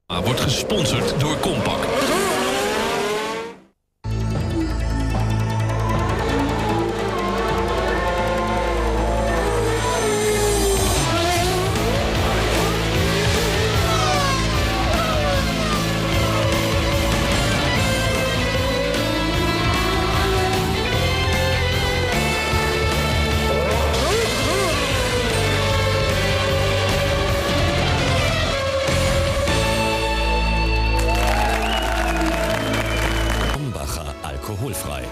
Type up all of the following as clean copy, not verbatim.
Wordt gesponsord door Compaq. Alkoholfrei.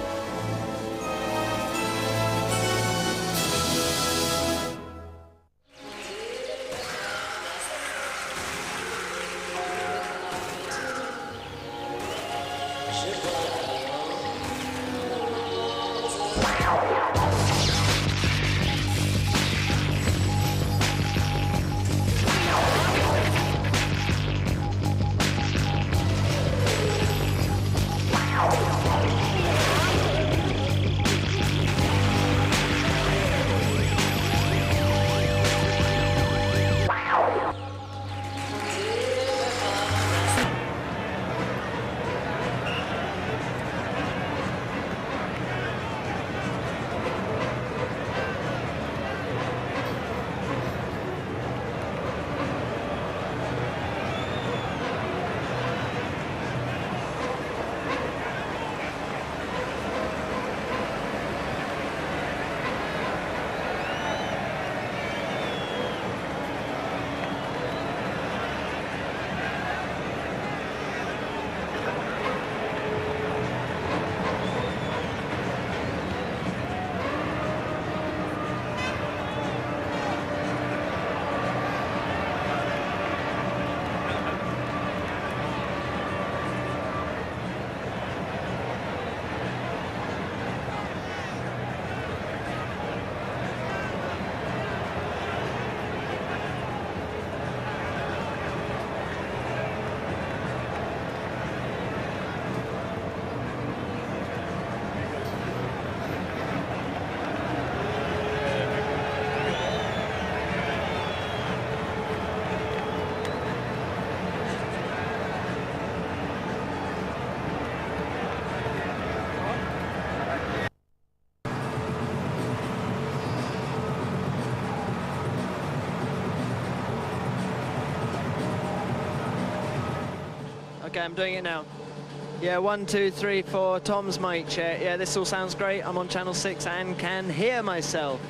Okay, I'm doing it now. Yeah, 1, 2, 3, 4, Tom's mic check. Yeah, this all sounds great. I'm on channel 6 and can hear myself.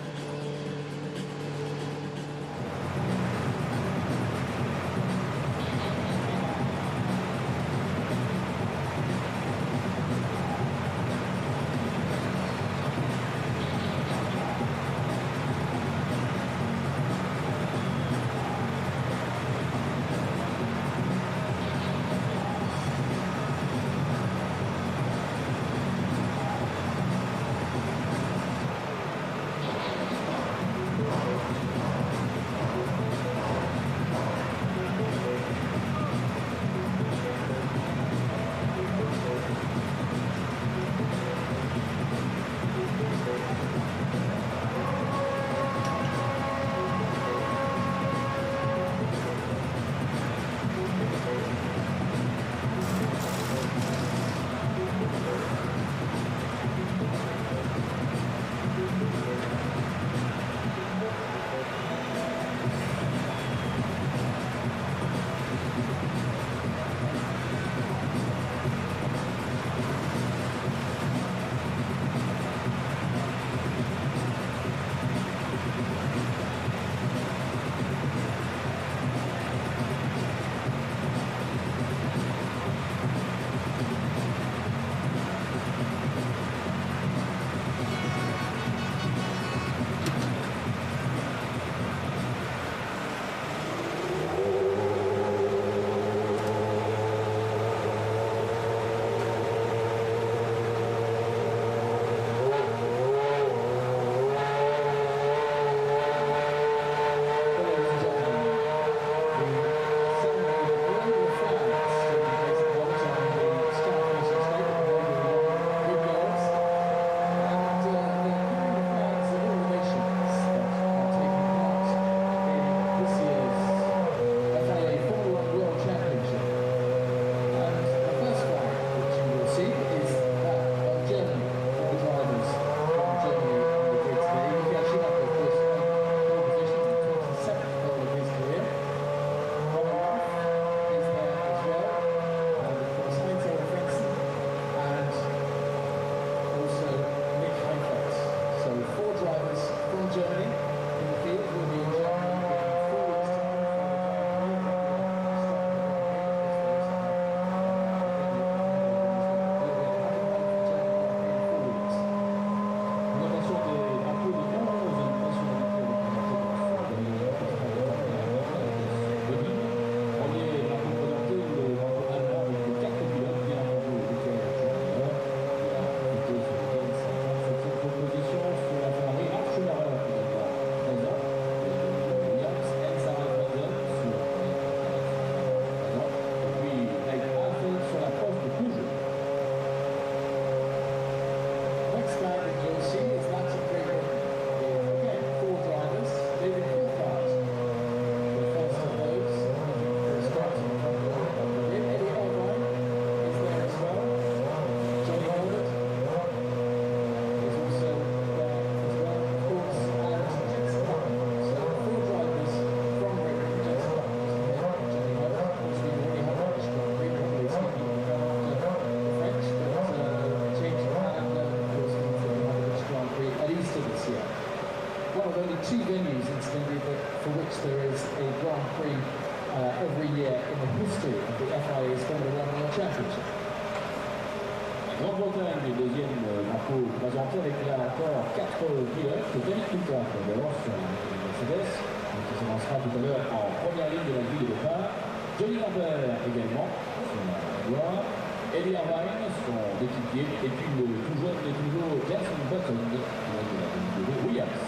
Grande-Bretagne, deuxième drapeau présenté avec là encore 4 pilotes, David Coulthard d'abord sur la Mercedes, qui s'avancera tout à l'heure en première ligne de la grille de départ. Johnny Lambert également sur la gloire. Eddie Irvine, son équipier, et puis le tout jeune et toujours Jason Button de la grille de Williams.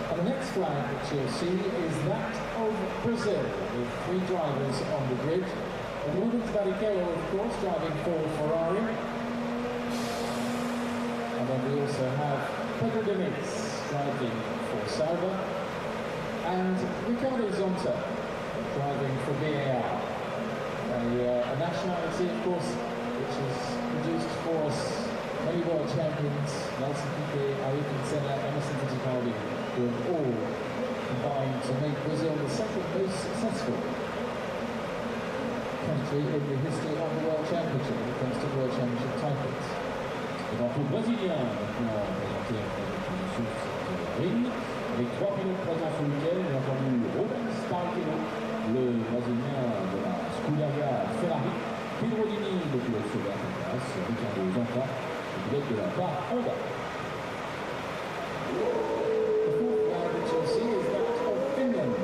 And the next flag that you'll see is that of Brazil, with 3 drivers on the grid. Rubens Barrichello, of course, driving for Ferrari. And then we also have Pedro Diniz driving for Sauber. And Ricardo Zonta driving for BAR. A nationality, of course, which has produced for us many world champions, Nelson Piquet, Ayrton Senna, Emerson Fittipaldi, who have all combined to make Brazil the second most successful country in the history of the World Championship when it comes to World Championship titles. Le drapeau brésilien maintenant présenté avec une source de ring, avec 3 pilotes présents ce week-end. J'ai entendu Rubens Barrichello, le brésilien de la Scuderia Ferrari, Pedro Diniz, le pilote sur la place, Ricardo Zonta, le pilote de la barre Honda. The fourth flag that you'll see is that of Finland.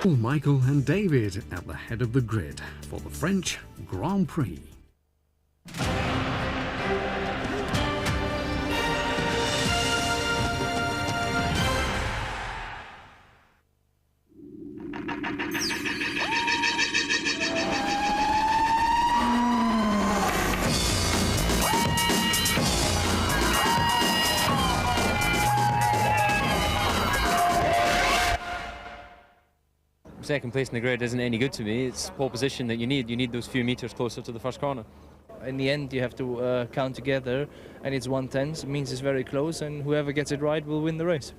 Michael and David at the head of the grid for the French Grand Prix. Second place in the grid isn't any good to me. It's pole position that you need. You need those few meters closer to the first corner. In the end, you have to count together, and it's 1/10. It means it's very close, and whoever gets it right will win the race.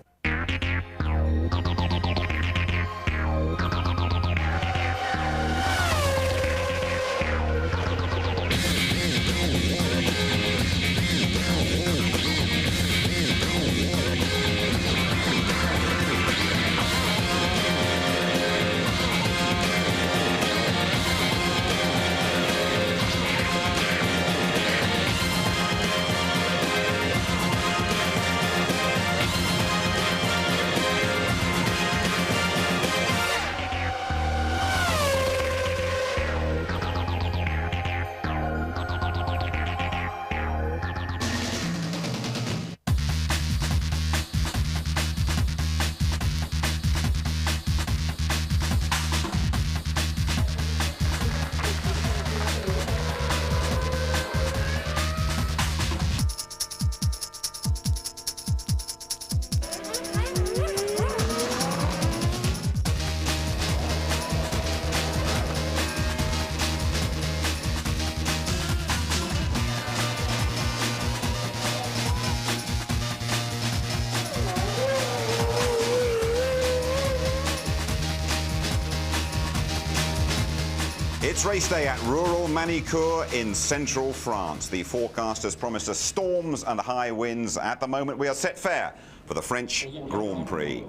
It's race day at rural Manicourt in central France. The forecasters promised us storms and high winds. At the moment, we are set fair for the French Grand Prix.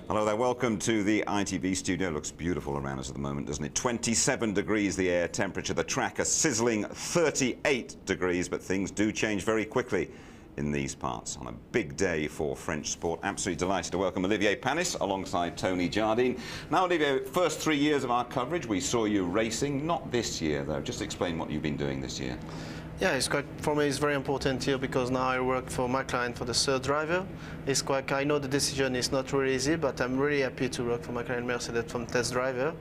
Hello there, welcome to the ITV studio. Looks beautiful around us at the moment, doesn't it? 27 degrees the air temperature, the track a sizzling 38 degrees, but things do change very quickly in these parts. On a big day for French sport, absolutely delighted to welcome Olivier Panis alongside Tony Jardine. Now, Olivier, first 3 years of our coverage, we saw you racing, not this year though. Just explain what you've been doing this year. Yeah, it's quite, for me it's very important here because now I work for McLaren for the third driver. It's quite, I know the decision is not really easy, but I'm really happy to work for McLaren Mercedes from test driver.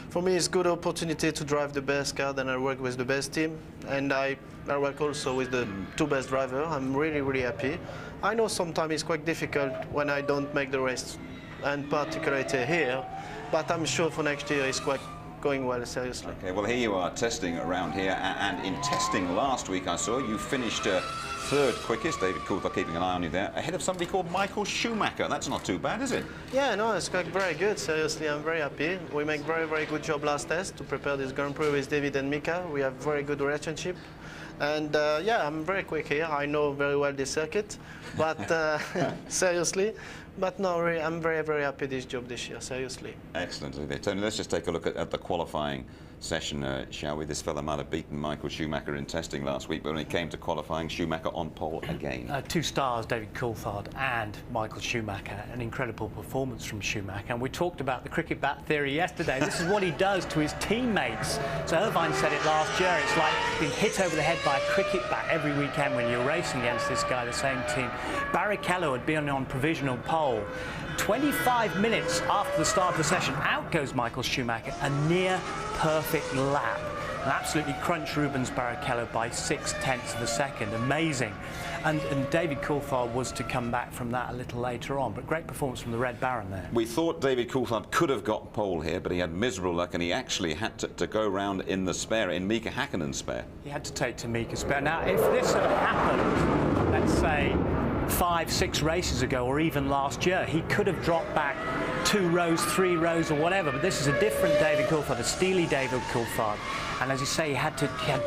For me, it's a good opportunity to drive the best car, then I work with the best team, and I work also with the two best drivers. I'm really, really happy. I know sometimes it's quite difficult when I don't make the race, and particularly here, but I'm sure for next year it's quite going well, seriously. Okay, well here you are testing around here, and in testing last week I saw you finished third quickest. David Coulthard keeping an eye on you there, ahead of somebody called Michael Schumacher. That's not too bad, is it? Yeah, no, it's quite very good. Seriously, I'm very happy. We make very, very good job last test to prepare this Grand Prix with David and Mika. We have very good relationship. And yeah, I'm very quick here. I know very well this circuit, but seriously. But no, really, I'm very, very happy this job this year, seriously. Excellent. Tony, let's just take a look at the qualifying session, shall we? This fella might have beaten Michael Schumacher in testing last week, but when it came to qualifying, Schumacher on pole again. 2 stars, David Coulthard and Michael Schumacher. An incredible performance from Schumacher. And we talked about the cricket bat theory yesterday. This is what he does to his teammates. So Irvine said it last year. It's like being hit over the head by a cricket bat every weekend when you're racing against this guy, the same team. Barrichello had been on provisional pole. 25 minutes after the start of the session, out goes Michael Schumacher, a near perfect lap. And absolutely crunched Rubens Barrichello by 0.6 of a second. Amazing. And David Coulthard was to come back from that a little later on, but great performance from the Red Baron there. We thought David Coulthard could have got pole here, but he had miserable luck, and he actually had to go round in the spare, in Mika Häkkinen's spare. He had to take to Mika's spare. Now, if this had happened, let's say 5, 6 races ago, or even last year, he could have dropped back 2 rows, 3 rows, or whatever. But this is a different David Coulthard, a steely David Coulthard. And as you say, he had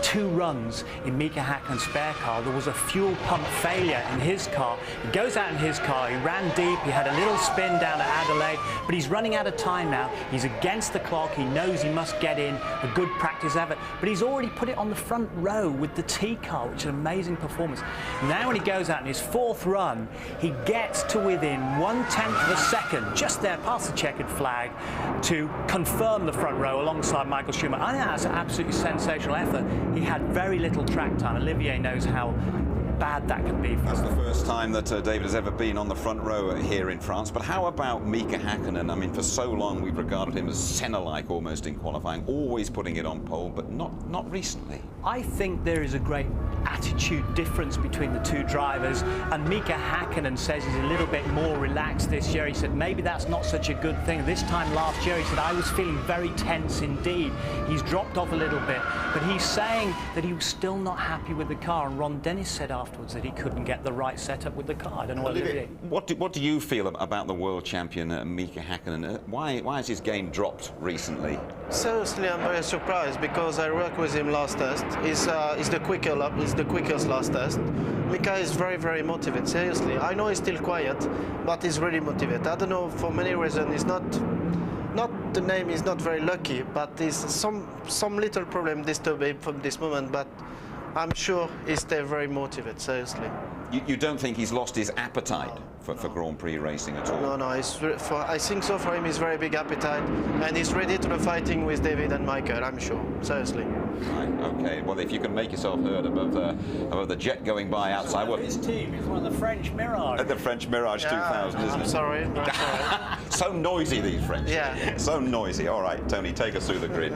2 runs in Mika Häkkinen's spare car. There was a fuel pump failure in his car. He goes out in his car, he ran deep, he had a little spin down at Adelaide, but he's running out of time now. He's against the clock, he knows he must get in, a good practice effort, but he's already put it on the front row with the T car, which is an amazing performance. Now when he goes out in his 4th run, he gets to within 1/10 of a second, just there past the checkered flag to confirm the front row alongside Michael Schumacher. I think that's an absolutely sensational effort. He had very little track time. Olivier knows how bad that can be. That's the first time that David has ever been on the front row here in France. But how about Mika Häkkinen? I mean, for so long we've regarded him as Senna-like almost in qualifying, always putting it on pole, but not recently. I think there is a great attitude difference between the two drivers, and Mika Häkkinen says he's a little bit more relaxed this year. He said maybe that's not such a good thing. This time last year he said I was feeling very tense indeed. He's dropped off a little bit, but he's saying that he was still not happy with the car, and Ron Dennis said afterwards that he couldn't get the right setup with the car. I don't know what Olivier. What do you feel about the world champion Mika Häkkinen? Why has his game dropped recently? Seriously, I'm very surprised because I worked with him last test. He's the quickest last test. Mika is very motivated. Seriously, I know he's still quiet, but he's really motivated. I don't know, for many reasons. He's not the name is not very lucky, but there's some little problem disturbing him from this moment. But I'm sure he's still very motivated. Seriously. You don't think he's lost his appetite for Grand Prix racing at all? No. I think so for him, he's very big appetite, and he's ready to the fighting with David and Michael, I'm sure. Seriously. Right, okay. Well, if you can make yourself heard above the jet going by outside... Well, his team is one of the French Mirage. The French Mirage 2000, isn't it? I'm sorry. So noisy, these French. Yeah. So noisy. All right, Tony, take us through the grid.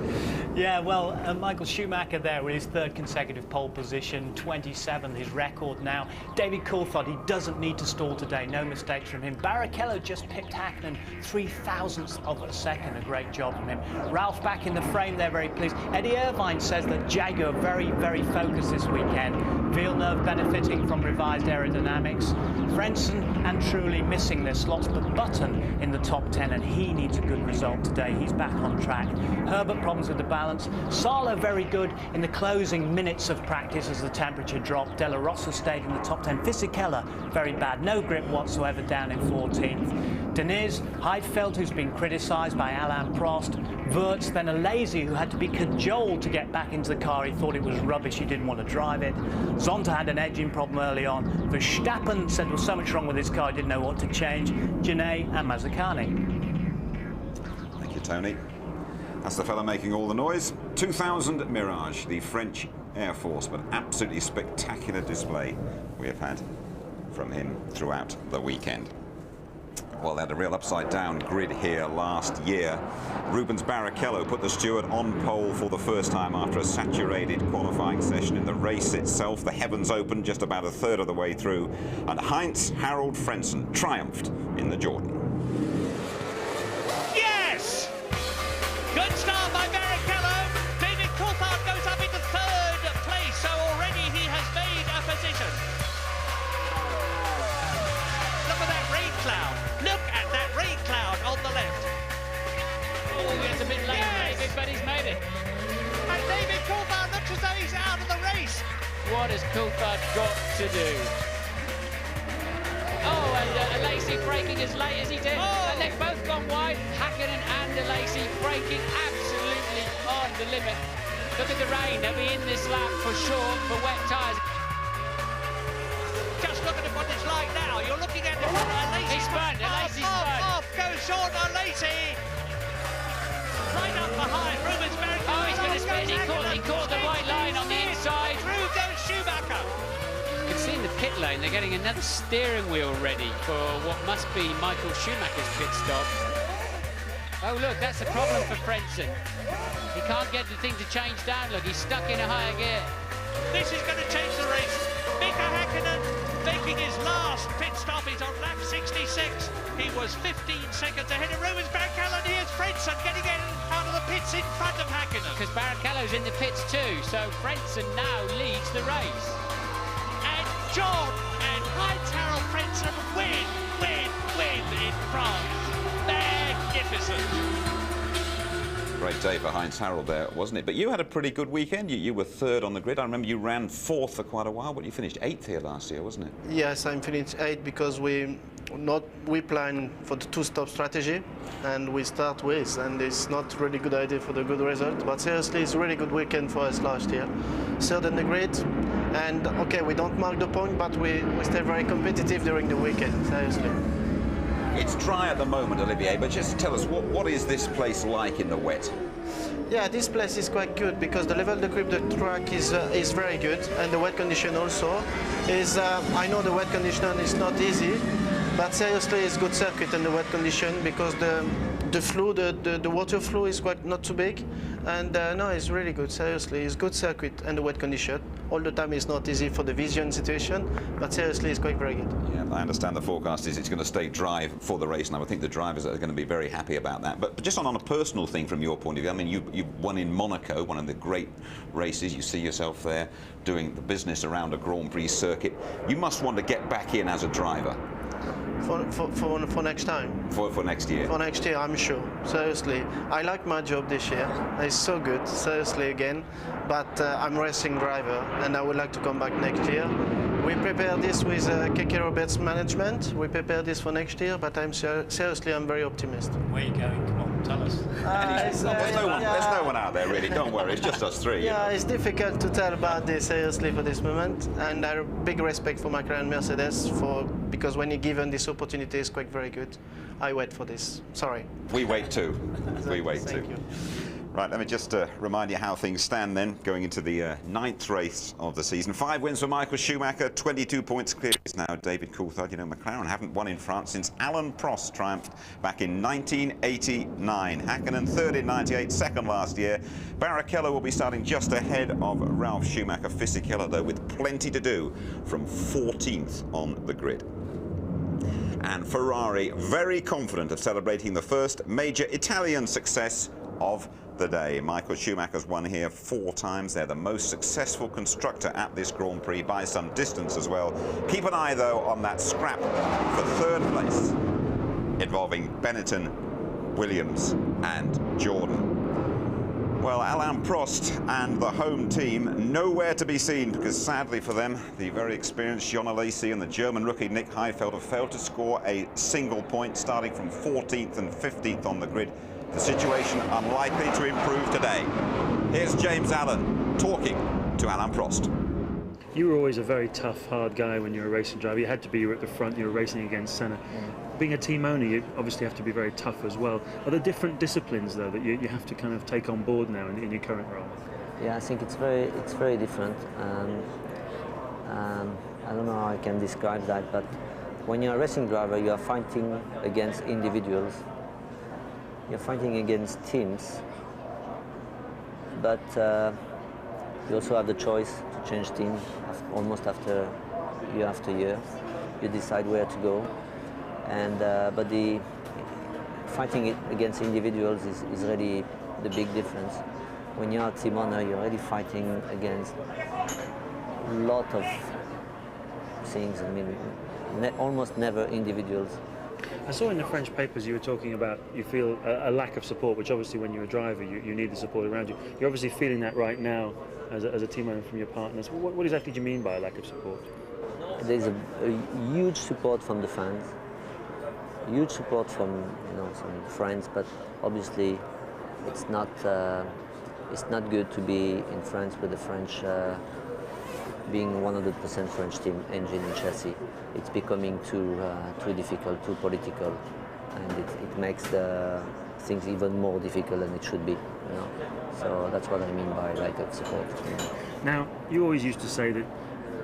Yeah, well, Michael Schumacher there with his third consecutive pole position, 27th, his record now. David Coulthard, he doesn't need to stall today, no mistakes from him. Barrichello just pipped Häkkinen 0.003 of a second, a great job from him. Ralph back in the frame there, very pleased. Eddie Irvine says that Jaguar very focused this weekend. Villeneuve benefiting from revised aerodynamics. Frentzen and Trulli missing their slots, but Button in the top 10, and he needs a good result today. He's back on track. Herbert problems with the balance. Salo very good in the closing minutes of practice as the temperature dropped. Della Rosa stayed in the top 10. Fisichella very bad, no grip whatsoever, down in 14th. Deniz, Heidfeld, who's been criticised by Alain Prost. Wurtz, then a lazy who had to be cajoled to get back into the car. He thought it was rubbish, he didn't want to drive it. Zonta had an edging problem early on. Verstappen said there was so much wrong with his car, he didn't know what to change. Genet and Mazzacani. Thank you, Tony. That's the fella making all the noise. 2000 Mirage, the French Air Force, but absolutely spectacular display we have had from him throughout the weekend. Well, they had a real upside-down grid here last year. Rubens Barrichello put the steward on pole for the first time after a saturated qualifying session. In the race itself, the heavens opened just about a third of the way through, and Heinz-Harald Frentzen triumphed in the Jordan. Yes! Good start by Barrichello. David Coulthard goes up into third place, so already he has made a position. Look at that rain cloud. Look at that rain cloud on the left. Oh, it's a bit late, David, but he's made it. And David Coulthard looks as though he's out of the race. What has Coulthard got to do? Oh, and Lacey braking as late as he did. Oh. And they've both gone wide. Häkkinen and Lacey braking absolutely on the limit. Look at the rain. They'll be in this lap for sure for wet tyres. Just look at what it's like now. You're looking at Lacey. He's spun. Lacey's spun. Off goes Sean Lacey. Right up behind Rubens Barrichello. Oh, he's going to spin. He caught the white line on the inside. Through goes Schumacher. You can see in the pit lane they're getting another steering wheel ready for what must be Michael Schumacher's pit stop. Oh, look, that's a problem for Frentzen. He can't get the thing to change down. Look, he's stuck in a higher gear. This is going to change the race. Mika Häkkinen making his last pit stop. He's on lap 66. He was 15 seconds ahead of Rubens Barrichello, and here's Frentzen getting in out of the pits in front of Häkkinen. Because Barrichello's in the pits too, so Frentzen now leads the race. And John and Heinz-Harald Frentzen win in France. Magnificent. Great day for Heinz-Harald there, wasn't it? But you had a pretty good weekend. You were third on the grid. I remember you ran fourth for quite a while, but you finished 8th here last year, wasn't it? Yes, I finished 8th because we plan for the two-stop strategy, and we start with, and it's not really good idea for the good result. But seriously, it's a really good weekend for us last year. Third on the grid, and okay, we don't mark the point, but we stay very competitive during the weekend. Seriously. It's dry at the moment, Olivier, but just tell us, what is this place like in the wet? Yeah, this place is quite good because the level de grip, the track is very good, and the wet condition also is. I know the wet condition is not easy, but seriously, it's good circuit in the wet condition because the flow, the water flow is quite not too big, and no, it's really good. Seriously, it's good circuit and the wet condition. All the time it's not easy for the vision situation, but seriously, it's quite very good. Yeah, I understand the forecast is it's going to stay dry for the race, and I would think the drivers are going to be very happy about that. But just on a personal thing from your point of view, I mean, you won in Monaco, one of the great races. You see yourself there doing the business around a Grand Prix circuit. You must want to get back in as a driver. For next time. For next year. For next year, I'm sure. Seriously, I like my job this year. It's so good. Seriously, again. But I'm a racing driver, and I would like to come back next year. We prepare this with KK Roberts management. We prepare this for next year, but seriously, I'm very optimistic. Where are you going? Come on, tell us. There's no one out there, really. Don't worry, it's just us three. Yeah, you know? It's difficult to tell about this seriously for this moment, and I have big respect for McLaren and Mercedes because when you're given this opportunity, it's quite very good. I wait for this. Sorry. We wait too. We wait too. Thank you. Right, let me just remind you how things stand then, going into the 9th race of the season. 5 wins for Michael Schumacher, 22 points clear. It's now David Coulthard. You know, McLaren haven't won in France since Alain Prost triumphed back in 1989. Hakkinen third in 98, second last year. Barrichello will be starting just ahead of Ralf Schumacher. Fisichella, though, with plenty to do from 14th on the grid. And Ferrari very confident of celebrating the first major Italian success of the day. Michael Schumacher's won here 4 times. They're the most successful constructor at this Grand Prix by some distance as well. Keep an eye, though, on that scrap for 3rd place involving Benetton, Williams and Jordan. Well, Alain Prost and the home team nowhere to be seen because, sadly for them, the very experienced John Alesi and the German rookie Nick Heidfeld have failed to score a single point, starting from 14th and 15th on the grid. The situation unlikely to improve today. Here's James Allen talking to Alain Prost. You were always a very tough, hard guy when you were a racing driver. You had to be, you were at the front, you were racing against Senna. Being a team owner, you obviously have to be very tough as well. Are there different disciplines, though, that you have to kind of take on board now in your current role? Yeah, I think it's very different. I don't know how I can describe that, but when you're a racing driver, you are fighting against individuals. You're fighting against teams, but you also have the choice to change team almost after year. You decide where to go, and but the fighting against individuals is really the big difference. When you're a team owner, you're really fighting against a lot of things. I mean, almost never individuals. I saw in the French papers you were talking about you feel a lack of support, which obviously when you're a driver you need the support around you. You're obviously feeling that right now as a team owner from your partners. What exactly do you mean by a lack of support? There's a huge support from the fans, huge support from some friends, but obviously it's not good to be in France with the French being 100% French team, engine and chassis. It's becoming too difficult, too political, and it makes the things even more difficult than it should be. So that's what I mean by lack of support. Now, you always used to say that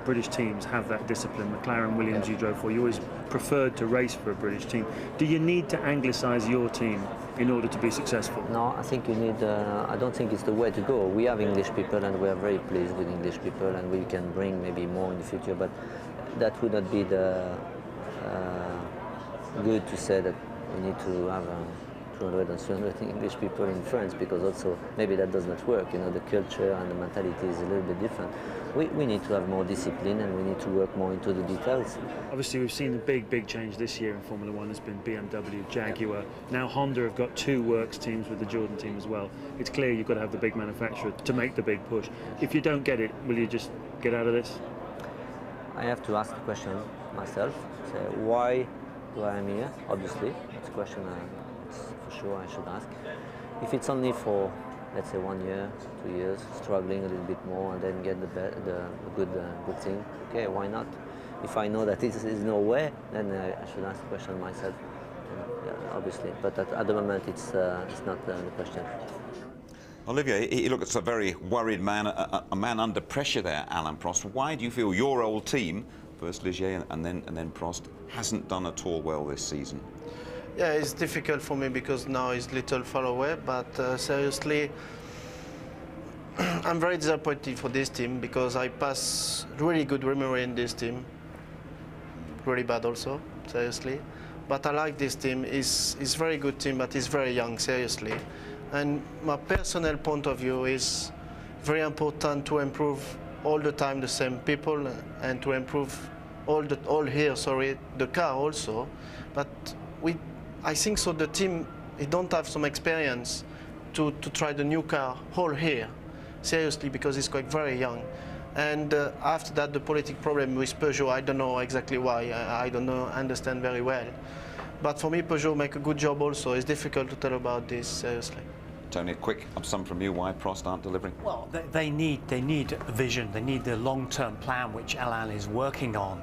British teams have that discipline. McLaren, Williams, you drove for. You always preferred to race for a British team. Do you need to anglicise your team in order to be successful? No, I think you need. I don't think it's the way to go. We have English people, and we are very pleased with English people, and we can bring maybe more in the future. But that would not be the good to say that we need to have 200 and 300 English people in France, because also maybe that does not work. The culture and the mentality is a little bit different. We need to have more discipline, and we need to work more into the details. Obviously, we've seen the big change this year in Formula One has been BMW, Jaguar. Now Honda have got 2 works teams with the Jordan team as well. It's clear you've got to have the big manufacturer to make the big push. If you don't get it, will you just get out of this? I have to ask the question myself. Say, why do I am here? Obviously, that's a question for sure I should ask. If it's only for, let's say, 1 year, 2 years, struggling a little bit more and then get the good thing, okay, why not? If I know that this is no way, then I should ask the question myself. obviously. But at the moment, it's not the question. Olivier, he looks a very worried man, a man under pressure there, Alain Prost. Why do you feel your old team, first Ligier and then Prost, hasn't done at all well this season? Yeah, it's difficult for me because now it's little far away, but seriously, I'm very disappointed for this team because I pass really good memory in this team. Really bad also, seriously. But I like this team. It's very good team, but it's very young, seriously. And my personal point of view is very important to improve all the time the same people and to improve the car also. But I think so the team, they don't have some experience to try the new car all here, seriously, because it's quite very young. And after that, the political problem with Peugeot, I don't know exactly why. I don't understand very well. But for me, Peugeot make a good job also. It's difficult to tell about this, seriously. Tony, a quick sum from you, why Prost aren't delivering? Well, they need a vision. They need the long-term plan, which Alain is working on.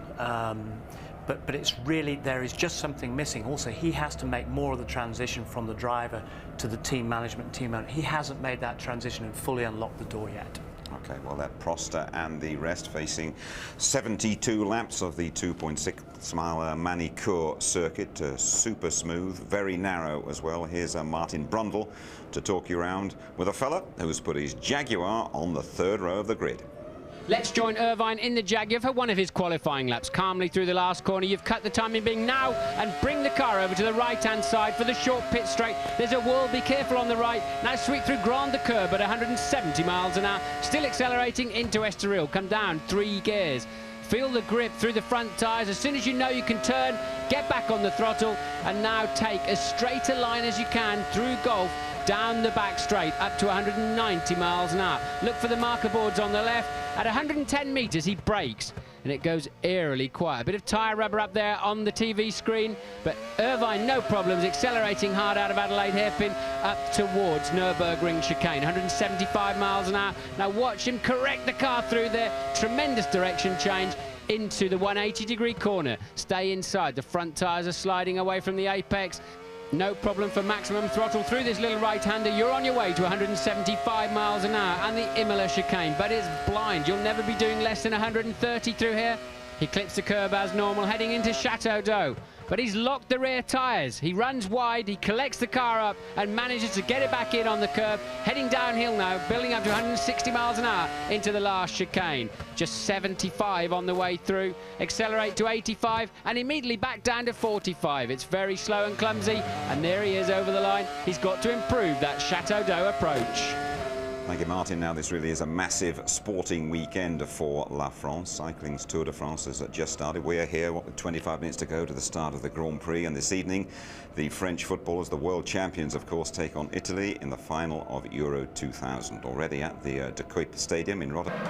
But it's really, there is just something missing. Also, he has to make more of the transition from the driver to the team management, He hasn't made that transition and fully unlocked the door yet. Okay, well, that Prost and the rest facing 72 laps of the 2.6 mile Manicourt circuit. Super smooth, very narrow as well. Here's Martin Brundle to talk you around with a fella who's put his Jaguar on the third row of the grid. Let's join Irvine in the Jaguar for one of his qualifying laps. Calmly through the last corner, you've cut the timing being now and bring the car over to the right-hand side for the short pit straight. There's a wall, be careful on the right. Now sweep through Grand the curb at 170 miles an hour. Still accelerating into Estoril. Come down 3 gears. Feel the grip through the front tyres. As soon as you know you can turn, get back on the throttle and now take as straight a line as you can through Gulf, down the back straight up to 190 miles an hour. Look for the marker boards on the left. At 110 metres he brakes and it goes eerily quiet. A bit of tyre rubber up there on the TV screen, but Irvine no problems, accelerating hard out of Adelaide hairpin up towards Nürburgring chicane, 175 miles an hour. Now watch him correct the car through there. Tremendous direction change into the 180-degree corner. Stay inside. The front tyres are sliding away from the apex. No problem for maximum throttle through this little right-hander. You're on your way to 175 miles an hour and the Imola chicane, but it's blind. You'll never be doing less than 130 through here. He clips the curb as normal, heading into Chateau d'Eau. But he's locked the rear tyres. He runs wide, he collects the car up and manages to get it back in on the curb. Heading downhill now, building up to 160 miles an hour into the last chicane. Just 75 on the way through. Accelerate to 85 and immediately back down to 45. It's very slow and clumsy. And there he is over the line. He's got to improve that Chateau d'Eau approach. Thank you, Martin. Now, this really is a massive sporting weekend for La France. Cycling's Tour de France has just started. We are here, with 25 minutes to go to the start of the Grand Prix. And this evening, the French footballers, the world champions, of course, take on Italy in the final of Euro 2000. Already at the De Kuip Stadium in Rotterdam.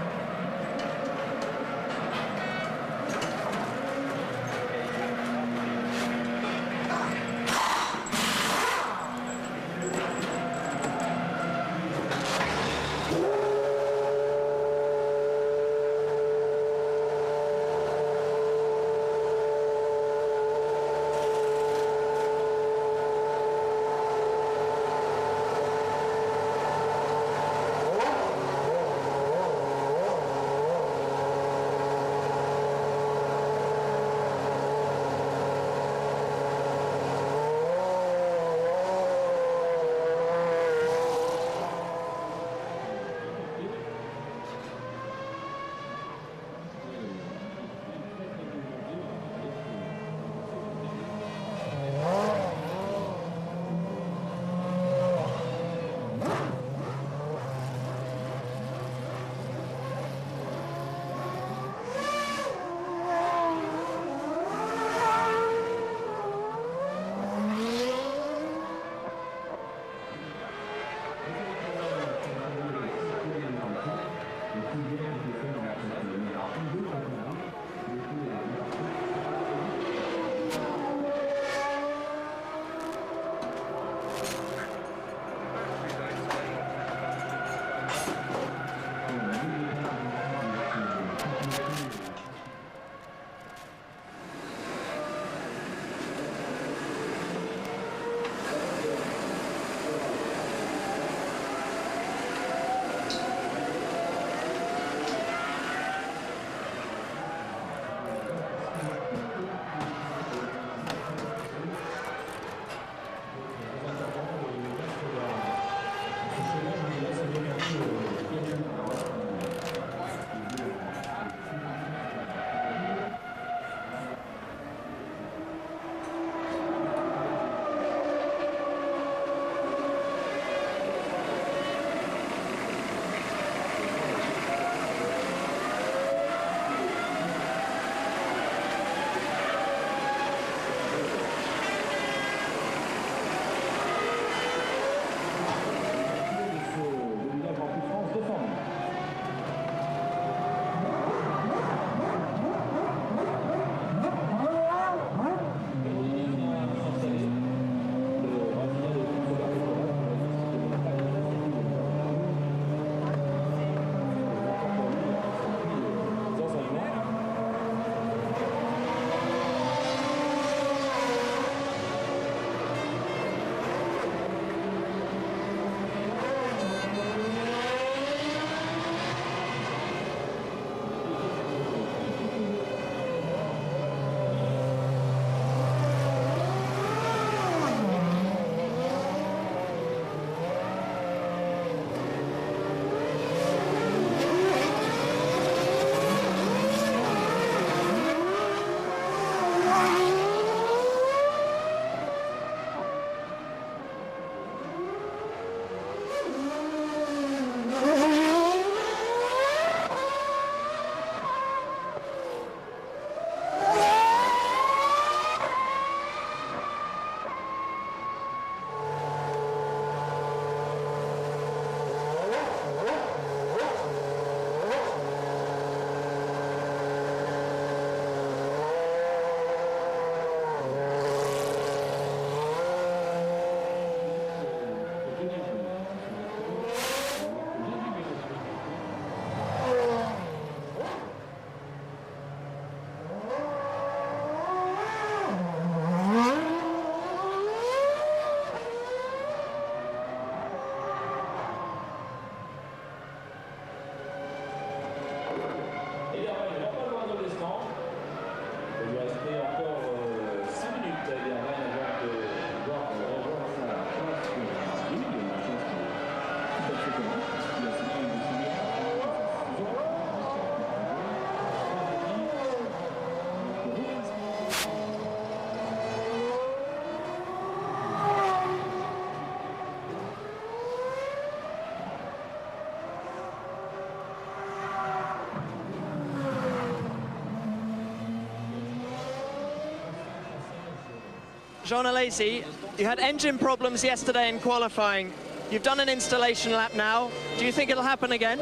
Jean Alesi, you had engine problems yesterday in qualifying. You've done an installation lap now. Do you think it'll happen again?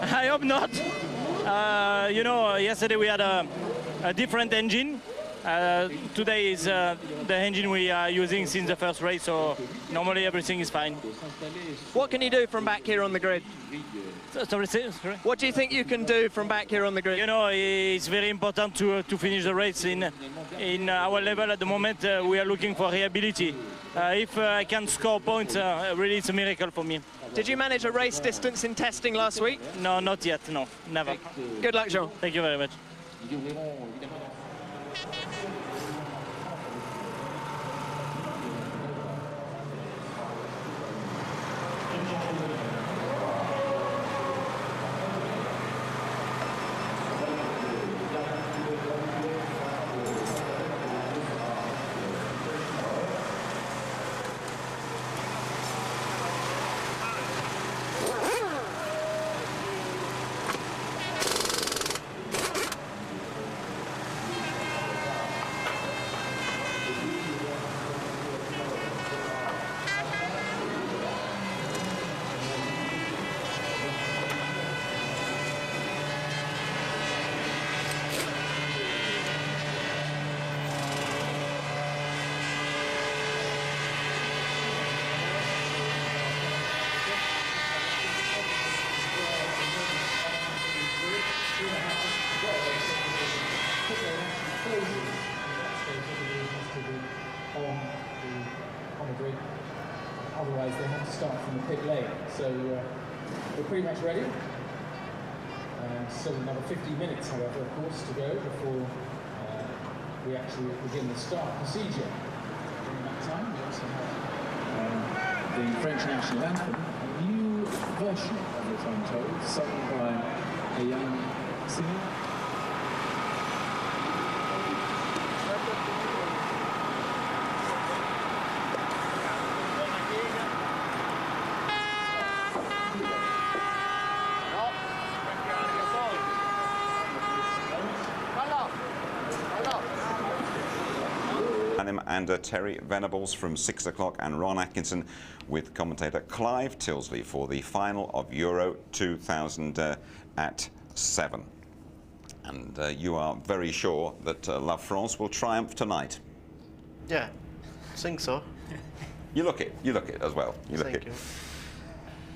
I hope not. You know, yesterday we had a different engine. Today is the engine we are using since the first race, so normally everything is fine. What can you do from back here on the grid? Sorry. What do you think you can do from back here on the grid? You know, it's very important to finish the race. In our level at the moment, we are looking for reliability. If I can score points, really it's a miracle for me. Did you manage a race distance in testing last week? No, not yet, no, never. Good luck, Jean. Thank you very much. Otherwise they have to start from the pit lane. So we're pretty much ready. Still another 50 minutes, however, of course, to go before we actually begin the start procedure. During that time, we also have the French national anthem, a new version of it, I'm told, sung by a young singer. And Terry Venables from 6 o'clock, and Ron Atkinson with commentator Clive Tilsley for the final of Euro 2000 at 7. And you are very sure that La France will triumph tonight? Yeah, I think so. You look it as well. Thank you.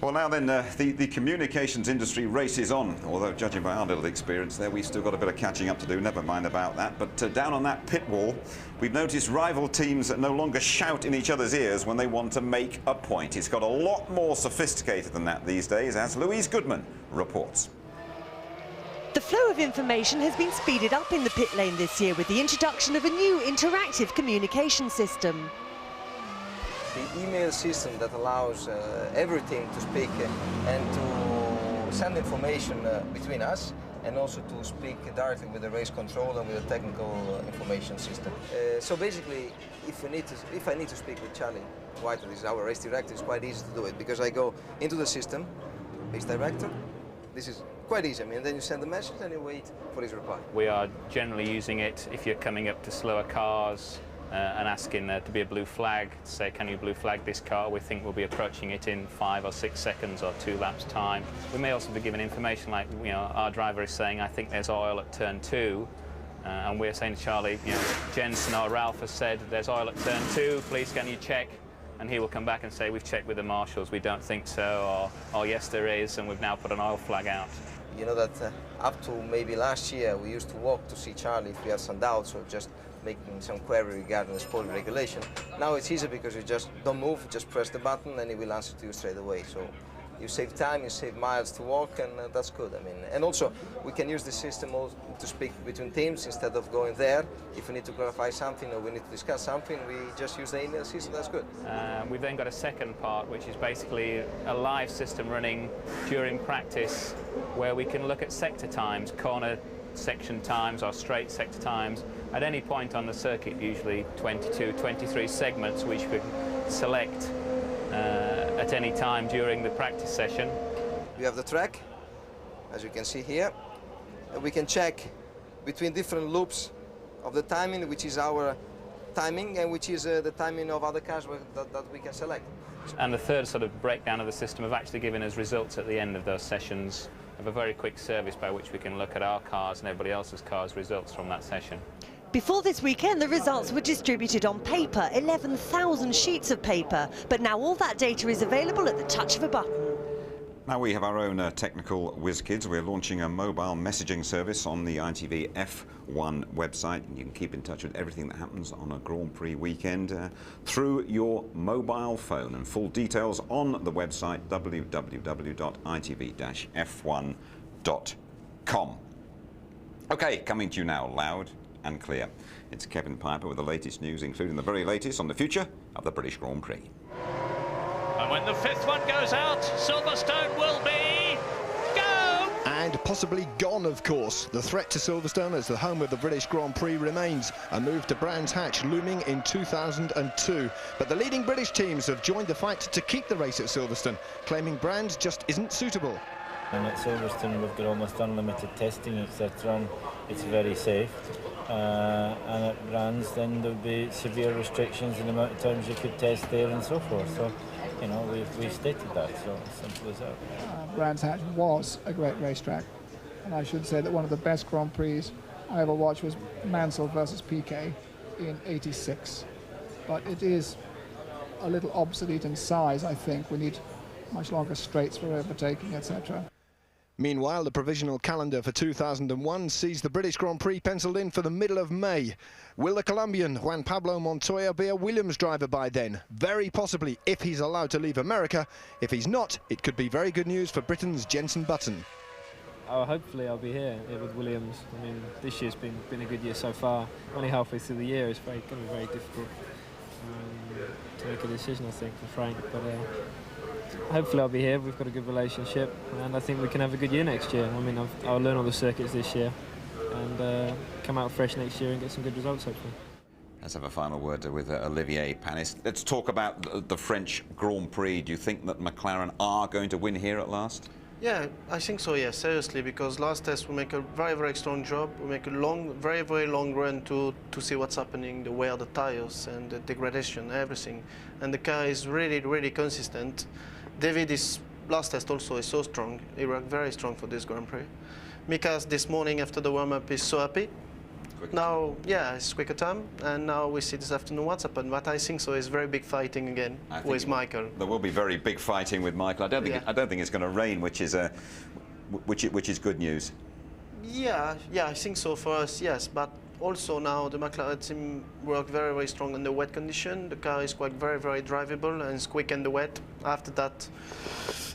Well, now then, the communications industry races on, although judging by our little experience there, we've still got a bit of catching up to do, never mind about that. But down on that pit wall, we've noticed rival teams that no longer shout in each other's ears when they want to make a point. It's got a lot more sophisticated than that these days, as Louise Goodman reports. The flow of information has been speeded up in the pit lane this year with the introduction of a new interactive communication system. The email system that allows every team to speak and to send information between us and also to speak directly with the race control and with the technical information system. So basically, if I need to speak with Charlie White, this is our race director, it's quite easy to do it because I go into the system, race director. This is quite easy. I mean, then you send the message and you wait for his reply. We are generally using it if you're coming up to slower cars and asking there to be a blue flag, to say, can you blue flag this car? We think we'll be approaching it in 5 or 6 seconds or 2 laps time. We may also be given information like, you know, our driver is saying, I think there's oil at turn 2. And we're saying to Charlie, you know, Jensen or Ralph has said there's oil at turn 2, please can you check? And he will come back and say, we've checked with the marshals, we don't think so, or yes there is, and we've now put an oil flag out. You know that up to maybe last year we used to walk to see Charlie if we had some doubts or just making some query regarding the sport regulation. Now it's easy because you just don't move, just press the button and he will answer to you straight away. So you save time, you save miles to walk, and that's good. I mean, and also we can use the system also to speak between teams instead of going there. If we need to clarify something or we need to discuss something, we just use the email system. That's good. We've then got a second part, which is basically a live system running during practice, where we can look at sector times, corner section times or straight sector times at any point on the circuit, usually 22, 23 segments, which we can select at any time during the practice session. We have the track, as you can see here. And we can check between different loops of the timing, which is our timing and which is the timing of other cars that we can select. And the third sort of breakdown of the system have actually given us results at the end of those sessions of a very quick service by which we can look at our cars and everybody else's cars' results from that session. Before this weekend, the results were distributed on paper, 11,000 sheets of paper, but now all that data is available at the touch of a button. Now we have our own technical whiz kids. We're launching a mobile messaging service on the ITV F1 website. You can keep in touch with everything that happens on a Grand Prix weekend through your mobile phone. And full details on the website www.itv-f1.com. OK, coming to you now loud and clear. It's Kevin Piper with the latest news, including the very latest on the future of the British Grand Prix. And when the fifth one goes out, Silverstone will be go! And possibly gone, of course. The threat to Silverstone as the home of the British Grand Prix remains. A move to Brands Hatch looming in 2002. But the leading British teams have joined the fight to keep the race at Silverstone, claiming Brands just isn't suitable. And at Silverstone we've got almost unlimited testing, etc. and it's very safe. And at Brands then there'll be severe restrictions in the amount of times you could test there and so forth. So, you know, we've stated that, so simple as that. Brands Hatch was a great racetrack, and I should say that one of the best Grand Prix I ever watched was Mansell versus Piquet in '86. But it is a little obsolete in size, I think. We need much longer straights for overtaking, etc. Meanwhile, the provisional calendar for 2001 sees the British Grand Prix penciled in for the middle of May. Will the Colombian Juan Pablo Montoya be a Williams driver by then? Very possibly, if he's allowed to leave America. If he's not, it could be very good news for Britain's Jensen Button. Oh, hopefully I'll be here with Williams. I mean, this year's been a good year so far. Only halfway through the year, it's going to be very difficult to make a decision, I think, for Frank. But hopefully I'll be here. We've got a good relationship, and I think we can have a good year next year. I mean, I'll learn all the circuits this year and come out fresh next year and get some good results, hopefully. Let's have a final word with Olivier Panis. Let's talk about the French Grand Prix. Do you think that McLaren are going to win here at last? Yeah, I think so, yeah, seriously, because last test we make a very, very strong job. We make a long, very, very long run to see what's happening, the wear, the tires and the degradation, everything. And the car is really, really consistent. David is, last test also is so strong. He worked very strong for this Grand Prix. Mikas this morning after the warm-up is so happy. Now, yeah, it's quicker time, and now we see this afternoon what's happened. But I think so is very big fighting again with Michael. There will be very big fighting with Michael. I don't think it's going to rain, which is good news. Yeah, I think so for us, yes. But also now the McLaren team work very, very strong in the wet condition. The car is quite very, very drivable and it's quick in the wet. After that,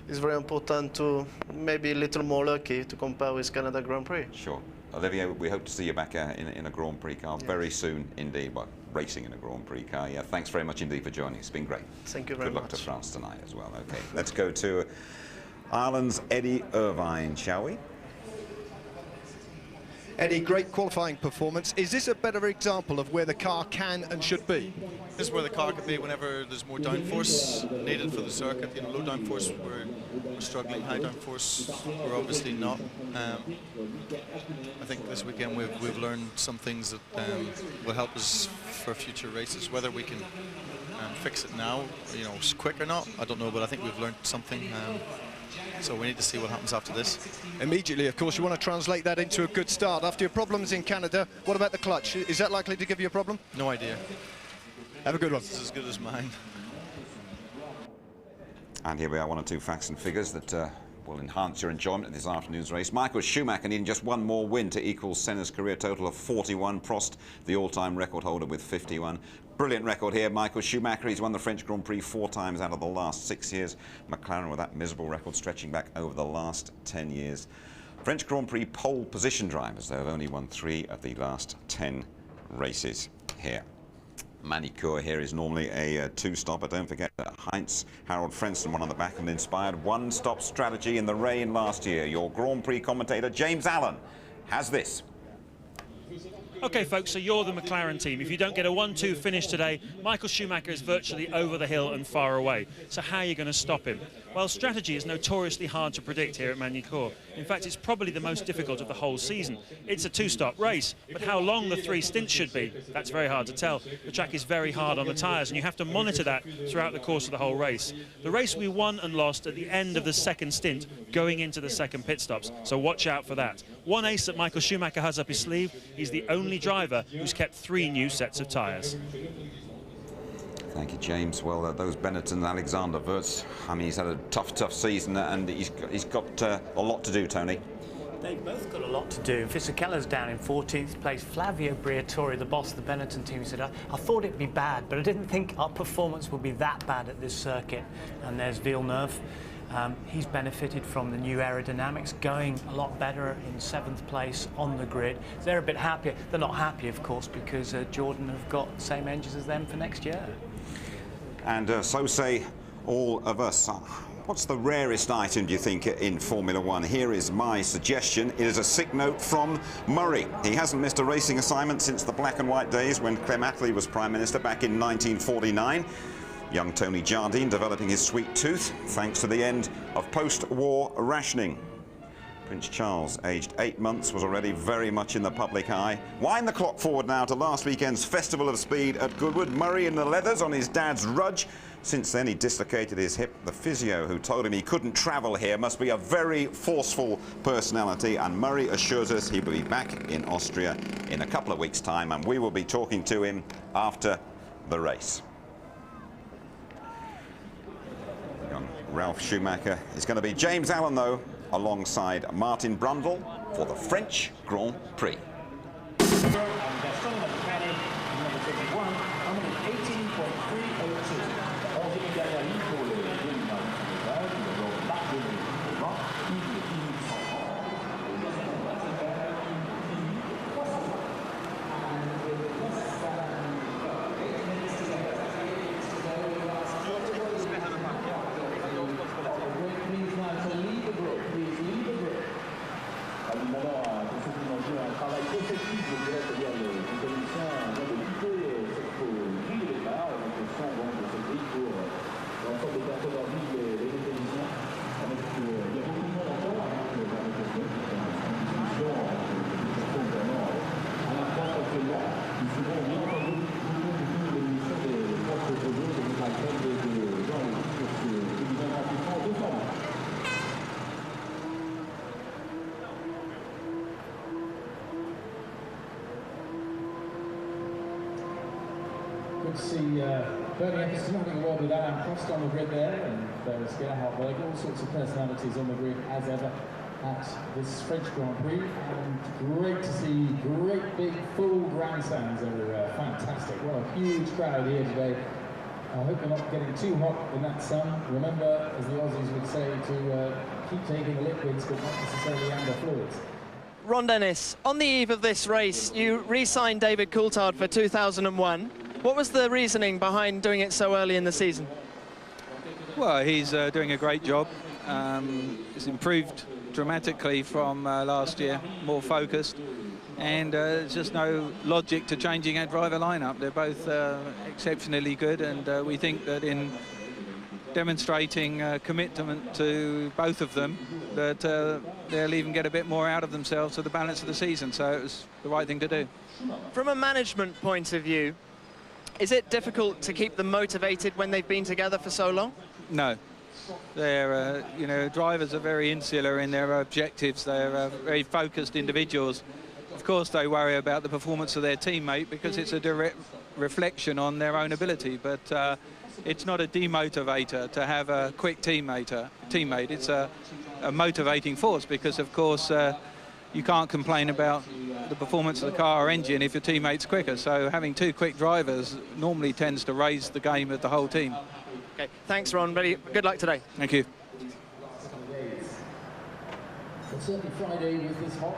it's very important to maybe a little more lucky to compare with Canada Grand Prix. Sure. Olivier, we hope to see you back in a Grand Prix car very soon indeed. Well, racing in a Grand Prix car. Yeah, thanks very much indeed for joining us. It's been great. Thank you very much. Good luck to France tonight as well. Okay, let's go to Ireland's Eddie Irvine, shall we? Eddie, great qualifying performance. Is this a better example of where the car can and should be? This is where the car can be whenever there's more downforce needed for the circuit. You know, low downforce we're struggling, high downforce we're obviously not. I think this weekend we've learned some things that will help us for future races. Whether we can fix it now, you know, quick or not, I don't know, but I think we've learned something. So we need to see what happens after this. Immediately, of course, you want to translate that into a good start. After your problems in Canada, what about the clutch? Is that likely to give you a problem? No idea. Have a good one. This is as good as mine. And here we are, one or two facts and figures that will enhance your enjoyment of this afternoon's race. Michael Schumacher needing just one more win to equal Senna's career total of 41. Prost, the all-time record holder, with 51. Brilliant record here, Michael Schumacher. He's won the French Grand Prix 4 times out of the last 6 years. McLaren with that miserable record stretching back over the last 10 years. French Grand Prix pole position drivers, though, have only won 3 of the last 10 races here. Manicourt here is normally a two-stopper. Don't forget that Heinz Harold Frentzen won on the back of an inspired one-stop strategy in the rain last year. Your Grand Prix commentator, James Allen, has this. OK, folks, so you're the McLaren team. If you don't get a 1-2 finish today, Michael Schumacher is virtually over the hill and far away. So how are you going to stop him? Well, strategy is notoriously hard to predict here at Manicourt. In fact, it's probably the most difficult of the whole season. It's a two-stop race, but how long the 3 stints should be, that's very hard to tell. The track is very hard on the tyres, and you have to monitor that throughout the course of the whole race. The race we won and lost at the end of the second stint, going into the second pit stops, so watch out for that. One ace that Michael Schumacher has up his sleeve, he's the only driver who's kept 3 new sets of tyres. Thank you, James. Well, those Benetton and Alexander Wurz, I mean, he's had a tough season, and he's got a lot to do, Tony. They've both got a lot to do. Fisichella's down in 14th place. Flavio Briatore, the boss of the Benetton team, said, I thought it'd be bad, but I didn't think our performance would be that bad at this circuit. And there's Villeneuve. He's benefited from the new aerodynamics, going a lot better in 7th place on the grid. They're a bit happier. They're not happy, of course, because Jordan have got the same engines as them for next year. And so say all of us. What's the rarest item, do you think, in Formula One? Here is my suggestion. It is a sick note from Murray. He hasn't missed a racing assignment since the black and white days when Clem Attlee was Prime Minister back in 1949. Young Tony Jardine developing his sweet tooth thanks to the end of post-war rationing. Prince Charles, aged 8 months, was already very much in the public eye. Wind the clock forward now to last weekend's Festival of Speed at Goodwood. Murray in the leathers on his dad's Rudge. Since then, he dislocated his hip. The physio who told him he couldn't travel here must be a very forceful personality, and Murray assures us he will be back in Austria in a couple of weeks' time, and we will be talking to him after the race. Young Ralph Schumacher is going to be James Allen, though, alongside Martin Brundle for the French Grand Prix. Good to see Bernie Eccleston having a word with Alain Prost on the grid there, and Gerhard Berger, all sorts of personalities on the grid as ever at this French Grand Prix, and great to see great big full grandstands everywhere. Fantastic. What a huge crowd here today. I hope you're not getting too hot in that sun. Remember, as the Aussies would say, to keep taking the liquids but not necessarily amber fluids. Ron Dennis, on the eve of this race, you re-signed David Coulthard for 2001. What was the reasoning behind doing it so early in the season? Well, he's doing a great job. He's improved dramatically from last year, more focused. and there's just no logic to changing our driver lineup. They're both exceptionally good, and we think that in demonstrating commitment to both of them, that they'll even get a bit more out of themselves for the balance of the season, so it was the right thing to do. From a management point of view, is it difficult to keep them motivated when they've been together for so long? No. They're, you know, drivers are very insular in their objectives. They're very focused individuals. Of course, they worry about the performance of their teammate because it's a direct reflection on their own ability, but it's not a demotivator to have a quick teammate. It's a motivating force because, of course, you can't complain about the performance of the car or engine if your teammate's quicker. So having two quick drivers normally tends to raise the game of the whole team. Okay, thanks, Ron. Really good luck today. Thank you. It's certainly Friday with this hot.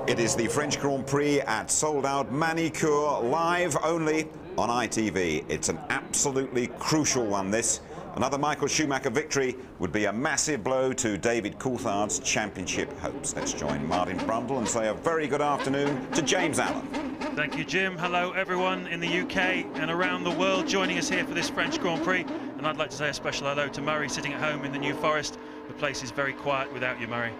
It is the French Grand Prix at sold-out Manicourt, live only on ITV. It's an absolutely crucial one, this. Another Michael Schumacher victory would be a massive blow to David Coulthard's championship hopes. Let's join Martin Brundle and say a very good afternoon to James Allen. Thank you, Jim. Hello, everyone in the UK and around the world joining us here for this French Grand Prix. And I'd like to say a special hello to Murray, sitting at home in the New Forest. The place is very quiet without you, Murray.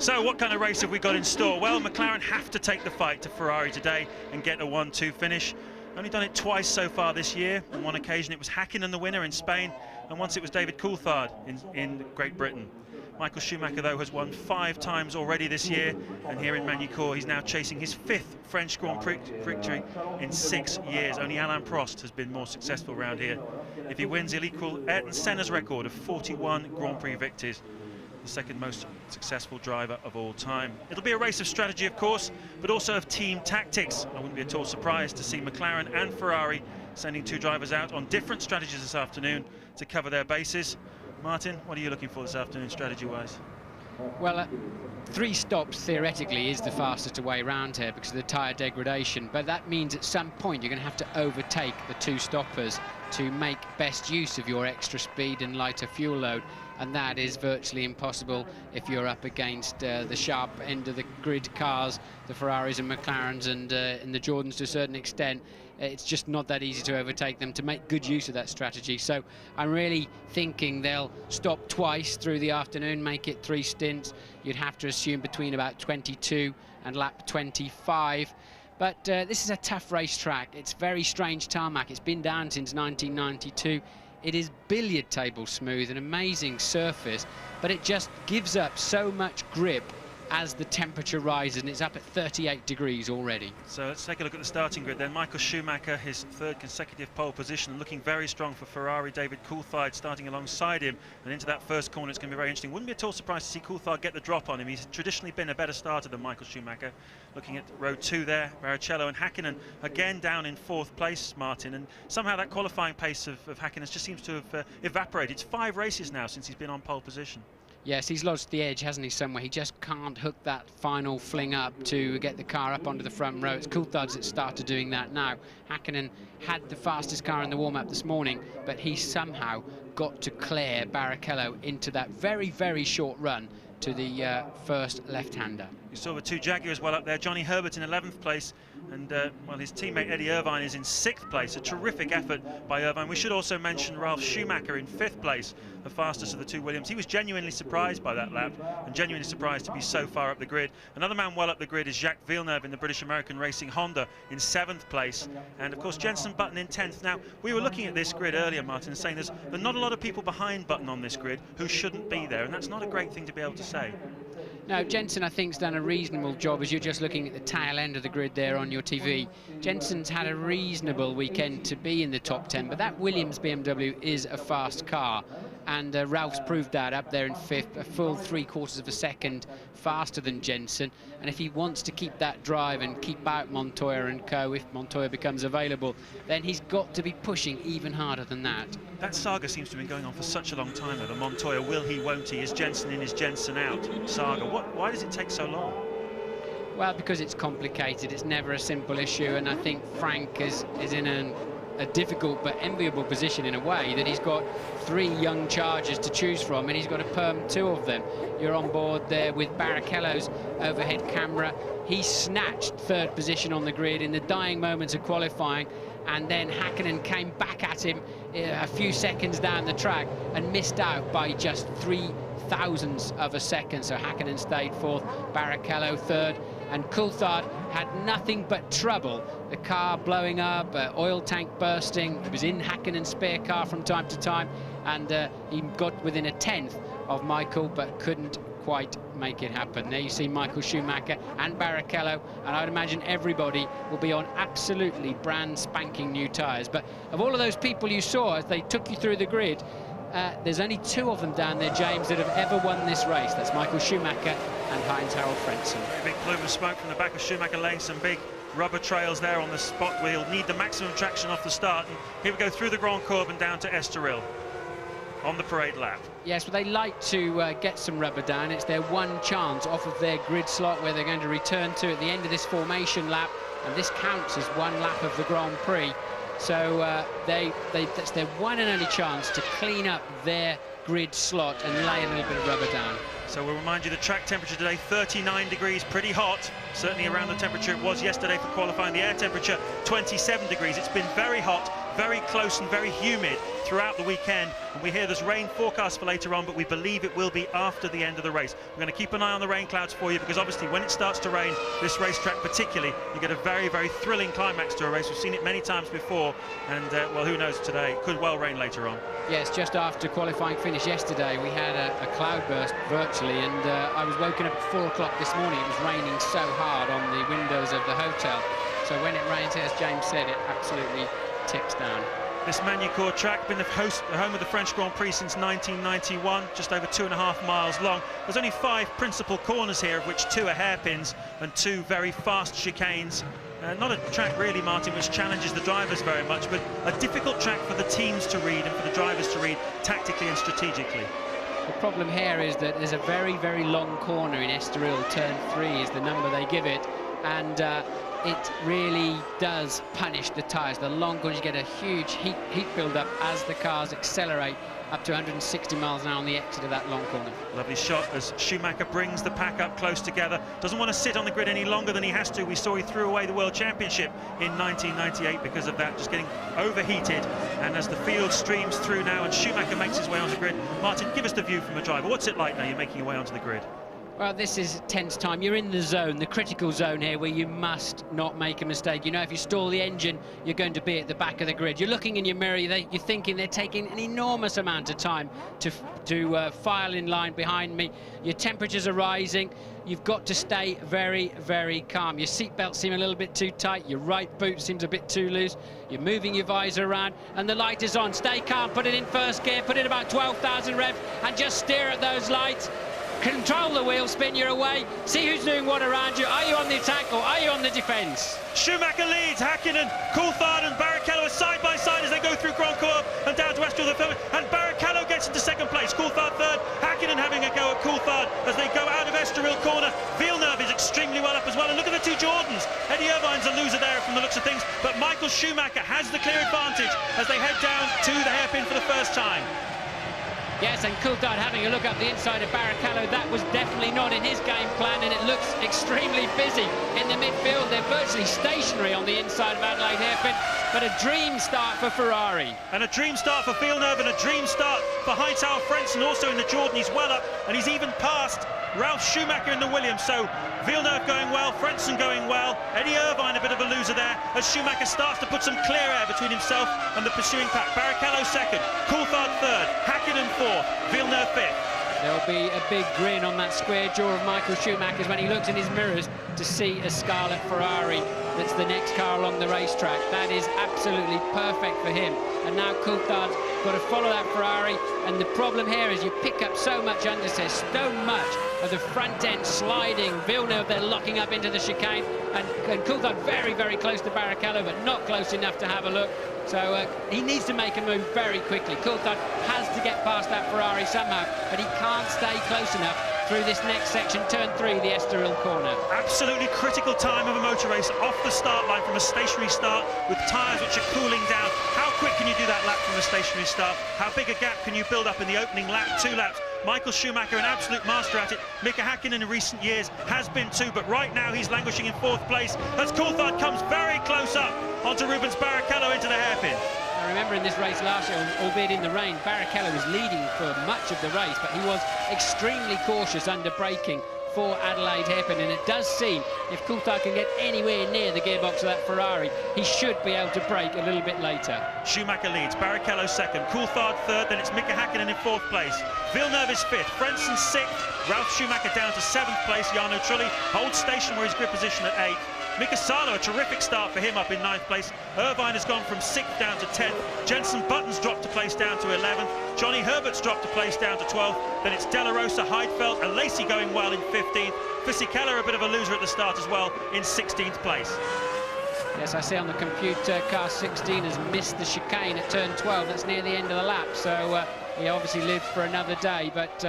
So what kind of race have we got in store? Well, McLaren have to take the fight to Ferrari today and get a 1-2 finish. Only done it twice so far this year. On one occasion it was Häkkinen the winner in Spain, and once it was David Coulthard in Great Britain. Michael Schumacher, though, has won 5 times already this year, and here in Manicourt he's now chasing his 5th French Grand Prix victory in 6 years. Only Alain Prost has been more successful around here. If he wins, he'll equal Ayrton Senna's record of 41 Grand Prix victories, the second most successful driver of all time. It'll be a race of strategy, of course, but also of team tactics. I wouldn't be at all surprised to see McLaren and Ferrari sending 2 drivers out on different strategies this afternoon to cover their bases. Martin, what are you looking for this afternoon, strategy-wise? Well, 3 stops theoretically is the fastest way around here because of the tyre degradation, but that means at some point you're going to have to overtake the 2 stoppers to make best use of your extra speed and lighter fuel load, and that is virtually impossible if you're up against the sharp end of the grid cars, the Ferraris and McLarens and the Jordans to a certain extent. It's just not that easy to overtake them, to make good use of that strategy. So I'm really thinking they'll stop twice through the afternoon, make it 3 stints. You'd have to assume between about 22 and lap 25. But this is a tough racetrack. It's very strange tarmac. It's been down since 1992. It is billiard table smooth, an amazing surface, but it just gives up so much grip as the temperature rises, and it's up at 38 degrees already. So let's take a look at the starting grid then. Michael Schumacher, his 3rd consecutive pole position, looking very strong for Ferrari. David Coulthard starting alongside him, and into that first corner it's going to be very interesting. Wouldn't be at all surprised to see Coulthard get the drop on him. He's traditionally been a better starter than Michael Schumacher. Looking at row 2 there, Barrichello and Häkkinen again down in 4th place, Martin, and somehow that qualifying pace of Häkkinen just seems to have evaporated. It's 5 races now since he's been on pole position. Yes, he's lost the edge, hasn't he, somewhere? He just can't hook that final fling up to get the car up onto the front row. It's Coulthard's that started doing that now. Häkkinen had the fastest car in the warm-up this morning, but he somehow got to clear Barrichello into that very, very short run to the first left-hander. You saw the 2 Jaguars well up there. Johnny Herbert in 11th place, and well, his teammate Eddie Irvine is in 6th place. A terrific effort by Irvine. We should also mention Ralf Schumacher in 5th place the fastest of the two Williams. He was genuinely surprised by that lap and genuinely surprised to be so far up the grid. Another man well up the grid is Jacques Villeneuve in the British American Racing Honda in 7th place, and of course Jenson Button in 10th. Now, we were looking at this grid earlier, Martin, saying there are not a lot of people behind Button on this grid who shouldn't be there, and that's not a great thing to be able to say. No, Jenson, I think, has done a reasonable job, as you're just looking at the tail end of the grid there on your TV. Jenson's had a reasonable weekend to be in the top 10, but that Williams BMW is a fast car, and Ralph's proved that up there in 5th, a full 3/4 of a second faster than Jenson. And if he wants to keep that drive and keep out Montoya and co, if Montoya becomes available, then he's got to be pushing even harder than that. That saga seems to have been going on for such a long time, though. The Montoya will he, won't he, is Jenson in, is Jenson out saga. Why does it take so long? Well, because it's complicated. It's never a simple issue, and I think Frank is in a difficult but enviable position in a way, that he's got 3 young chargers to choose from, and he's got to perm 2 of them. You're on board there with Barrichello's overhead camera. He snatched 3rd position on the grid in the dying moments of qualifying, and then Häkkinen came back at him a few seconds down the track and missed out by just 0.003 of a second. So Häkkinen stayed 4th, Barrichello 3rd, and Coulthard had nothing but trouble. The car blowing up, oil tank bursting. He was in Häkkinen's spare car from time to time, and he got within a 10th of Michael, but couldn't quite make it happen. There you see Michael Schumacher and Barrichello, and I'd imagine everybody will be on absolutely brand spanking new tyres. But of all of those people you saw as they took you through the grid, there's only 2 of them down there, James, that have ever won this race. That's Michael Schumacher and Heinz-Harald Frentzen. Very big plume of smoke from the back of Schumacher, laying some big rubber trails there on the spot where he'll need the maximum traction off the start. And here we go through the Grand Courbe and down to Estoril on the parade lap. Yes, but they like to get some rubber down. It's their one chance off of their grid slot where they're going to return to at the end of this formation lap, and this counts as 1 lap of the Grand Prix. So that's their one and only chance to clean up their grid slot and lay a little bit of rubber down. So we'll remind you the track temperature today, 39 degrees, pretty hot, certainly around the temperature it was yesterday for qualifying. The air temperature, 27 degrees. It's been very hot, very close and very humid throughout the weekend, and we hear there's rain forecast for later on, but we believe it will be after the end of the race. We're going to keep an eye on the rain clouds for you, because obviously when it starts to rain, this racetrack particularly, you get a very, very thrilling climax to a race. We've seen it many times before, and well, who knows today, it could well rain later on. Yes, just after qualifying finish yesterday, we had a cloudburst virtually, and I was woken up at 4 o'clock this morning. It was raining so hard on the windows of the hotel. So when it rains, as James said, it absolutely tips down. This Magny-Cours track, been the home of the French Grand Prix since 1991, just over 2.5 miles long. There's only 5 principal corners here, of which 2 are hairpins and 2 very fast chicanes. Not a track really, Martin, which challenges the drivers very much, but a difficult track for the teams to read and for the drivers to read tactically and strategically. The problem here is that there's a very, very long corner in Estoril. Turn 3 is the number they give it, and it really does punish the tyres. The long corners, you get a huge heat build-up as the cars accelerate up to 160 miles an hour on the exit of that long corner. Lovely shot as Schumacher brings the pack up close together. Doesn't want to sit on the grid any longer than he has to. We saw he threw away the World Championship in 1998 because of that, just getting overheated. And as the field streams through now and Schumacher makes his way onto the grid, Martin, give us the view from a driver. What's it like now you're making your way onto the grid? Well, this is tense time. You're in the zone, the critical zone here, where you must not make a mistake. You know, if you stall the engine, you're going to be at the back of the grid. You're looking in your mirror, you're thinking they're taking an enormous amount of time to file in line behind me. Your temperatures are rising. You've got to stay very, very calm. Your seatbelts seem a little bit too tight. Your right boot seems a bit too loose. You're moving your visor around, and the light is on. Stay calm, put it in first gear, put it about 12,000 revs, and just steer at those lights. Control the wheel, spin your away, see who's doing what around you. Are you on the attack or are you on the defence? Schumacher leads, Häkkinen, Coulthard and Barrichello are side by side as they go through Grand Courbe and down to Estoril, and Barrichello gets into second place, Coulthard third, Häkkinen having a go at Coulthard as they go out of Estoril corner. Villeneuve is extremely well up as well, and look at the 2 Jordans. Eddie Irvine's a loser there from the looks of things, but Michael Schumacher has the clear advantage as they head down to the hairpin for the first time. Yes, and Coulthard having a look up the inside of Barrichello. That was definitely not in his game plan, and it looks extremely busy in the midfield. They're virtually stationary on the inside of Adelaide Hairpin, but a dream start for Ferrari. And a dream start for Villeneuve, and a dream start for Hightower Frentzen, also in the Jordan. He's well up, and he's even passed Ralf Schumacher in the Williams. So Villeneuve going well, Frentzen going well. Eddie Irvine a bit of a loser there as Schumacher starts to put some clear air between himself and the pursuing pack. Barrichello second, Coulthard third, Hakkinen fourth, Villeneuve fifth. There'll be a big grin on that square jaw of Michael Schumacher's when he looks in his mirrors to see a scarlet Ferrari that's the next car along the racetrack. That is absolutely perfect for him. And now Coulthard's got to follow that Ferrari, and the problem here is you pick up so much understeer, so much of the front end sliding. Villeneuve, they're locking up into the chicane, and Coulthard very, very close to Barrichello, but not close enough to have a look. So he needs to make a move very quickly. Coulthard has to get past that Ferrari somehow, but he can't stay close enough through this next section, turn 3, the Estoril corner. Absolutely critical time of a motor race off the start line from a stationary start with tyres which are cooling down. How quick can you do that lap from a stationary start? How big a gap can you build up in the opening lap, 2 laps? Michael Schumacher, an absolute master at it. Mika Hakkinen in recent years has been too, but right now he's languishing in 4th place as Coulthard comes very close up onto Rubens Barrichello into the hairpin. I remember in this race last year, albeit in the rain, Barrichello was leading for much of the race, but he was extremely cautious under braking for Adelaide Hairpin, and it does seem if Coulthard can get anywhere near the gearbox of that Ferrari, he should be able to brake a little bit later. Schumacher leads, Barrichello second, Coulthard third, then it's Mika Hakkinen in 4th place. Villeneuve is 5th, Frentzen 6th, Ralf Schumacher down to 7th place, Jarno Trulli holds station where his grid position at 8th. Mika Salo, a terrific start for him up in 9th place. Irvine has gone from 6th down to 10th. Jenson Button's dropped a place down to 11th. Johnny Herbert's dropped a place down to 12th. Then it's De La Rosa, Heidfeld and Lacey going well in 15th. Fisichella, a bit of a loser at the start as well, in 16th place. Yes, I see on the computer, car 16 has missed the chicane at turn 12. That's near the end of the lap, so he obviously lived for another day. But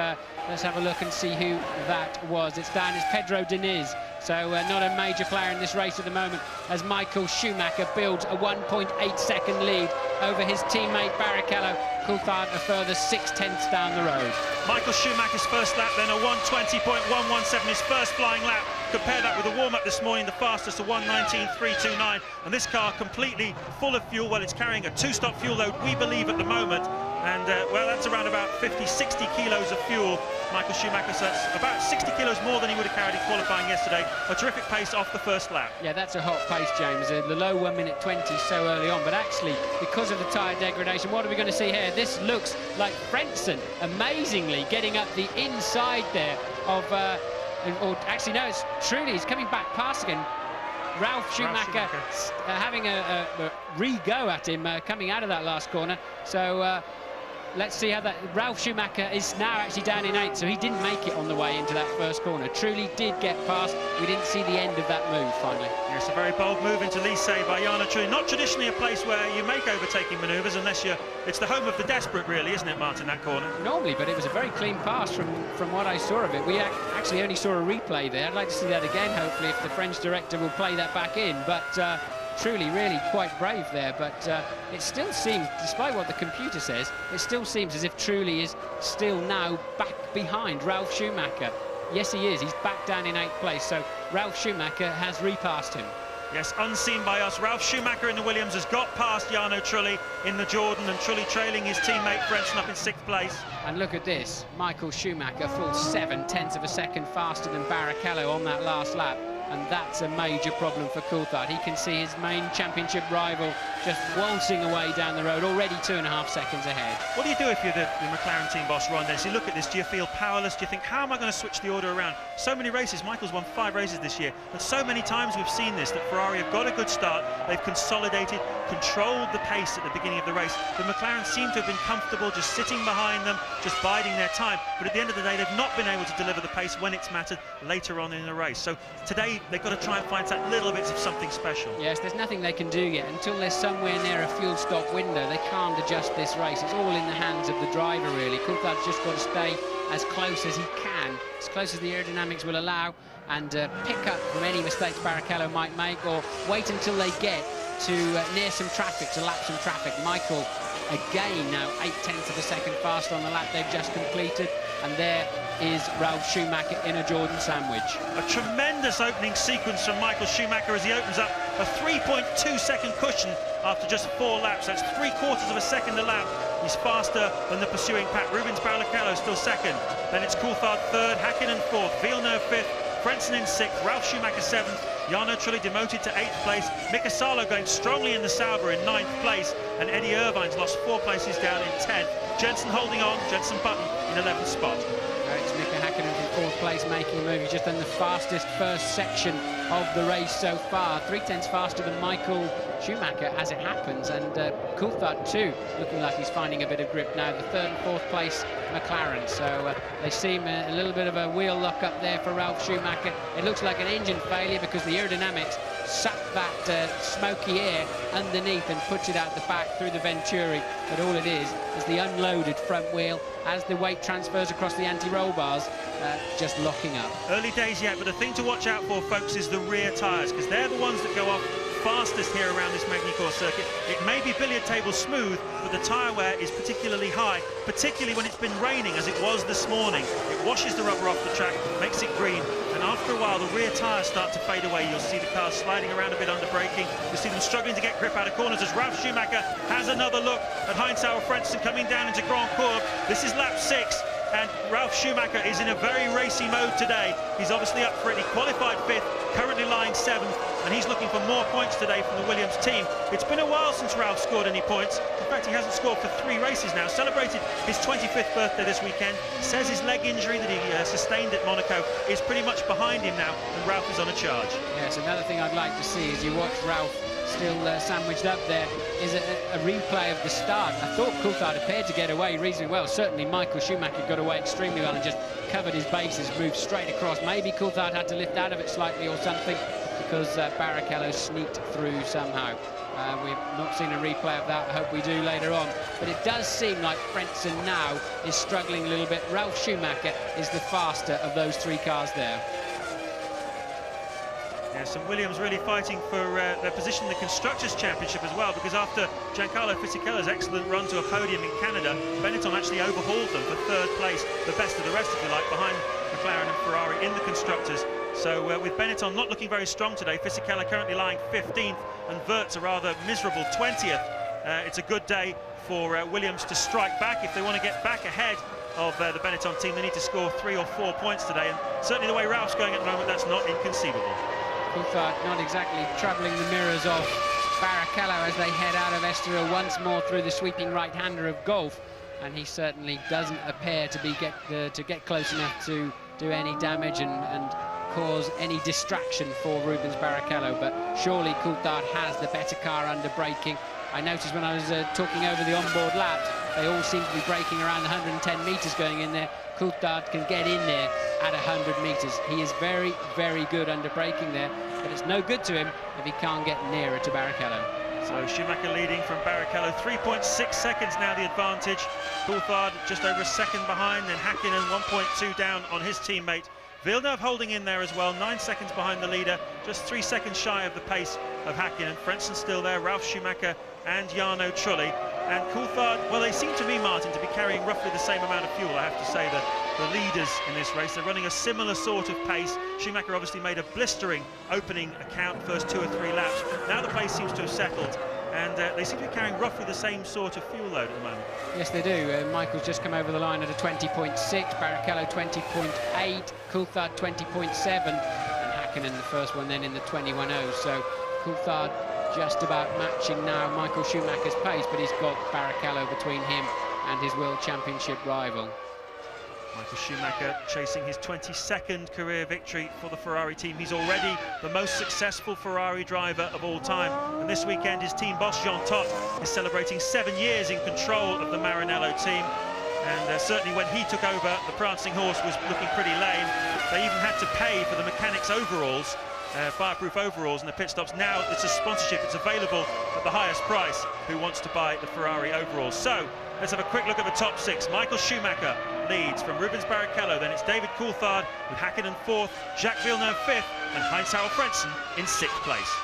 let's have a look and see who that was. It's down as Pedro Diniz. So not a major player in this race at the moment as Michael Schumacher builds a 1.8-second lead over his teammate Barrichello. Coulthard a further 6/10 down the road. Michael Schumacher's first lap then a 1:20.117, his first flying lap. Compare that with the warm-up this morning, the fastest, a 1:19.329, and this car completely full of fuel. Well, it's carrying a 2-stop fuel load, we believe, at the moment, and well, that's around about 50-60 kilos of fuel. Michael Schumacher, so that's about 60 kilos more than he would have carried in qualifying yesterday. A terrific pace off the first lap. Yeah, that's a hot pace, James. The low 1:20 so early on, but actually, because of the tyre degradation, what are we going to see here? This looks like Frentzen, amazingly, getting up the inside there of... or actually, no, it's Trulli. He's coming back past again. Ralf Schumacher having a re-go at him coming out of that last corner. So let's see how that... Ralf Schumacher is now actually down in 8th, so he didn't make it on the way into that first corner. Trulli did get past. We didn't see the end of that move, finally. Yes, a very bold move into Lycée by Jarno Trulli. Not traditionally a place where you make overtaking manoeuvres unless you're... It's the home of the desperate, really, isn't it, Martin, that corner? Normally, but it was a very clean pass from what I saw of it. We actually only saw a replay there. I'd like to see that again, hopefully, if the French director will play that back in. But... Trulli really quite brave there, but it still seems, despite what the computer says, it still seems as if Trulli is still now back behind Ralf Schumacher. Yes, he is. He's back down in 8th place, so Ralf Schumacher has repassed him. Yes, unseen by us, Ralf Schumacher in the Williams has got past Jarno Trulli in the Jordan, and Trulli trailing his teammate Frentzen up in 6th place. And look at this, Michael Schumacher, full 7/10 of a second faster than Barrichello on that last lap. And that's a major problem for Coulthard. He can see his main championship rival just waltzing away down the road, already 2.5 seconds ahead. What do you do if you're the McLaren team boss, Ron? As you look at this, do you feel powerless? Do you think, how am I going to switch the order around? So many races, Michael's won 5 races this year, but so many times we've seen this, that Ferrari have got a good start, they've consolidated, controlled the pace at the beginning of the race. The McLaren seem to have been comfortable just sitting behind them, just biding their time, but at the end of the day, they've not been able to deliver the pace when it's mattered later on in the race. So today, they've got to try and find that little bits of something special. Yes, there's nothing they can do yet. Until they're somewhere near a fuel stop window, they can't adjust this race. It's all in the hands of the driver, really. Coulthard's just got to stay as close as he can, as close as the aerodynamics will allow, and pick up from any mistakes Barrichello might make, or wait until they get to near some traffic, to lap some traffic. Michael again now 0.8 of a second faster on the lap they've just completed. And there is Ralf Schumacher in a Jordan sandwich. A tremendous opening sequence from Michael Schumacher as he opens up a 3.2-second cushion after just 4 laps. That's 3/4 of a second a lap. He's faster than the pursuing pack. Rubens Barrichello still second. Then it's Coulthard third, Hakkinen fourth, Villeneuve fifth, Frentzen in sixth, Ralf Schumacher seventh, Jarno Trulli demoted to 8th place, Mika Salo going strongly in the Sauber in 9th place, and Eddie Irvine's lost 4 places down in 10th. Jensen holding on, Jensen Button in 11th spot. It's Mika Hakkinen from 4th place making a move. He's just done the fastest first section of the race so far. 3/10 faster than Michael Schumacher as it happens, and Coulthard too looking like he's finding a bit of grip now. The 3rd and 4th place McLaren, so they seem a little bit of a wheel lock up there for Ralf Schumacher. It looks like an engine failure because the aerodynamics suck that smoky air underneath and puts it out the back through the Venturi, but all it is the unloaded front wheel as the weight transfers across the anti-roll bars, just locking up. Early days yet, but the thing to watch out for, folks, is the rear tyres, because they're the ones that go off fastest here around this Magny-Cours circuit. It may be billiard table smooth, but the tyre wear is particularly high, particularly when it's been raining, as it was this morning. It washes the rubber off the track, makes it green, and after a while, the rear tyres start to fade away. You'll see the cars sliding around a bit under braking. You'll see them struggling to get grip out of corners as Ralf Schumacher has another look at Heinz-Sauer Frentzen coming down into Grand Courbe. This is lap 6. And Ralf Schumacher is in a very racy mode today. He's obviously up for it. He qualified 5th, currently lying 7th, and he's looking for more points today from the Williams team. It's been a while since Ralf scored any points. In fact, he hasn't scored for 3 races now. Celebrated his 25th birthday this weekend. Says his leg injury that he sustained at Monaco is pretty much behind him now, and Ralf is on a charge. Yes, another thing I'd like to see is you watch Ralf still sandwiched up there is a replay of the start. I thought Coulthard appeared to get away reasonably well. Certainly Michael Schumacher got away extremely well and just covered his bases, moved straight across. Maybe Coulthard had to lift out of it slightly or something because Barrichello sneaked through somehow. We've not seen a replay of that. I hope we do later on. But it does seem like Frentzen now is struggling a little bit. Ralf Schumacher is the faster of those 3 cars there. Yes, and Williams really fighting for their position in the Constructors' Championship as well, because after Giancarlo Fisichella's excellent run to a podium in Canada, Benetton actually overhauled them for 3rd place, the best of the rest, if you like, behind McLaren and Ferrari in the Constructors. So with Benetton not looking very strong today, Fisichella currently lying 15th and Wirtz a rather miserable 20th. It's a good day for Williams to strike back. If they want to get back ahead of the Benetton team, they need to score 3 or 4 points today, and certainly the way Ralph's going at the moment, that's not inconceivable. Coulthard not exactly troubling the mirrors of Barrichello as they head out of Estoril once more through the sweeping right-hander of Golf, and he certainly doesn't appear to get close enough to do any damage and cause any distraction for Rubens Barrichello, but surely Coulthard has the better car under braking. I noticed when I was talking over the onboard laps, they all seem to be braking around 110 metres going in there. Coulthard can get in there at 100 metres. He is very, very good under braking there, but it's no good to him if he can't get nearer to Barrichello. So Schumacher leading from Barrichello, 3.6 seconds now the advantage. Coulthard just over a second behind, then Hakkinen 1.2 down on his teammate. Villeneuve holding in there as well, 9 seconds behind the leader, just 3 seconds shy of the pace of Hakkinen. Frentzen still there, Ralf Schumacher and Jarno Trulli. And Coulthard, well, they seem to me, Martin, to be carrying roughly the same amount of fuel. I have to say that the leaders in this race, they're running a similar sort of pace. Schumacher obviously made a blistering opening account, first 2 or 3 laps. Now the pace seems to have settled, and they seem to be carrying roughly the same sort of fuel load at the moment. Yes, they do. Michael's just come over the line at a 20.6, Barrichello 20.8, Coulthard 20.7, and Hakkinen the first one then in the 21.0. So Coulthard just about matching now Michael Schumacher's pace, but he's got Barrichello between him and his World Championship rival. Michael Schumacher chasing his 22nd career victory for the Ferrari team. He's already the most successful Ferrari driver of all time. And this weekend, his team boss, Jean Todt, is celebrating 7 years in control of the Maranello team. And certainly when he took over, the prancing horse was looking pretty lame. They even had to pay for the mechanics' overalls, fireproof overalls in the pit stops. Now it's a sponsorship, it's available at the highest price. Who wants to buy the Ferrari overalls? So let's have a quick look at the top 6. Michael Schumacher leads from Rubens Barrichello, then it's David Coulthard with Hakkinen 4th, Jacques Villeneuve 5th, and Heinz-Sauer Frentzen in 6th place.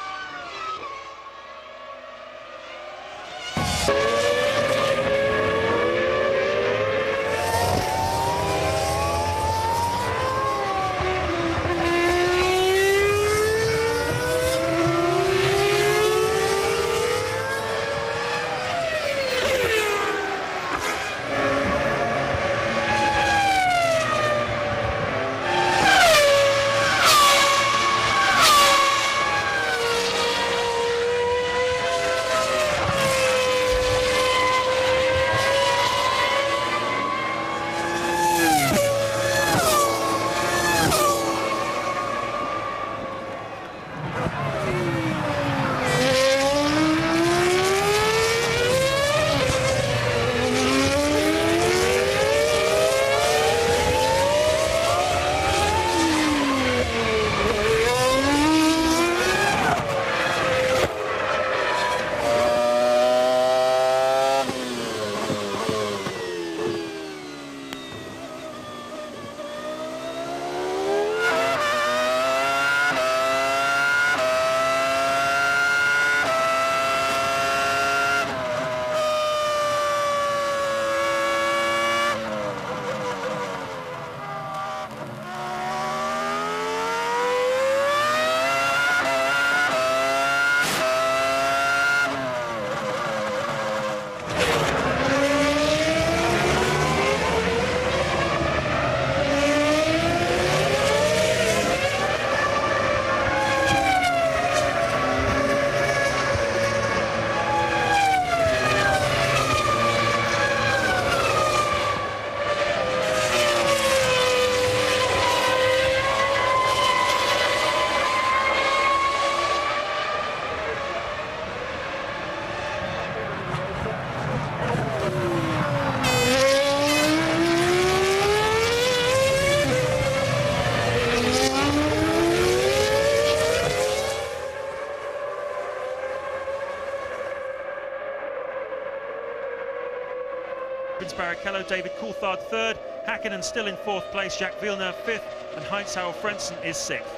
Rubens Barrichello, David Coulthard third, Hakkinen still in fourth place, Jacques Villeneuve fifth, and Heinz-Harald Frentzen is sixth.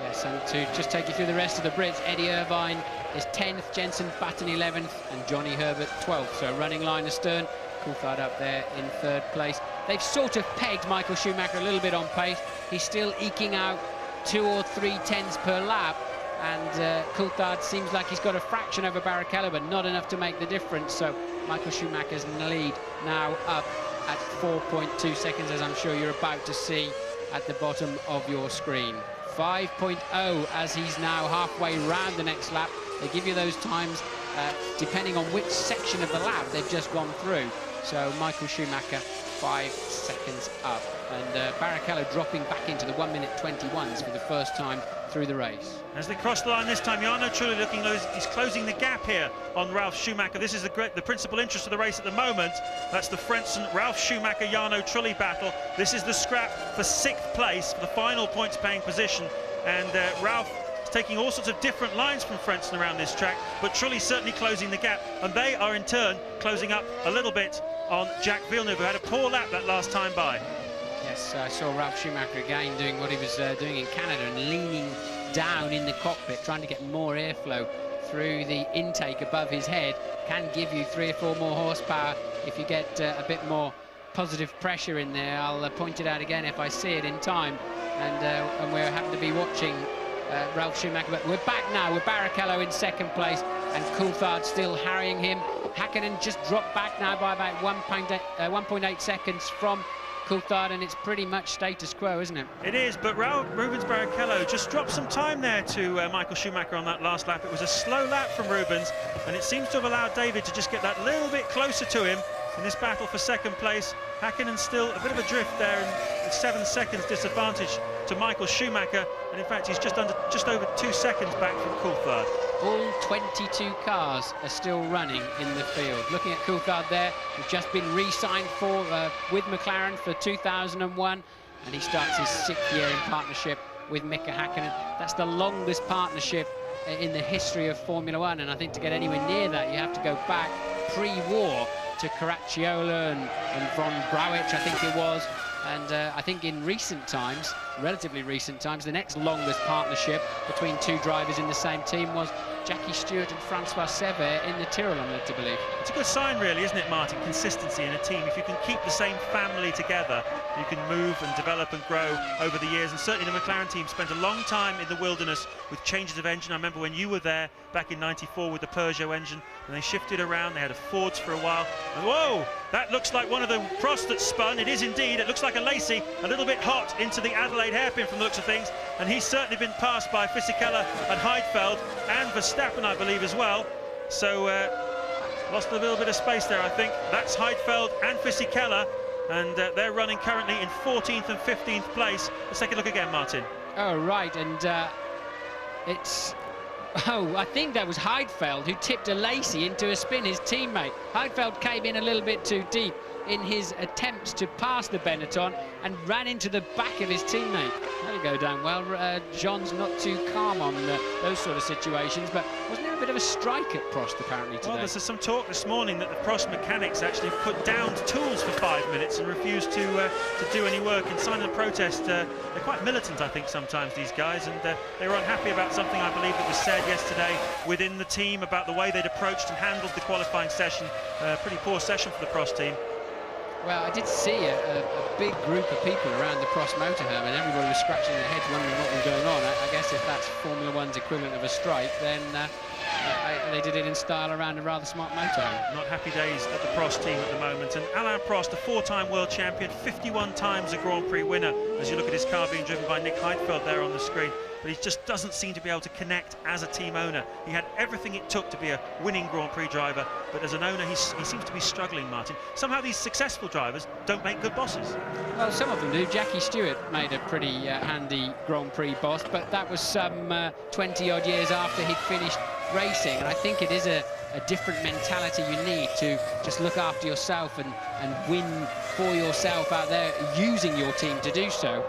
Yes, and to just take you through the rest of the Brits, Eddie Irvine is 10th, Jenson Button 11th, and Johnny Herbert 12th. So running line astern, Coulthard up there in third place. They've sort of pegged Michael Schumacher a little bit on pace. He's still eking out 2 or 3 tenths per lap, and Coulthard seems like he's got a fraction over Barrichello, but not enough to make the difference. So Michael Schumacher's lead now up at 4.2 seconds, as I'm sure you're about to see at the bottom of your screen. 5.0 as he's now halfway round the next lap. They give you those times depending on which section of the lap they've just gone through. So Michael Schumacher 5 seconds up, and Barrichello dropping back into the 1 minute 21s for the first time through the race. As they cross the line this time, Jarno Trulli looking low. He's closing the gap here on Ralf Schumacher. This is the principal interest of the race at the moment. That's the Frentzen, Ralf Schumacher, Jarno Trulli battle. This is the scrap for 6th place, for the final points-paying position. And Ralf is taking all sorts of different lines from Frentzen around this track, but Trulli certainly closing the gap. And they are in turn closing up a little bit on Jacques Villeneuve, who had a poor lap that last time by. Yes, I saw Ralf Schumacher again doing what he was doing in Canada and leaning down in the cockpit, trying to get more airflow through the intake above his head. Can give you 3 or 4 more horsepower if you get a bit more positive pressure in there. I'll point it out again if I see it in time. And we happen to be watching Ralf Schumacher, but we're back now with Barrichello in 2nd place and Coulthard still harrying him. Hakkinen just dropped back now by about 1.8 seconds from Coulthard, and it's pretty much status quo, isn't it? It is, but Rubens Barrichello just dropped some time there to Michael Schumacher on that last lap. It was a slow lap from Rubens, and it seems to have allowed David to just get that little bit closer to him in this battle for 2nd place. Hakkinen still a bit of a drift there, and 7 seconds disadvantage to Michael Schumacher, and in fact he's just over 2 seconds back from Coulthard. All 22 cars are still running in the field. Looking at Coulthard there, who's just been re-signed with McLaren for 2001, and he starts his 6th year in partnership with Mika Hakkinen. That's the longest partnership in the history of Formula One, and I think to get anywhere near that, you have to go back pre-war to Caracciola and Von Brauwich, I think it was. And I think in recent times, relatively recent times, the next longest partnership between 2 drivers in the same team was Jackie Stewart and Francois Sever in the Tyrrell, I'm led to believe. It's a good sign, really, isn't it, Martin? Consistency in a team. If you can keep the same family together, you can move and develop and grow over the years. And certainly the McLaren team spent a long time in the wilderness with changes of engine. I remember when you were there back in '94 with the Peugeot engine, and they shifted around. They had a Fords for a while. And whoa, that looks like one of the Prost that spun. It is indeed. It looks like a Lacey, a little bit hot into the Adelaide hairpin from the looks of things. And he's certainly been passed by Fisichella and Heidfeld and Verstappen, I believe, as well. So lost a little bit of space there, I think. That's Heidfeld and Fisichella, and they're running currently in 14th and 15th place. Let's take a look again, Martin. Oh, right, and it's... Oh, I think that was Heidfeld who tipped a Lacey into a spin, his teammate. Heidfeld came in a little bit too deep in his attempts to pass the Benetton and ran into the back of his teammate. That'll go down well. Jean's not too calm on those sort of situations, but wasn't there a bit of a strike at Prost apparently today? Well, there's some talk this morning that the Prost mechanics actually put down tools for 5 minutes and refused to do any work and sign a protest. They're quite militant, I think, sometimes, these guys, and they were unhappy about something, I believe, that was said yesterday within the team about the way they'd approached and handled the qualifying session. Pretty poor session for the Prost team. Well, I did see a big group of people around the Prost motorhome, and everybody was scratching their heads wondering what was going on. I guess if that's Formula One's equivalent of a strike, then they did it in style around a rather smart motorhome. Not happy days at the Prost team at the moment. And Alain Prost, a 4-time world champion, 51 times a Grand Prix winner, as you look at his car being driven by Nick Heidfeld there on the screen. But he just doesn't seem to be able to connect as a team owner. He had everything it took to be a winning Grand Prix driver, but as an owner, he seems to be struggling, Martin. Somehow these successful drivers don't make good bosses. Well, some of them do. Jackie Stewart made a pretty handy Grand Prix boss, but that was some 20-odd years after he'd finished racing, and I think it is a different mentality you need to just look after yourself and win for yourself out there, using your team to do so.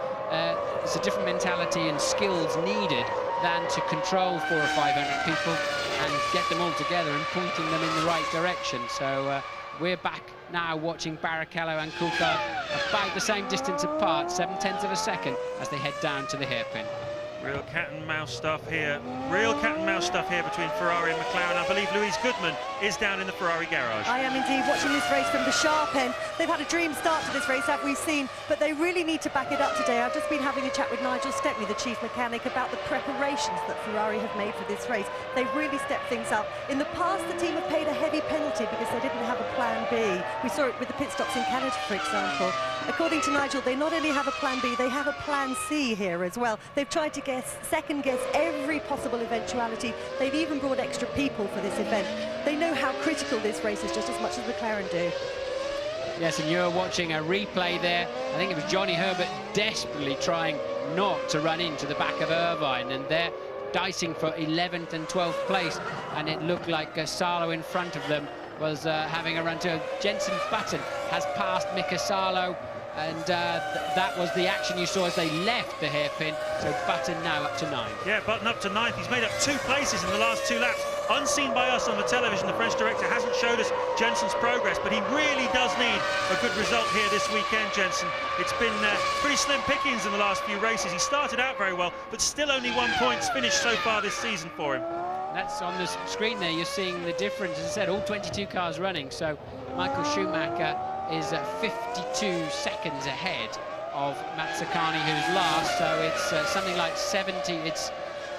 It's a different mentality and skills needed than to control 400 or 500 people and get them all together and pointing them in the right direction. So We're back now watching Barrichello and Coulthard about the same distance apart, 0.7 of a second, as they head down to the hairpin. Real cat and mouse stuff here. Real cat and mouse stuff here between Ferrari and McLaren. I believe Louise Goodman is down in the Ferrari garage. I am indeed watching this race from the sharp end. They've had a dream start to this race, that we've seen, but they really need to back it up today. I've just been having a chat with Nigel Stepney, the chief mechanic, about the preparations that Ferrari have made for this race. They've really stepped things up. In the past, the team have paid a heavy penalty because they didn't have a plan B. We saw it with the pit stops in Canada, for example. According to Nigel, they not only have a plan B, they have a plan C here as well. They've tried to second guess every possible eventuality. They've even brought extra people for this event. They know how critical this race is, just as much as McLaren do. Yes, and you're watching a replay there. I think it was Johnny Herbert desperately trying not to run into the back of Irvine, and they're dicing for 11th and 12th place, and it looked like Salo in front of them was having a run to. Jenson Button has passed Mika Salo, and that was the action you saw as they left the hairpin. So Button now up to 9th. Yeah, Button up to 9th. He's made up 2 places in the last 2 laps. Unseen by us on the television, the French director hasn't showed us Jenson's progress, but he really does need a good result here this weekend, Jenson. It's been pretty slim pickings in the last few races. He started out very well, but still only 1 point finished so far this season for him. That's on the screen there. You're seeing the difference. As I said, all 22 cars running. So Michael Schumacher is 52 seconds ahead of Mazzacani, who's last. So it's something like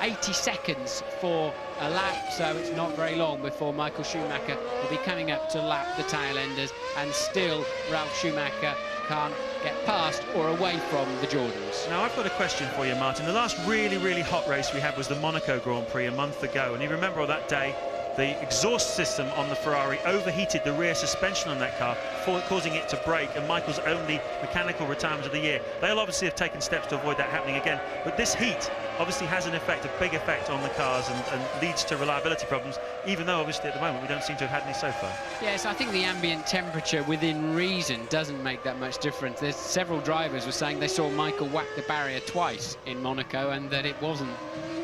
80 seconds for a lap, so it's not very long before Michael Schumacher will be coming up to lap the tail enders, and still Ralf Schumacher can't get past or away from the Jordans. Now, I've got a question for you, Martin. The last really hot race we had was the Monaco Grand Prix a month ago, and you remember on that day the exhaust system on the Ferrari overheated the rear suspension on that car, causing it to break, and Michael's only mechanical retirement of the year. They'll obviously have taken steps to avoid that happening again, but this heat obviously has an effect, a big effect on the cars, and leads to reliability problems, even though obviously at the moment we don't seem to have had any so far. Yes, I think the ambient temperature within reason doesn't make that much difference. There's several drivers were saying they saw Michael whack the barrier twice in Monaco, and that it wasn't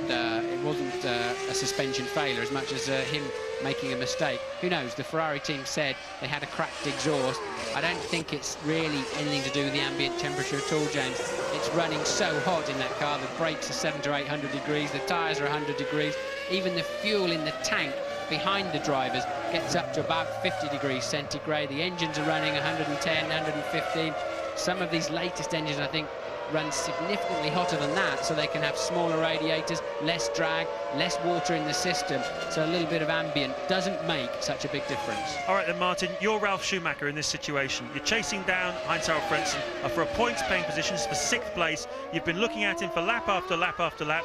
a suspension failure as much as him making a mistake. Who knows? The Ferrari team said they had a cracked exhaust. I don't think it's really anything to do with the ambient temperature at all, James. It's running so hot in that car. The brakes are 700 to 800 degrees, the tyres are 100 degrees. Even the fuel in the tank behind the drivers gets up to about 50 degrees centigrade. The engines are running 110, 115. Some of these latest engines, I think, run significantly hotter than that, so they can have smaller radiators, less drag, less water in the system, so a little bit of ambient doesn't make such a big difference. All right then, Martin, you're Ralf Schumacher in this situation. You're chasing down Heinz-Harald Frentzen for a points-paying position for 6th place. You've been looking at him for lap after lap after lap.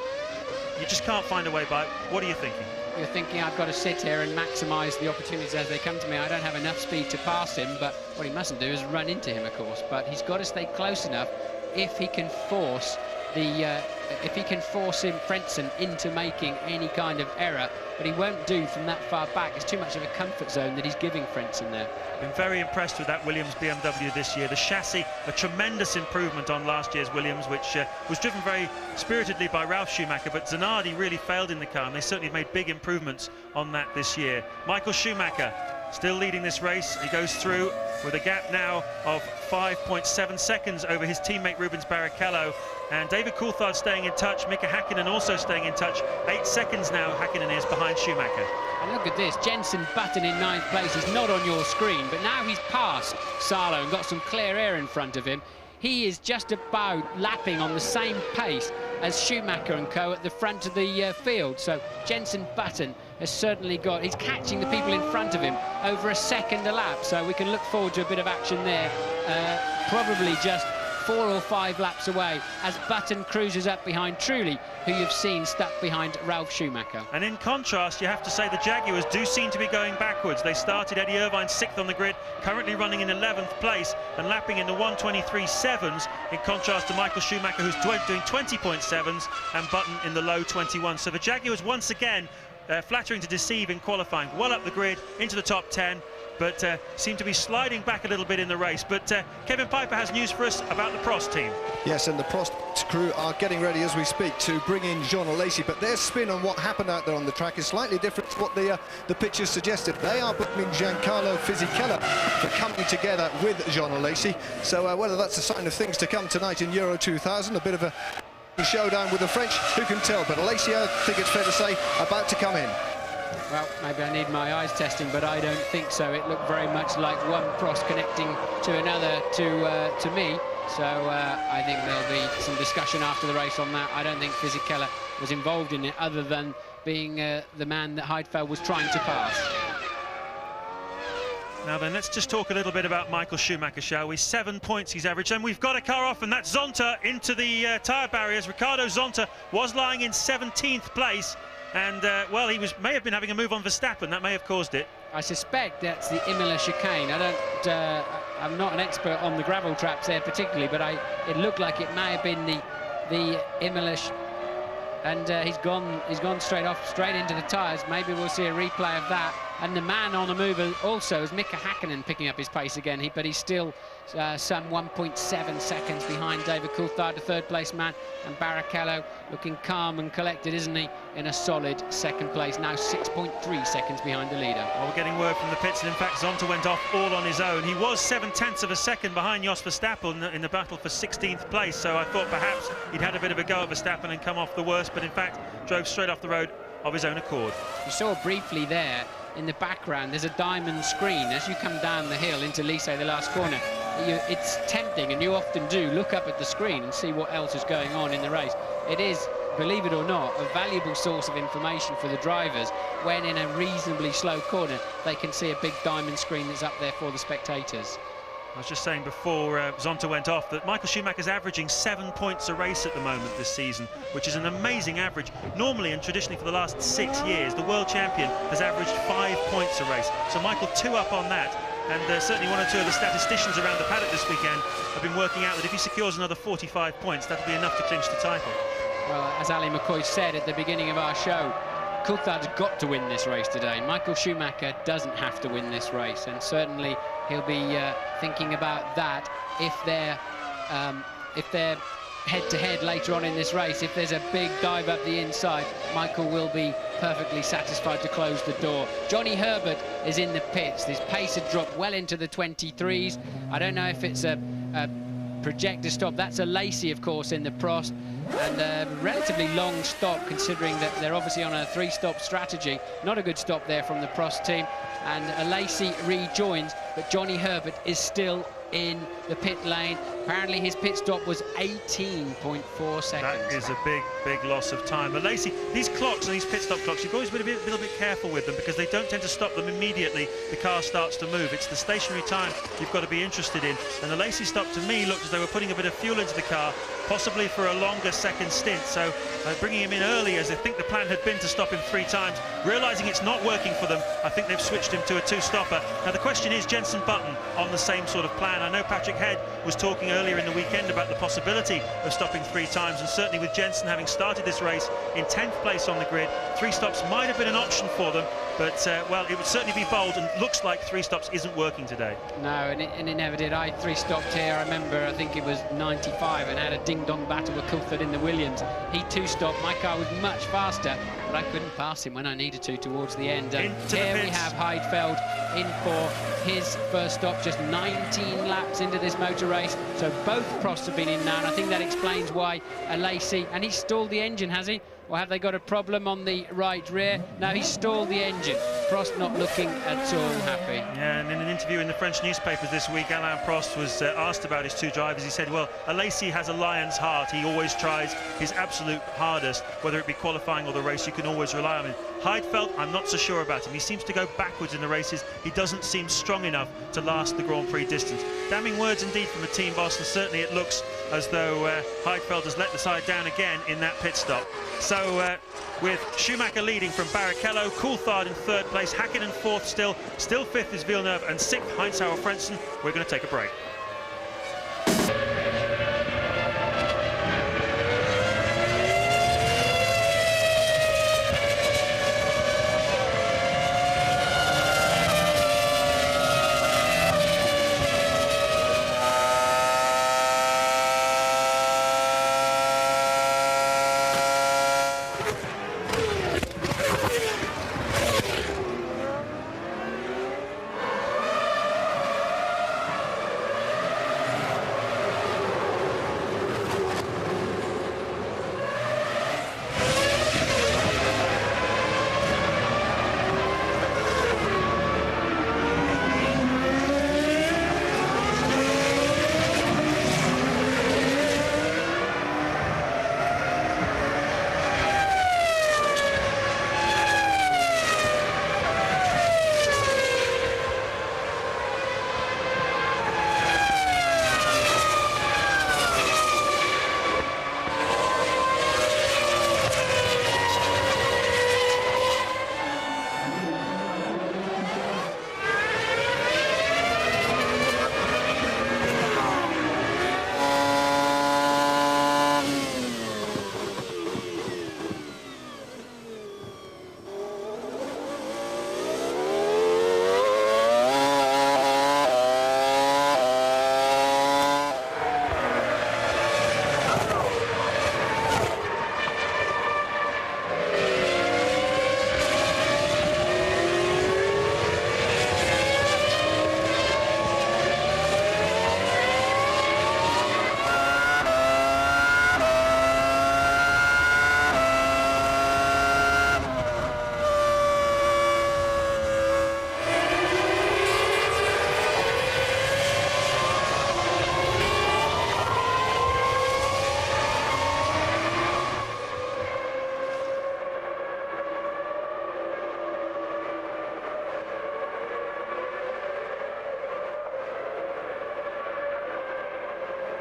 You just can't find a way by. What are you thinking? You're thinking, I've got to sit here and maximise the opportunities as they come to me. I don't have enough speed to pass him, but what he mustn't do is run into him, of course. But he's got to stay close enough if he can force him, Frentzen, into making any kind of error, but he won't do from that far back. It's too much of a comfort zone that he's giving Frentzen there. Been very impressed with that Williams BMW this year. The chassis, a tremendous improvement on last year's Williams, which was driven very spiritedly by Ralf Schumacher, but Zanardi really failed in the car, and they certainly made big improvements on that this year. Michael Schumacher still leading this race. He goes through with a gap now of 5.7 seconds over his teammate Rubens Barrichello, and David Coulthard staying in touch, Mika Häkkinen also staying in touch. 8 seconds now Häkkinen is behind Schumacher. And look at this, Jenson Button in 9th place. He's not on your screen, but now he's passed Salo and got some clear air in front of him. He is just about lapping on the same pace as Schumacher and co at the front of the field. So Jenson Button has certainly got, he's catching the people in front of him over a second a lap, so we can look forward to a bit of action there. Probably just 4 or 5 laps away as Button cruises up behind Trulli, who you've seen stuck behind Ralf Schumacher. And in contrast, you have to say the Jaguars do seem to be going backwards. They started Eddie Irvine 6th on the grid, currently running in 11th place and lapping in the 1:23.7s, in contrast to Michael Schumacher, who's doing 20.7s, and Button in the low 21. So the Jaguars once again flattering to deceive in qualifying, well up the grid into the top 10. but seem to be sliding back a little bit in the race. But Kevin Piper has news for us about the Prost team. Yes, and the Prost crew are getting ready as we speak to bring in Jean Alesi, but their spin on what happened out there on the track is slightly different to what the pictures suggested. They are blaming Giancarlo Fisichella for coming together with Jean Alesi, so whether that's a sign of things to come tonight in Euro 2000, a bit of a showdown with the French, who can tell, but Alesi, I think it's fair to say, about to come in. Well, maybe I need my eyes testing, but I don't think so. It looked very much like one Prost connecting to another to me. So I think there'll be some discussion after the race on that. I don't think Fisichella was involved in it, other than being the man that Heidfeld was trying to pass. Now then, let's just talk a little bit about Michael Schumacher, shall we? 7 points he's averaged, and we've got a car off, and that's Zonta into the tyre barriers. Ricardo Zonta was lying in 17th place, and, well, he may have been having a move on Verstappen. That may have caused it. I suspect that's the Imola chicane. I'm not an expert on the gravel traps there particularly, but it looked like it may have been the Imola, and he's gone straight into the tyres. Maybe we'll see a replay of that. And the man on the move also is Mika Hakkinen, picking up his pace again, but he's still some 1.7 seconds behind David Coulthard, the third-place man, and Barrichello looking calm and collected, isn't he, in a solid second place, now 6.3 seconds behind the leader. Well, we're getting word from the pits, and in fact Zonta went off all on his own. He was 0.7 of a second behind Jos Verstappen in the battle for 16th place, so I thought perhaps he'd had a bit of a go at Verstappen and come off the worst, but in fact drove straight off the road of his own accord. You saw briefly there in the background, there's a diamond screen as you come down the hill into Lycée, the last corner. It's tempting, and you often do look up at the screen and see what else is going on in the race. It is, believe it or not, a valuable source of information for the drivers when in a reasonably slow corner they can see a big diamond screen that's up there for the spectators. I was just saying before Zonta went off that Michael Schumacher's averaging 7 points a race at the moment this season, which is an amazing average. Normally and traditionally for the last 6 years, the world champion has averaged 5 points a race. So Michael 2 up on that, and certainly 1 or 2 of the statisticians around the paddock this weekend have been working out that if he secures another 45 points, that'll be enough to clinch the title. Well, as Ali McCoy said at the beginning of our show, Coulthard's got to win this race today. Michael Schumacher doesn't have to win this race, and certainly he'll be thinking about that if they're head-to-head later on in this race. If there's a big dive up the inside, Michael will be perfectly satisfied to close the door. Johnny Herbert is in the pits. His pace had dropped well into the 23s. I don't know if it's a projector stop. That's a Lacey, of course, in the Prost, and a relatively long stop considering that they're obviously on a 3-stop strategy. Not a good stop there from the Prost team, and a Lacey rejoins, but Johnny Herbert is still in the pit lane. Apparently his pit stop was 18.4 seconds. That is a big loss of time. But Lacey, these clocks and these pit stop clocks, you've always been a little bit careful with them because they don't tend to stop them immediately the car starts to move. It's the stationary time you've got to be interested in. And the Lacey stop to me looked as though they were putting a bit of fuel into the car, possibly for a longer second stint. So bringing him in early, as I think the plan had been to stop him 3 times, realising it's not working for them, I think they've switched him to a 2-stopper. Now the question is Jenson Button on the same sort of plan. I know Patrick Head was talking earlier in the weekend about the possibility of stopping 3 times, and certainly with Jenson having started this race in 10th place on the grid, 3 stops might have been an option for them, but well, it would certainly be bold, and looks like 3 stops isn't working today. No, and it never did. I 3-stopped here. I remember, I think it was 95, and had a ding-dong battle with Coulthard in the Williams. He 2-stopped. My car was much faster, but I couldn't pass him when I needed to towards the end. Here we have Heidfeld in for his first stop, just 19 laps into this motor race. So both Prosts have been in now, and I think that explains why Lacey, and he's stalled the engine, has he? Or have they got a problem on the right rear? No, he's stalled the engine. Prost not looking at all happy. Yeah, and in an interview in the French newspapers this week, Alain Prost was asked about his 2 drivers. He said, well, Lacey has a lion's heart. He always tries his absolute hardest, whether it be qualifying or the race. You can always rely on him. Heidfeld, I'm not so sure about him. He seems to go backwards in the races. He doesn't seem strong enough to last the Grand Prix distance. Damning words indeed from the team boss, and certainly it looks as though Heidfeld has let the side down again in that pit stop. So with Schumacher leading from Barrichello, Coulthard in 3rd place, Hakkinen 4th still 5th is Villeneuve, and 6th Heinz-Harald Frentzen. We're going to take a break.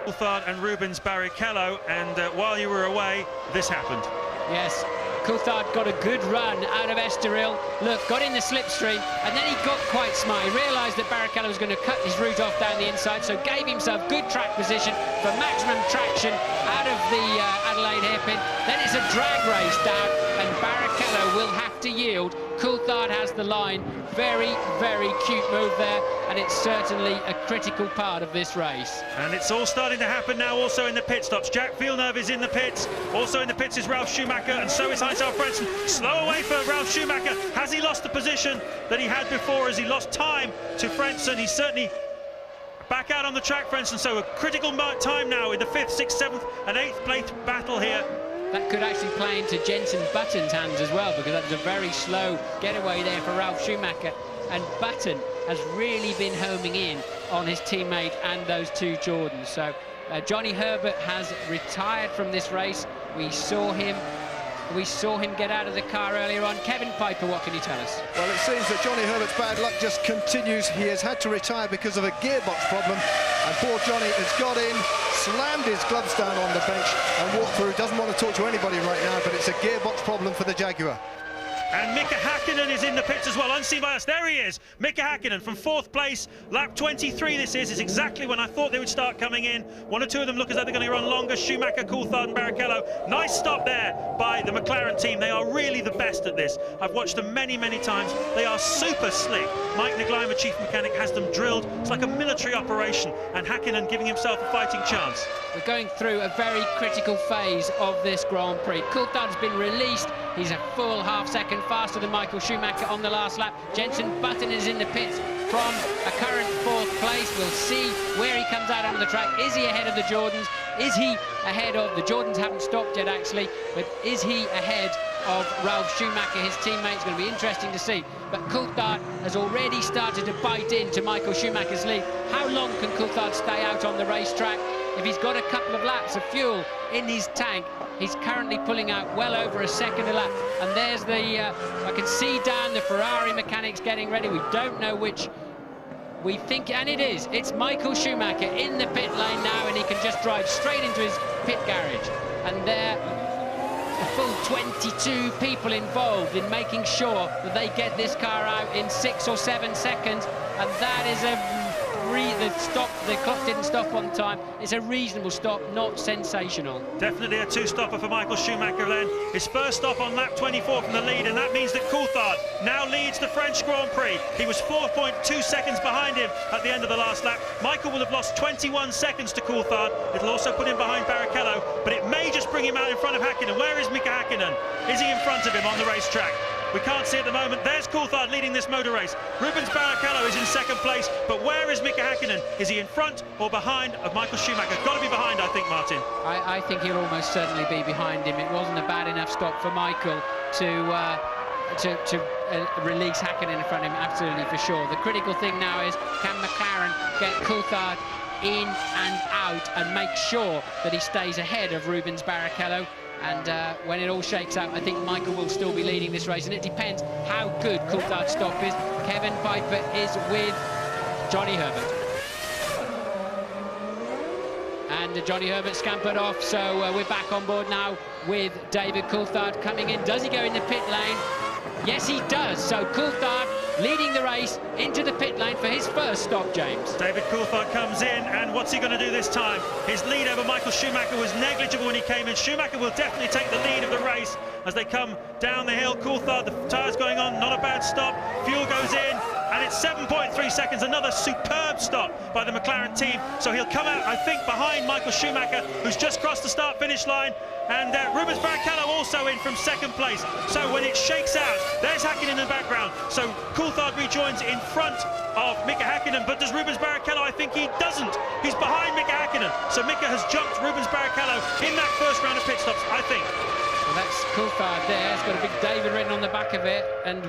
Coulthard and Rubens Barrichello, and while you were away, this happened. Yes, Coulthard got a good run out of Estoril. Look, got in the slipstream, and then he got quite smart. He realised that Barrichello was going to cut his route off down the inside, so gave himself good track position for maximum traction out of the Adelaide hairpin. Then it's a drag race down, and Barrichello will have to yield. Coulthard has the line. Very, very cute move there, and it's certainly a critical part of this race. And it's all starting to happen now also in the pit stops. Jack Villeneuve is in the pits. Also in the pits is Ralf Schumacher, and so is Heinz-Harald Frentzen. Slow away for Ralf Schumacher. Has he lost the position that he had before? Has he lost time to Frentzen? He's certainly back out on the track, Frentzen. So a critical time now in the 5th, 6th, 7th and 8th place battle here. That could actually play into Jenson Button's hands as well, because that was a very slow getaway there for Ralf Schumacher. And Button has really been homing in on his teammate and those two Jordans. So Johnny Herbert has retired from this race. We saw him get out of the car earlier on. Kevin Piper, what can you tell us? Well, it seems that Johnny Herbert's bad luck just continues. He has had to retire because of a gearbox problem, and poor Johnny has got in, slammed his gloves down on the bench and walked through. Doesn't want to talk to anybody right now, but it's a gearbox problem for the Jaguar. And Mika Hakkinen is in the pits as well, unseen by us. There he is, Mika Hakkinen from 4th place, lap 23 this is exactly when I thought they would start coming in. One or two of them look as though they're going to run longer, Schumacher, Coulthard and Barrichello. Nice stop there by the McLaren team. They are really the best at this. I've watched them many, many times. They are super slick. Mike Naglaima, chief mechanic, has them drilled. It's like a military operation, and Hakkinen giving himself a fighting chance. We're going through a very critical phase of this Grand Prix. Coulthard's been released. He's a full half-second faster than Michael Schumacher on the last lap. Jenson Button is in the pits from a current 4th place. We'll see where he comes out on the track. Is he ahead of the Jordans? Is he ahead of the Jordans? Haven't stopped yet, actually, but is he ahead of Ralf Schumacher, his teammate? It's going to be interesting to see. But Coulthard has already started to bite into Michael Schumacher's lead. How long can Coulthard stay out on the racetrack? If he's got a couple of laps of fuel in his tank, he's currently pulling out well over a second a lap. And there's the, I can see down the Ferrari mechanics getting ready. We don't know which we think, and it is. It's Michael Schumacher in the pit lane now, and he can just drive straight into his pit garage. And there, a full 22 people involved in making sure that they get this car out in 6 or 7 seconds. And that is a the clock didn't stop on time. It's a reasonable stop, not sensational. Definitely a two-stopper for Michael Schumacher then. His first stop on lap 24 from the lead, and that means that Coulthard now leads the French Grand Prix. He was 4.2 seconds behind him at the end of the last lap. Michael will have lost 21 seconds to Coulthard. It'll also put him behind Barrichello, but it may just bring him out in front of Hakkinen. Where is Mika Hakkinen? Is he in front of him on the racetrack? We can't see at the moment. There's Coulthard leading this motor race. Rubens Barrichello is in 2nd place, but where is Mika Hakkinen? Is he in front or behind of Michael Schumacher? Got to be behind, I think, Martin. I think he'll almost certainly be behind him. It wasn't a bad enough stop for Michael to release Hakkinen in front of him, absolutely, for sure. The critical thing now is, can McLaren get Coulthard in and out and make sure that he stays ahead of Rubens Barrichello? And when it all shakes out, I think Michael will still be leading this race, and it depends how good Coulthard's stop is. Kevin Piper is with Johnny Herbert. And Johnny Herbert scampered off, so we're back on board now with David Coulthard coming in. Does he go in the pit lane? Yes, he does. So Coulthard leading the race into the pit lane for his first stop, James. David Coulthard comes in, and what's he going to do this time? His lead over Michael Schumacher was negligible when he came in. Schumacher will definitely take the lead of the race as they come down the hill. Coulthard, the tyres going on, not a bad stop. Fuel goes in, and it's 7.3 seconds. Another superb stop by the McLaren team. So he'll come out, I think, behind Michael Schumacher, who's just crossed the start-finish line. And Rubens Barrichello also in from 2nd place. So when it shakes out, there's Hakkinen in the background. So Coulthard rejoins in front of Mika Hakkinen, but does Rubens Barrichello? I think he doesn't. He's behind Mika Hakkinen. So Mika has jumped Rubens Barrichello in that first round of pit stops, I think. Well, that's Coulthard there. It's got a big David written on the back of it, and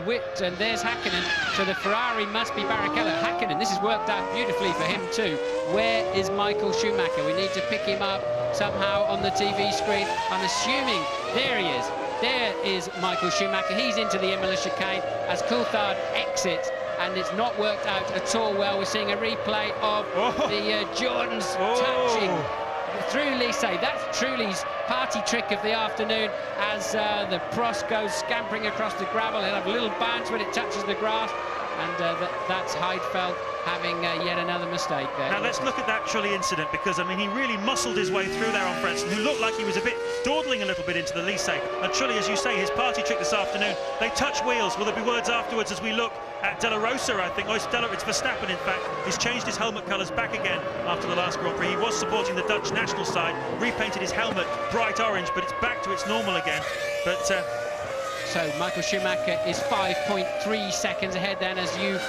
there's Hakkinen. So the Ferrari must be Barrichello. Hakkinen, this has worked out beautifully for him too. Where is Michael Schumacher? We need to pick him up somehow on the TV screen. I'm assuming there he is. There is Michael Schumacher. He's into the Imola chicane as Coulthard exits, and it's not worked out at all well. We're seeing a replay of the Jordans touching through Lissay. That's Trulli's party trick of the afternoon as the Prost goes scampering across the gravel. He'll have a little bounce when it touches the grass, and that's Heidfeld having yet another mistake there. Now let's look at that Trulli incident, because I mean he really muscled his way through there on Frentzen, who looked like he was a bit dawdling a little bit into the Lissay. And Trulli, as you say, his party trick this afternoon, they touch wheels. Will there be words afterwards as we look at De La Rosa, I think? Oh, it's Verstappen, in fact. He's changed his helmet colours back again after the last Grand Prix. He was supporting the Dutch national side, repainted his helmet bright orange, but it's back to its normal again. But so Michael Schumacher is 5.3 seconds ahead then as you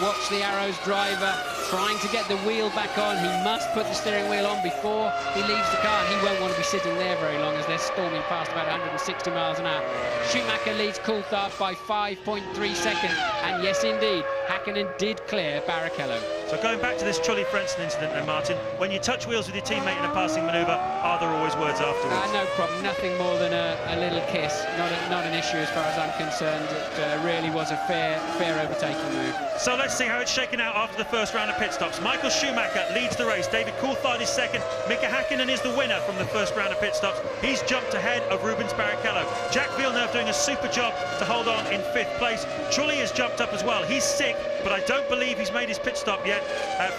watch the Arrows driver trying to get the wheel back on. He must put the steering wheel on before he leaves the car, and he won't want to be sitting there very long as they're storming past about 160 miles an hour. Schumacher leads Coulthard by 5.3 seconds, and yes indeed, Häkkinen did clear Barrichello. So going back to this Trulli-Frentzen incident then, Martin, when you touch wheels with your teammate in a passing manoeuvre, are there always words afterwards? No problem, nothing more than a little kiss, not an issue as far as I'm concerned. It really was a fair overtaking move. So let's see how it's shaken out after the first round of pit stops. Michael Schumacher leads the race, David Coulthard is second, Mika Häkkinen is the winner from the first round of pit stops. He's jumped ahead of Rubens Barrichello. Jack Villeneuve doing a super job to hold on in 5th place. Trulli has jumped up as well. He's sick, but I don't believe he's made his pit stop yet.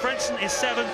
Frentzen is 7th.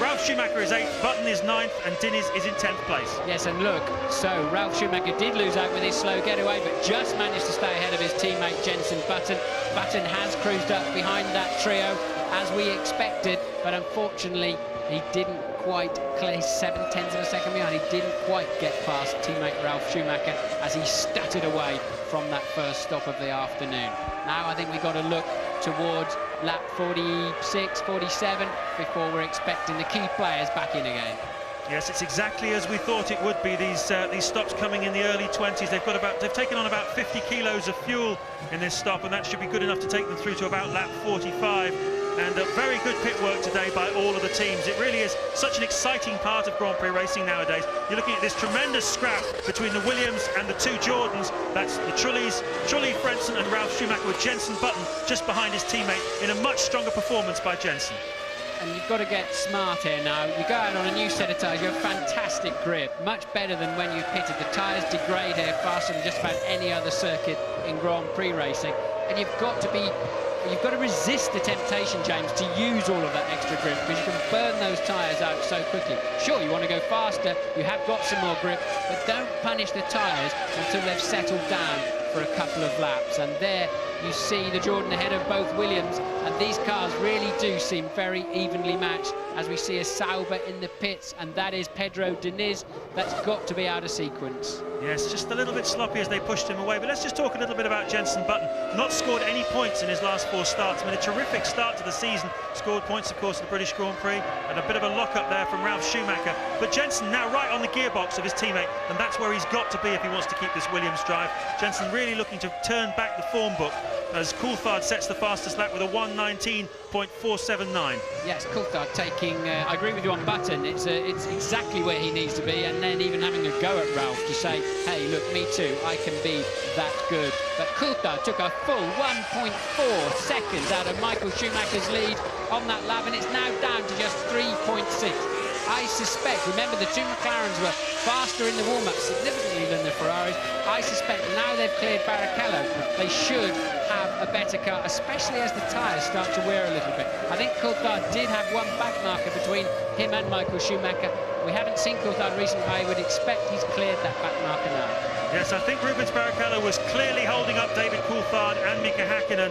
Ralf Schumacher is 8th, Button is 9th, and Diniz is in 10th place. Yes, and look, so Ralf Schumacher did lose out with his slow getaway, but just managed to stay ahead of his teammate Jenson Button. Button has cruised up behind that trio, as we expected, but unfortunately he didn't quite clear 0.7 of a second behind. He didn't quite get past teammate Ralf Schumacher as he stuttered away from that first stop of the afternoon. Now I think we've got to look towards lap 46, 47 before we're expecting the key players back in again. Yes, it's exactly as we thought it would be. These stops coming in the early 20s. They've taken on about 50 kilos of fuel in this stop, and that should be good enough to take them through to about lap 45. And very good pit work today by all of the teams. It really is such an exciting part of Grand Prix racing nowadays. You're looking at this tremendous scrap between the Williams and the two Jordans. That's the Trulli, Frentzen and Ralf Schumacher, with Jenson Button just behind his teammate in a much stronger performance by Jenson. And you've got to get smart here now. You go out on a new set of tyres, you have fantastic grip, much better than when you pitted. The tyres degrade here faster than just about any other circuit in Grand Prix racing. And you've got to resist the temptation, James, to use all of that extra grip, because you can burn those tyres out so quickly. Sure, you want to go faster, you have got some more grip, but don't punish the tyres until they've settled down for a couple of laps. And there you see the Jordan ahead of both Williams, and these cars really do seem very evenly matched as we see a Sauber in the pits, and that is Pedro Diniz. That's got to be out of sequence. Yes, just a little bit sloppy as they pushed him away. But let's just talk a little bit about Jenson Button. Not scored any points in his last 4 starts. I mean, a terrific start to the season. Scored points, of course, at the British Grand Prix, and a bit of a lock-up there from Ralf Schumacher. But Jenson now right on the gearbox of his teammate, and that's where he's got to be if he wants to keep this Williams drive. Jenson really looking to turn back the form book as Coulthard sets the fastest lap with a 1:19.479. Yes, Coulthard taking, I agree with you on Button, it's exactly where he needs to be, and then even having a go at Ralf to say, hey, look, me too, I can be that good. But Coulthard took a full 1.4 seconds out of Michael Schumacher's lead on that lap, and it's now down to just 3.6. I suspect, remember the two McLarens were faster in the warm-up significantly than the Ferraris. I suspect now they've cleared Barrichello, they should have a better car, especially as the tyres start to wear a little bit. I think Coulthard did have one back marker between him and Michael Schumacher. We haven't seen Coulthard recently. I would expect he's cleared that back marker now. Yes, I think Rubens Barrichello was clearly holding up David Coulthard and Mika Häkkinen.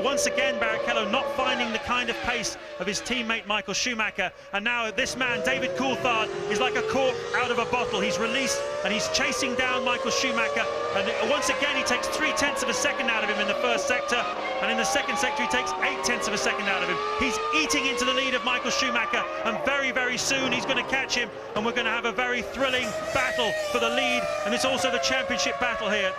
Once again, Barrichello not finding the kind of pace of his teammate Michael Schumacher. And now this man, David Coulthard, is like a cork out of a bottle. He's released and he's chasing down Michael Schumacher. And once again, he takes 0.3 of a second out of him in the first sector. And in the second sector, he takes 0.8 of a second out of him. He's eating into the lead of Michael Schumacher. And very, very soon, he's going to catch him. And we're going to have a very thrilling battle for the lead. And it's also the championship battle here.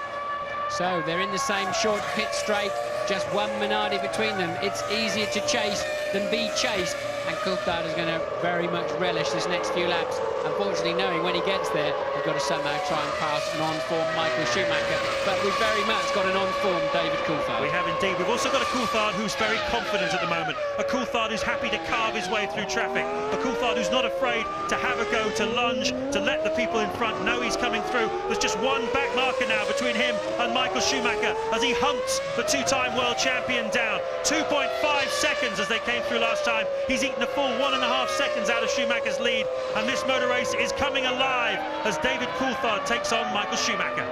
So they're in the same short pit straight, just one Minardi between them. It's easier to chase than be chased. and Coulthard is going to very much relish this next few laps. Unfortunately, knowing when he gets there, he's got to somehow try and pass an on-form Michael Schumacher. But we've very much got an on-form David Coulthard. We have indeed. We've also got a Coulthard who's very confident at the moment. A Coulthard who's happy to carve his way through traffic. A Coulthard who's not afraid to have a go, to lunge, to let the people in front know he's coming through. There's just one back marker now between him and Michael Schumacher as he hunts the two-time world champion down. 2.5 seconds as they came through last time. He's eaten a full 1.5 seconds out of Schumacher's lead, and this motor race is coming alive as David Coulthard takes on Michael Schumacher.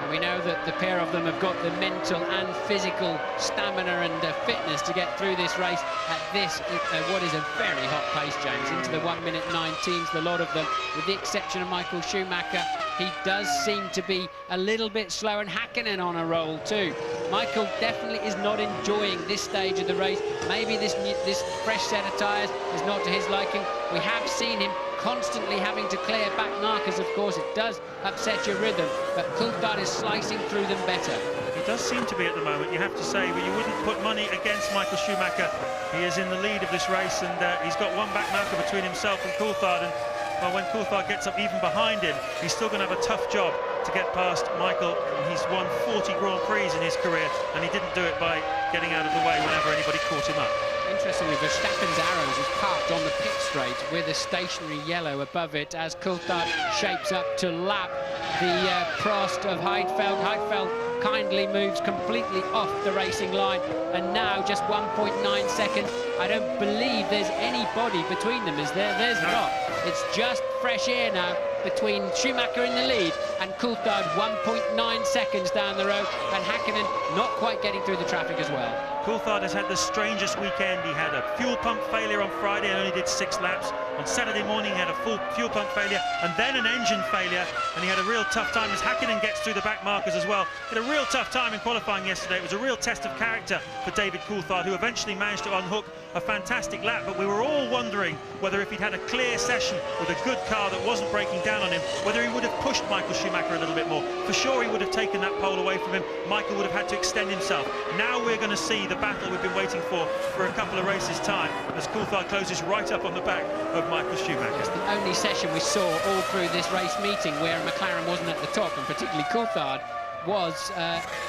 And we know that the pair of them have got the mental and physical stamina and fitness to get through this race at this, what is a very hot pace, James. Into the 1:19s, the lot of them, with the exception of Michael Schumacher. He does seem to be a little bit slow, and Häkkinen on a roll too. Michael definitely is not enjoying this stage of the race. Maybe this fresh set of tyres is not to his liking. We have seen him constantly having to clear back markers. Of course, it does upset your rhythm, but Coulthard is slicing through them better. He does seem to be at the moment, you have to say, but you wouldn't put money against Michael Schumacher. He is in the lead of this race, and he's got one back marker between himself and Coulthard, and well, when Coulthard gets up even behind him, he's still going to have a tough job to get past Michael. He's won 40 Grand Prix in his career, and he didn't do it by getting out of the way whenever anybody caught him up. Interestingly, Verstappen's Arrows is parked on the pit straight with a stationary yellow above it as Coulthard shapes up to lap the Prost of Heidfeld. Heidfeld kindly moves completely off the racing line, and now just 1.9 seconds. I don't believe there's anybody between them, is there? There's not. It's just fresh air now between Schumacher in the lead and Coulthard 1.9 seconds down the road, and Häkkinen not quite getting through the traffic as well. Coulthard has had the strangest weekend. He had a fuel pump failure on Friday and only did 6 laps. On Saturday morning he had a full fuel pump failure and then an engine failure, and he had a real tough time as Häkkinen gets through the back markers as well. He had a real tough time in qualifying yesterday. It was a real test of character for David Coulthard, who eventually managed to unhook a fantastic lap, but we were all wondering whether if he'd had a clear session with a good car that wasn't breaking down on him, whether he would have pushed Michael Schumacher a little bit more. For sure he would have taken that pole away from him. Michael would have had to extend himself. Now we're going to see the battle we've been waiting for a couple of races' time as Coulthard closes right up on the back of Michael Schumacher. It's the only session we saw all through this race meeting where McLaren wasn't at the top, and particularly Coulthard was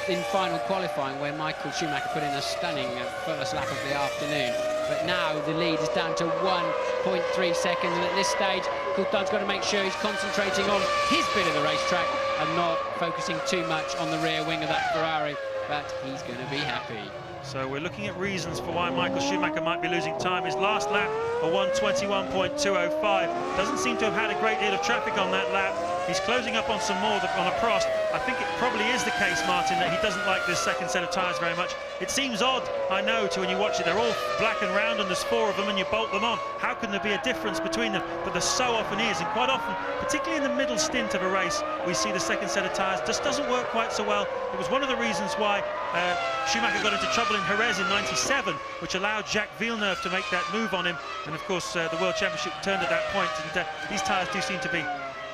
in final qualifying, where Michael Schumacher put in a stunning first lap of the afternoon. But now the lead is down to 1.3 seconds, and at this stage Coulthard's got to make sure he's concentrating on his bit of the racetrack and not focusing too much on the rear wing of that Ferrari, but he's going to be happy. So we're looking at reasons for why Michael Schumacher might be losing time. His last lap, a 1:21.205. Doesn't seem to have had a great deal of traffic on that lap. He's closing up on some more on a Prost. I think it probably is the case, Martin, that he doesn't like this second set of tyres very much. It seems odd, I know, to when you watch it. They're all black and round and there's 4 of them and you bolt them on. How can there be a difference between them? But there so often is, and quite often, particularly in the middle stint of a race, we see the second set of tyres just doesn't work quite so well. It was one of the reasons why Schumacher got into trouble in Jerez in '97, which allowed Jacques Villeneuve to make that move on him. And of course, the World Championship turned at that point, and these tyres do seem to be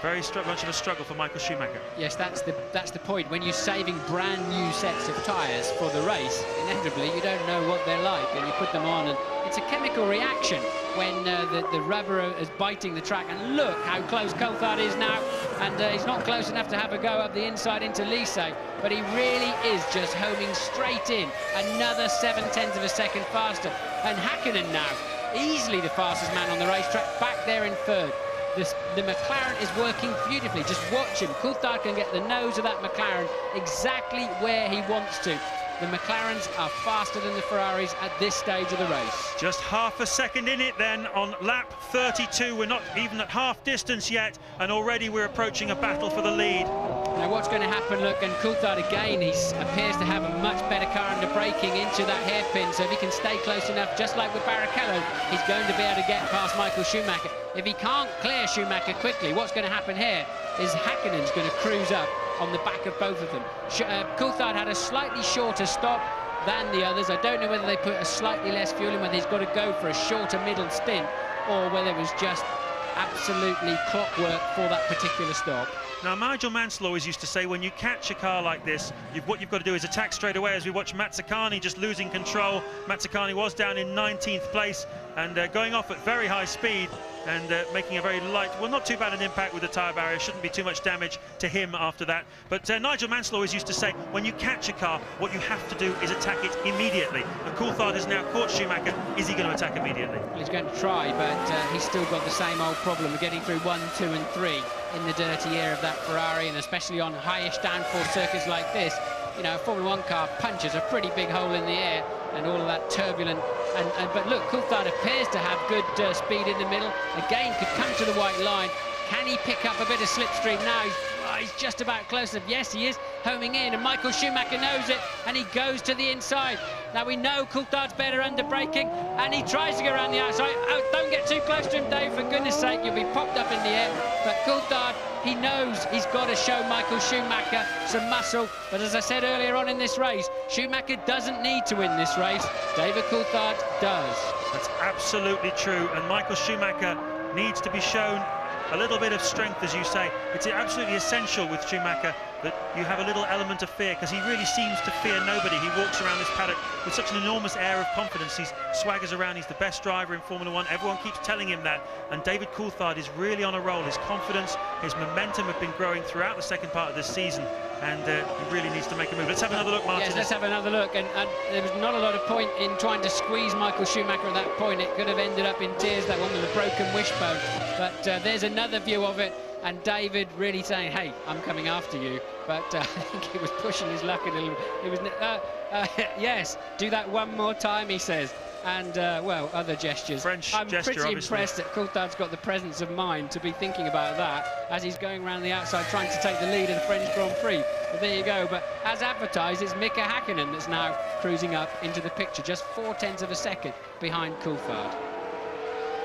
very much of a struggle for Michael Schumacher. Yes, that's the point. When you're saving brand new sets of tyres for the race, inevitably you don't know what they're like, and you put them on, and it's a chemical reaction when the rubber is biting the track. And look how close Coulthard is now, and he's not close enough to have a go up the inside into Lise, but he really is just homing straight in. Another 0.7 of a second faster, and Häkkinen now easily the fastest man on the racetrack, back there in third. The McLaren is working beautifully. Just watch him. Coulthard can get the nose of that McLaren exactly where he wants to. The McLarens are faster than the Ferraris at this stage of the race. Just half a second in it then on lap 32. We're not even at half distance yet, and already we're approaching a battle for the lead. Now what's going to happen, look, and Coulthard again, he appears to have a much better car under braking into that hairpin, so if he can stay close enough, just like with Barrichello, he's going to be able to get past Michael Schumacher. If he can't clear Schumacher quickly, what's going to happen here is Häkkinen's going to cruise up on the back of both of them. Coulthard had a slightly shorter stop than the others. I don't know whether they put a slightly less fuel in, whether he's got to go for a shorter middle stint, or whether it was just absolutely clockwork for that particular stop. Now, Nigel Mansell always used to say, when you catch a car like this, what you've got to do is attack straight away, as we watch Mazzacani just losing control. Mazzacani was down in 19th place and going off at very high speed and making a very light, well, not too bad an impact with the tyre barrier. Shouldn't be too much damage to him after that. But Nigel Mansell always used to say, when you catch a car, what you have to do is attack it immediately. And Coulthard has now caught Schumacher. Is he going to attack immediately? Well, he's going to try, but he's still got the same old problem of getting through 1, 2 and 3 in the dirty air of that Ferrari, and especially on highish downforce circuits like this. You know, a Formula 1 car punches a pretty big hole in the air, and all of that turbulent. But look, Coulthard appears to have good speed in the middle. Again, could come to the white line. Can he pick up a bit of slipstream now? He's just about close enough. Yes, he is homing in, and Michael Schumacher knows it, and he goes to the inside. Now, we know Coulthard's better under braking, and he tries to go around the outside. Oh, don't get too close to him, Dave, for goodness sake. You'll be popped up in the air. But Coulthard, he knows he's got to show Michael Schumacher some muscle. But as I said earlier on in this race, Schumacher doesn't need to win this race. David Coulthard does. That's absolutely true, and Michael Schumacher needs to be shown a little bit of strength, as you say. It's absolutely essential with Schumacher that you have a little element of fear, because he really seems to fear nobody. He walks around this paddock with such an enormous air of confidence. He swaggers around. He's the best driver in Formula 1. Everyone keeps telling him that. And David Coulthard is really on a roll. His confidence, his momentum have been growing throughout the second part of this season, and he really needs to make a move. Let's have another look, Martin. Yes, let's have another look. And there was not a lot of point in trying to squeeze Michael Schumacher at that point. It could have ended up in tears, that one with a broken wishbone. But there's another view of it, and David really saying, hey, I'm coming after you. But I think he was pushing his luck a little. It was yes, do that one more time, he says. And well, other gestures. French I'm gesture, pretty obviously. impressed that Coulthard's got the presence of mind to be thinking about that as he's going around the outside trying to take the lead in the French Grand Prix. But there you go. But as advertised, it's Mika Hakkinen that's now cruising up into the picture, just 0.4 of a second behind Coulthard.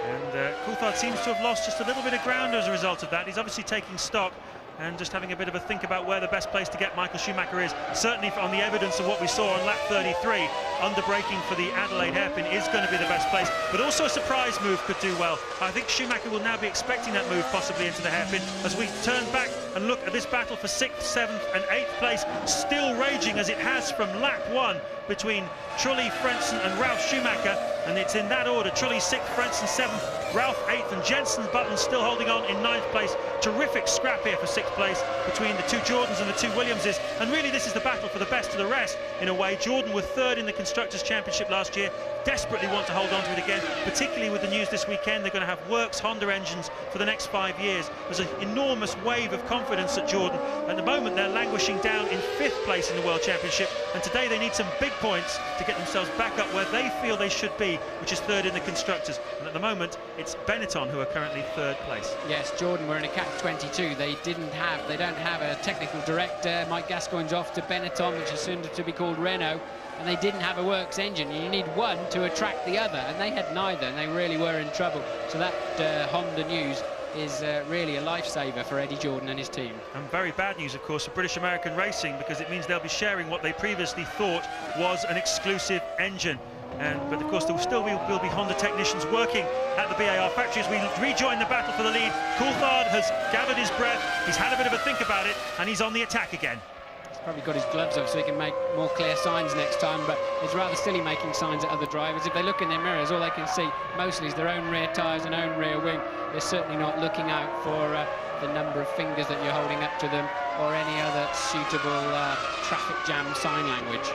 And Coulthard seems to have lost just a little bit of ground as a result of that. He's obviously taking stock and just having a bit of a think about where the best place to get Michael Schumacher is. Certainly on the evidence of what we saw on lap 33, under braking for the Adelaide hairpin is going to be the best place, but also a surprise move could do well. I think Schumacher will now be expecting that move possibly into the hairpin as we turn back and look at this battle for 6th, 7th and 8th place, still raging as it has from lap 1 between Trulli, Frentzen and Ralf Schumacher, and it's in that order. Trulli 6th, Frentzen 7th, Ralf 8th, and Jensen Button still holding on in 9th place. Terrific scrap here for 6th place between the two Jordans and the two Williamses, and really this is the battle for the best of the rest in a way. Jordan were 3rd in the Constructors' Championship last year, desperately want to hold on to it again, particularly with the news this weekend. They're going to have Works Honda engines for the next 5 years. There's an enormous wave of confidence at Jordan. At the moment they're languishing down in 5th place in the World Championship, and today they need some big points to get themselves back up where they feel they should be, which is 3rd in the Constructors. And at the moment it's Benetton who are currently 3rd place. Yes, Jordan were in a catch-22. They don't have a technical director. Mike Gascoigne's off to Benetton, which is soon to be called Renault, and they didn't have a works engine. You need one to attract the other, and they had neither, and they really were in trouble. So that Honda news is really a lifesaver for Eddie Jordan and his team. And very bad news, of course, for British American Racing, because it means they'll be sharing what they previously thought was an exclusive engine. But of course there will be Honda technicians working at the BAR factory as we rejoin the battle for the lead. Coulthard has gathered his breath, he's had a bit of a think about it, and he's on the attack again. He's probably got his gloves off so he can make more clear signs next time, but it's rather silly making signs at other drivers. If they look in their mirrors, all they can see mostly is their own rear tyres and own rear wing. They're certainly not looking out for the number of fingers that you're holding up to them or any other suitable traffic jam sign language.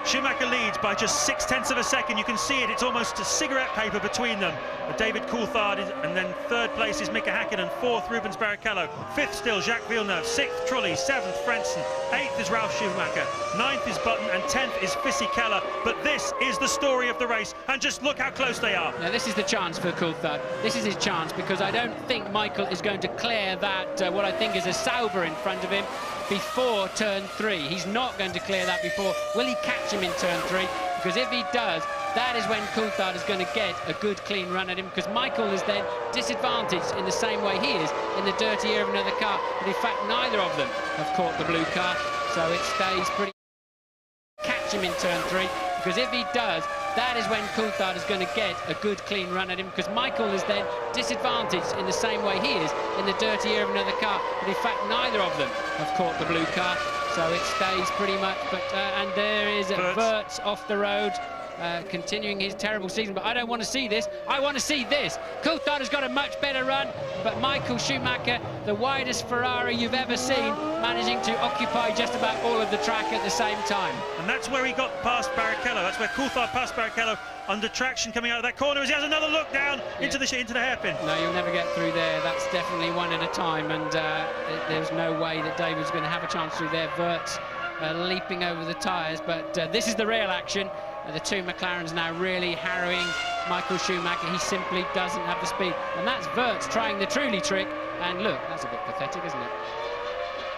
Schumacher leads by just 0.6 of a second. You can see it, it's almost a cigarette paper between them. David Coulthard, and then 3rd place is Mika Hakkinen, 4th Rubens Barrichello, 5th still Jacques Villeneuve, 6th Trulli, 7th Frentzen, 8th is Ralf Schumacher, 9th is Button, and 10th is Fisichella. But this is the story of the race, and just look how close they are. Now this is the chance for Coulthard. This is his chance, because I don't think Michael is going to clear that, what I think is a Sauber in front of him, before turn 3. He's not going to clear that before. Will he catch him in turn 3? Because if he does, that is when Coulthard is going to get a good clean run at him, because Michael is then disadvantaged in the same way he is in the dirty air of another car. But in fact neither of them have caught the blue car, so it stays pretty. Catch him in turn 3, because if he does, that is when Coulthard is going to get a good, clean run at him, because Michael is then disadvantaged in the same way he is in the dirty air of another car. But in fact, neither of them have caught the blue car, so it stays pretty much. But and there is Wirtz off the road, continuing his terrible season. But I don't want to see this. I want to see this. Coulthard has got a much better run, but Michael Schumacher, the widest Ferrari you've ever seen, managing to occupy just about all of the track at the same time. And that's where he got past Barrichello. That's where Coulthard passed Barrichello under traction coming out of that corner as he has another look down into the hairpin. No, you'll never get through there. That's definitely one at a time, and there's no way that David's going to have a chance through there. Wirtz leaping over the tyres, but this is the real action. The two McLarens now really harrowing Michael Schumacher. He simply doesn't have the speed. And that's Wirtz trying the Truly trick. And look, that's a bit pathetic, isn't it?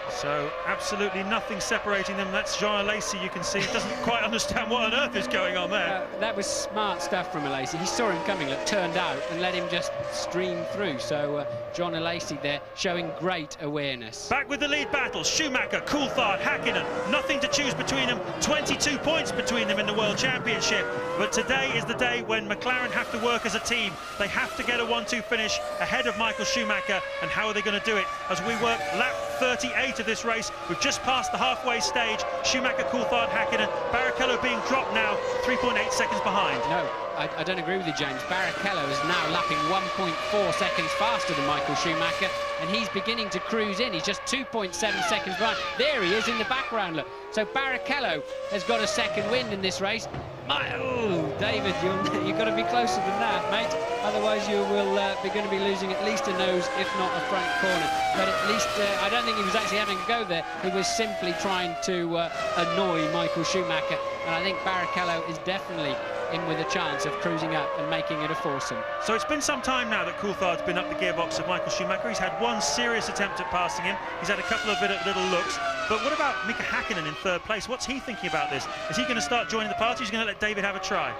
So absolutely nothing separating them. That's Jean Alesi, you can see. He doesn't quite understand what on earth is going on there. That was smart stuff from Alesi. He saw him coming, look, turned out and let him just stream through. So John Alesi there showing great awareness. Back with the lead battle, Schumacher, Coulthard, Häkkinen. Nothing to choose between them. 22 points between them in the World Championship. But today is the day when McLaren have to work as a team. They have to get a 1-2 finish ahead of Michael Schumacher. And how are they going to do it? As we work lap 38 of this race, we've just passed the halfway stage. Schumacher, Coulthard, Häkkinen. Barrichello being dropped now, 3.8 seconds behind. No, I don't agree with you, James. Barrichello is now lapping 1.4 seconds faster than Michael Schumacher, and he's beginning to cruise in. He's just 2.7 seconds behind. There he is in the background, look. So Barrichello has got a second wind in this race. Oh, David, you've got to be closer than that, mate. Otherwise, you will be going to be losing at least a nose, if not a front corner. But at least, I don't think he was actually having a go there. He was simply trying to annoy Michael Schumacher. And I think Barrichello is definitely in with a chance of cruising up and making it a foursome. So it's been some time now that Coulthard's been up the gearbox of Michael Schumacher. He's had one serious attempt at passing him. He's had a couple of little looks. But what about Mika Häkkinen in third place? What's he thinking about this? Is he going to start joining the party? He's going to let David have a try?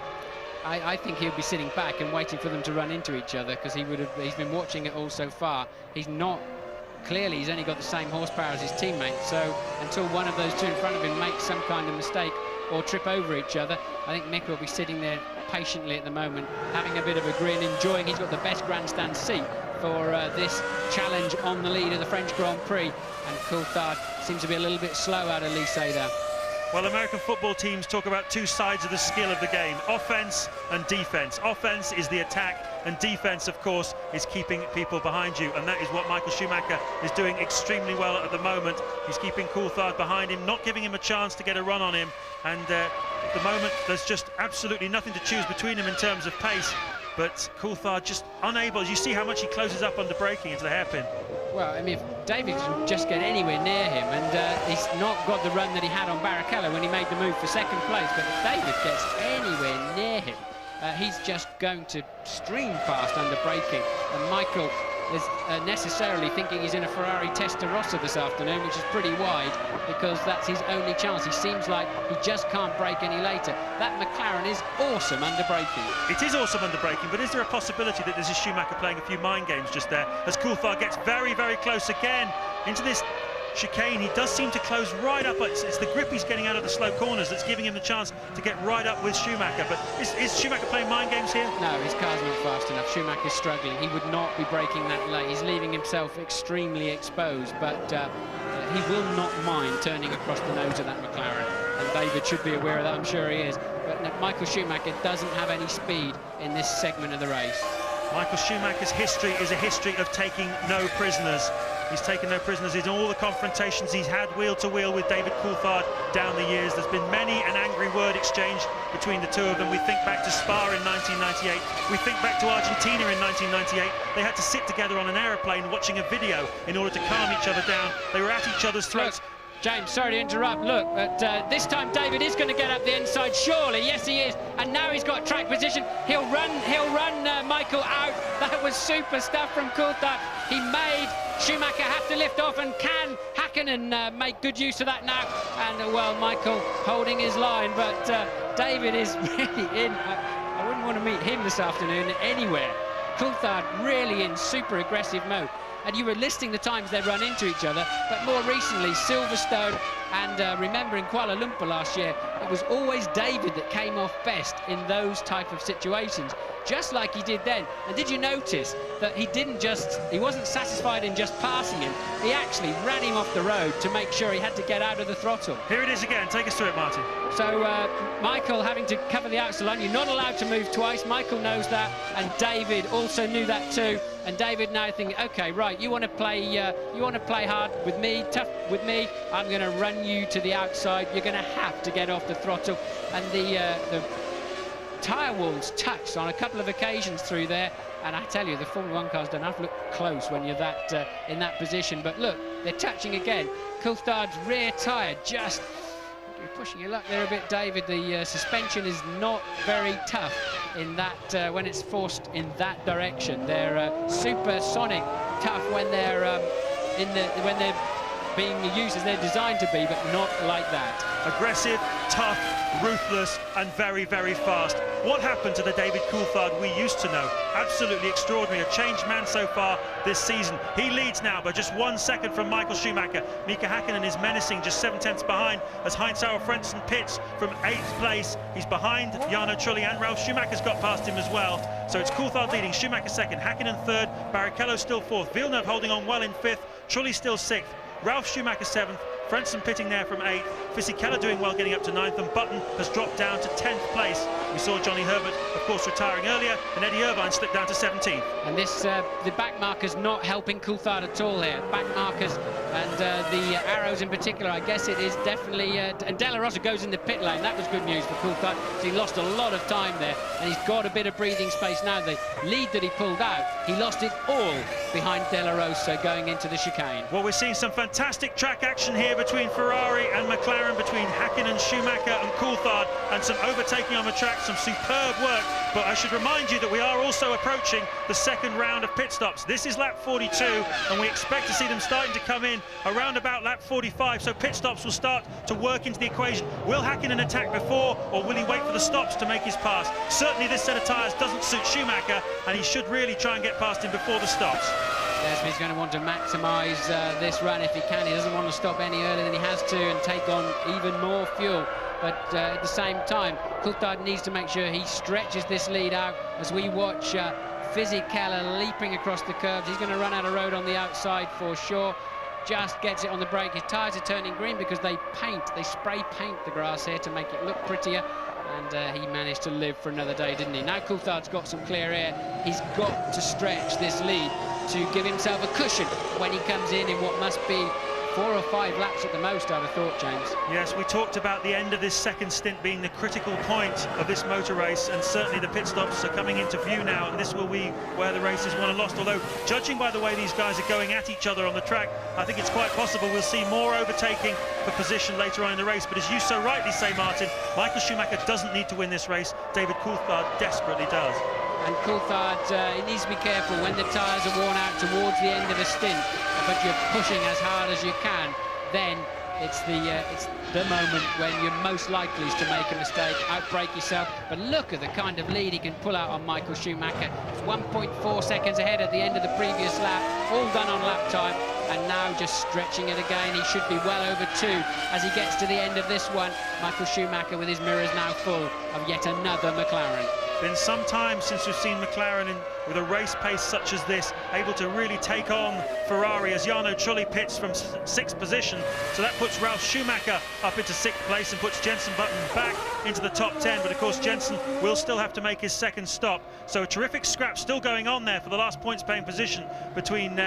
I think he'll be sitting back and waiting for them to run into each other, because he's been watching it all so far. He's only got the same horsepower as his teammate, so until one of those two in front of him makes some kind of mistake or trip over each other, I think Mick will be sitting there patiently at the moment, having a bit of a grin, enjoying. He's got the best grandstand seat for this challenge on the lead of the French Grand Prix, and Coulthard seems to be a little bit slow out of Lycée there. Well, American football teams talk about two sides of the skill of the game, offense and defense. Offense is the attack, and defense, of course, is keeping people behind you, and that is what Michael Schumacher is doing extremely well at the moment. He's keeping Coulthard behind him, not giving him a chance to get a run on him, and at the moment there's just absolutely nothing to choose between them in terms of pace. But Coulthard just unable. You see how much he closes up under braking into the hairpin. Well, I mean, if David can just get anywhere near him, and he's not got the run that he had on Barrichello when he made the move for second place, but if David gets anywhere near him, he's just going to stream past under braking. And Michael is necessarily thinking he's in a Ferrari Testarossa this afternoon, which is pretty wide, because that's his only chance. He seems like he just can't brake any later. That McLaren is awesome under braking. It is awesome under braking, but is there a possibility that this is Schumacher playing a few mind games just there, as Coulthard gets very, very close again into this chicane? He does seem to close right up. It's the grip he's getting out of the slow corners that's giving him the chance to get right up with Schumacher. But is Schumacher playing mind games here? No, his car's not fast enough. Schumacher's struggling. He would not be braking that late. He's leaving himself extremely exposed, but he will not mind turning across the nose of that McLaren. And David should be aware of that, I'm sure he is. But Michael Schumacher doesn't have any speed in this segment of the race. Michael Schumacher's history is a history of taking no prisoners. He's taken no prisoners in all the confrontations he's had wheel-to-wheel with David Coulthard down the years. There's been many an angry word exchange between the two of them. We think back to Spa in 1998. We think back to Argentina in 1998. They had to sit together on an aeroplane watching a video in order to calm each other down. They were at each other's throats. Look, James, sorry to interrupt. Look, but this time David is going to get up the inside, surely. Yes, he is. And now he's got track position. He'll run Michael out. That was super stuff from Coulthard. He made Schumacher have to lift off, and can Häkkinen make good use of that now? And, well, Michael holding his line, but David is really in. I wouldn't want to meet him this afternoon anywhere. Coulthard really in super aggressive mode. And you were listing the times they run into each other, but more recently, Silverstone And remember, in Kuala Lumpur last year, it was always David that came off best in those type of situations, just like he did then. And did you notice that he wasn't satisfied in just passing him, he actually ran him off the road to make sure he had to get out of the throttle. Here it is again, take us through it, Martin. So Michael having to cover the outside line, you're not allowed to move twice, Michael knows that, and David also knew that too. And David now thinking, okay, right, you want to play hard with me, tough with me, I'm going to run you to the outside, you're going to have to get off the throttle. And the tyre walls touched on a couple of occasions through there, and I tell you, the Formula 1 cars don't have to look close when you're in that position. But look, they're touching again. Coulthard's rear tyre just... You're pushing your luck there a bit, David. The suspension is not very tough in that when it's forced in that direction. They're supersonic tough when they're when they're being used as they're designed to be, but not like that. Aggressive, tough, ruthless, and very, very fast. What happened to the David Coulthard we used to know? Absolutely extraordinary. A changed man so far this season. He leads now by just 1 second from Michael Schumacher. Mika Häkkinen is menacing, just 7/10 behind as Heinz-Harald Frentzen pits from 8th place. He's behind Jarno Trulli, and Ralf Schumacher's got past him as well. So it's Coulthard leading, Schumacher second, Häkkinen third, Barrichello still fourth, Villeneuve holding on well in fifth, Trulli still sixth, Ralf Schumacher seventh, Frentzen pitting there from 8th, Fisichella doing well getting up to 9th, and Button has dropped down to 10th place. We saw Johnny Herbert, of course, retiring earlier, and Eddie Irvine slipped down to 17th. And this, the back markers not helping Coulthard at all here. Back markers and the arrows in particular, I guess it is definitely... and De La Rosa goes in the pit lane. That was good news for Coulthard. He lost a lot of time there, and he's got a bit of breathing space now. The lead that he pulled out, he lost it all behind De La Rosa going into the chicane. Well, we're seeing some fantastic track action here between Ferrari and McLaren, between Häkkinen, Schumacher and Coulthard, and some overtaking on the track, some superb work. But I should remind you that we are also approaching the second round of pit stops. This is lap 42, and we expect to see them starting to come in around about lap 45, so pit stops will start to work into the equation. Will Häkkinen attack before, or will he wait for the stops to make his pass? Certainly this set of tyres doesn't suit Schumacher, and he should really try and get past him before the stops. Yes, he's going to want to maximise this run if he can. He doesn't want to stop any earlier than he has to and take on even more fuel. But at the same time, Coulthard needs to make sure he stretches this lead out as we watch Fisichella leaping across the curves. He's going to run out of road on the outside for sure. Just gets it on the brake. His tyres are turning green because they spray paint the grass here to make it look prettier. And he managed to live for another day, didn't he? Now Coulthard's got some clear air. He's got to stretch this lead to give himself a cushion when he comes in what must be 4 or 5 laps at the most, I'd have thought, James. Yes, we talked about the end of this second stint being the critical point of this motor race, and certainly the pit stops are coming into view now, and this will be where the race is won and lost. Although, judging by the way these guys are going at each other on the track, I think it's quite possible we'll see more overtaking for position later on in the race. But as you so rightly say, Martin, Michael Schumacher doesn't need to win this race. David Coulthard desperately does. And Coulthard, he needs to be careful when the tyres are worn out towards the end of a stint, but you're pushing as hard as you can, then it's the moment when you're most likely to make a mistake, outbrake yourself. But look at the kind of lead he can pull out on Michael Schumacher. It's 1.4 seconds ahead at the end of the previous lap, all done on lap time, and now just stretching it again. He should be well over 2 as he gets to the end of this one. Michael Schumacher with his mirrors now full of yet another McLaren. Been some time since we've seen McLaren with a race pace such as this, able to really take on Ferrari as Jarno Trulli pits from 6th position. So that puts Ralf Schumacher up into 6th place and puts Jenson Button back into the top 10. But of course, Jenson will still have to make his second stop. So a terrific scrap still going on there for the last points paying position between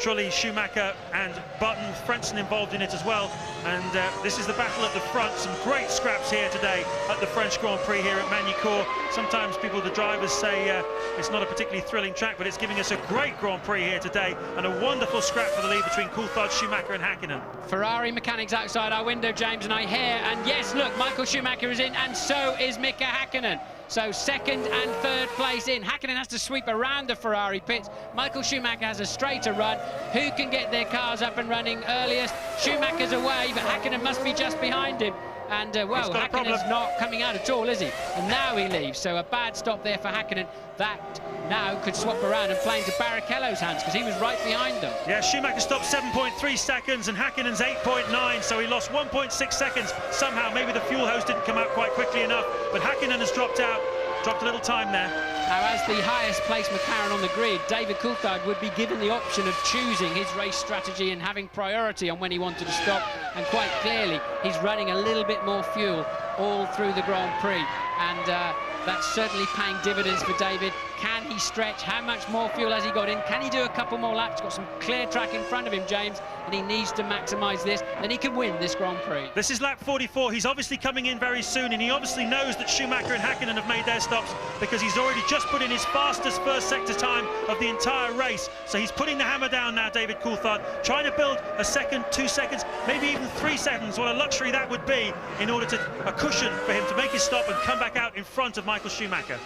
Trulli, Schumacher and Button, Frentzen involved in it as well. And this is the battle at the front. Some great scraps here today at the French Grand Prix here at Magny-Cours. Sometimes the drivers say it's not a particularly thrilling track, but it's giving us a great Grand Prix here today, and a wonderful scrap for the lead between Coulthard, Schumacher and Häkkinen. Ferrari mechanics outside our window, James, and I hear, and yes, look, Michael Schumacher is in, and so is Mika Häkkinen. So 2nd and 3rd place in. Häkkinen has to sweep around the Ferrari pits. Michael Schumacher has a straighter run. Who can get their cars up and running earliest? Schumacher's away, but Häkkinen must be just behind him. And, well, Häkkinen's not coming out at all, is he? And now he leaves. So a bad stop there for Häkkinen. That now could swap around and play into Barrichello's hands because he was right behind them. Yeah, Schumacher stopped 7.3 seconds and Häkkinen's 8.9, so he lost 1.6 seconds somehow. Maybe the fuel hose didn't come out quite quickly enough, but Häkkinen has dropped out. Dropped a little time there. Now, as the highest placed McLaren on the grid, David Coulthard would be given the option of choosing his race strategy and having priority on when he wanted to stop. And quite clearly, he's running a little bit more fuel all through the Grand Prix. And that's certainly paying dividends for David. Can he stretch? How much more fuel has he got in? Can he do a couple more laps? Got some clear track in front of him, James, and he needs to maximise this, and he can win this Grand Prix. This is lap 44. He's obviously coming in very soon, and he obviously knows that Schumacher and Häkkinen have made their stops because he's already just put in his fastest first sector time of the entire race. So he's putting the hammer down now, David Coulthard, trying to build a second, 2 seconds, maybe even 3 seconds. What a luxury that would be in order to a cushion for him to make his stop and come back out in front of Michael Schumacher.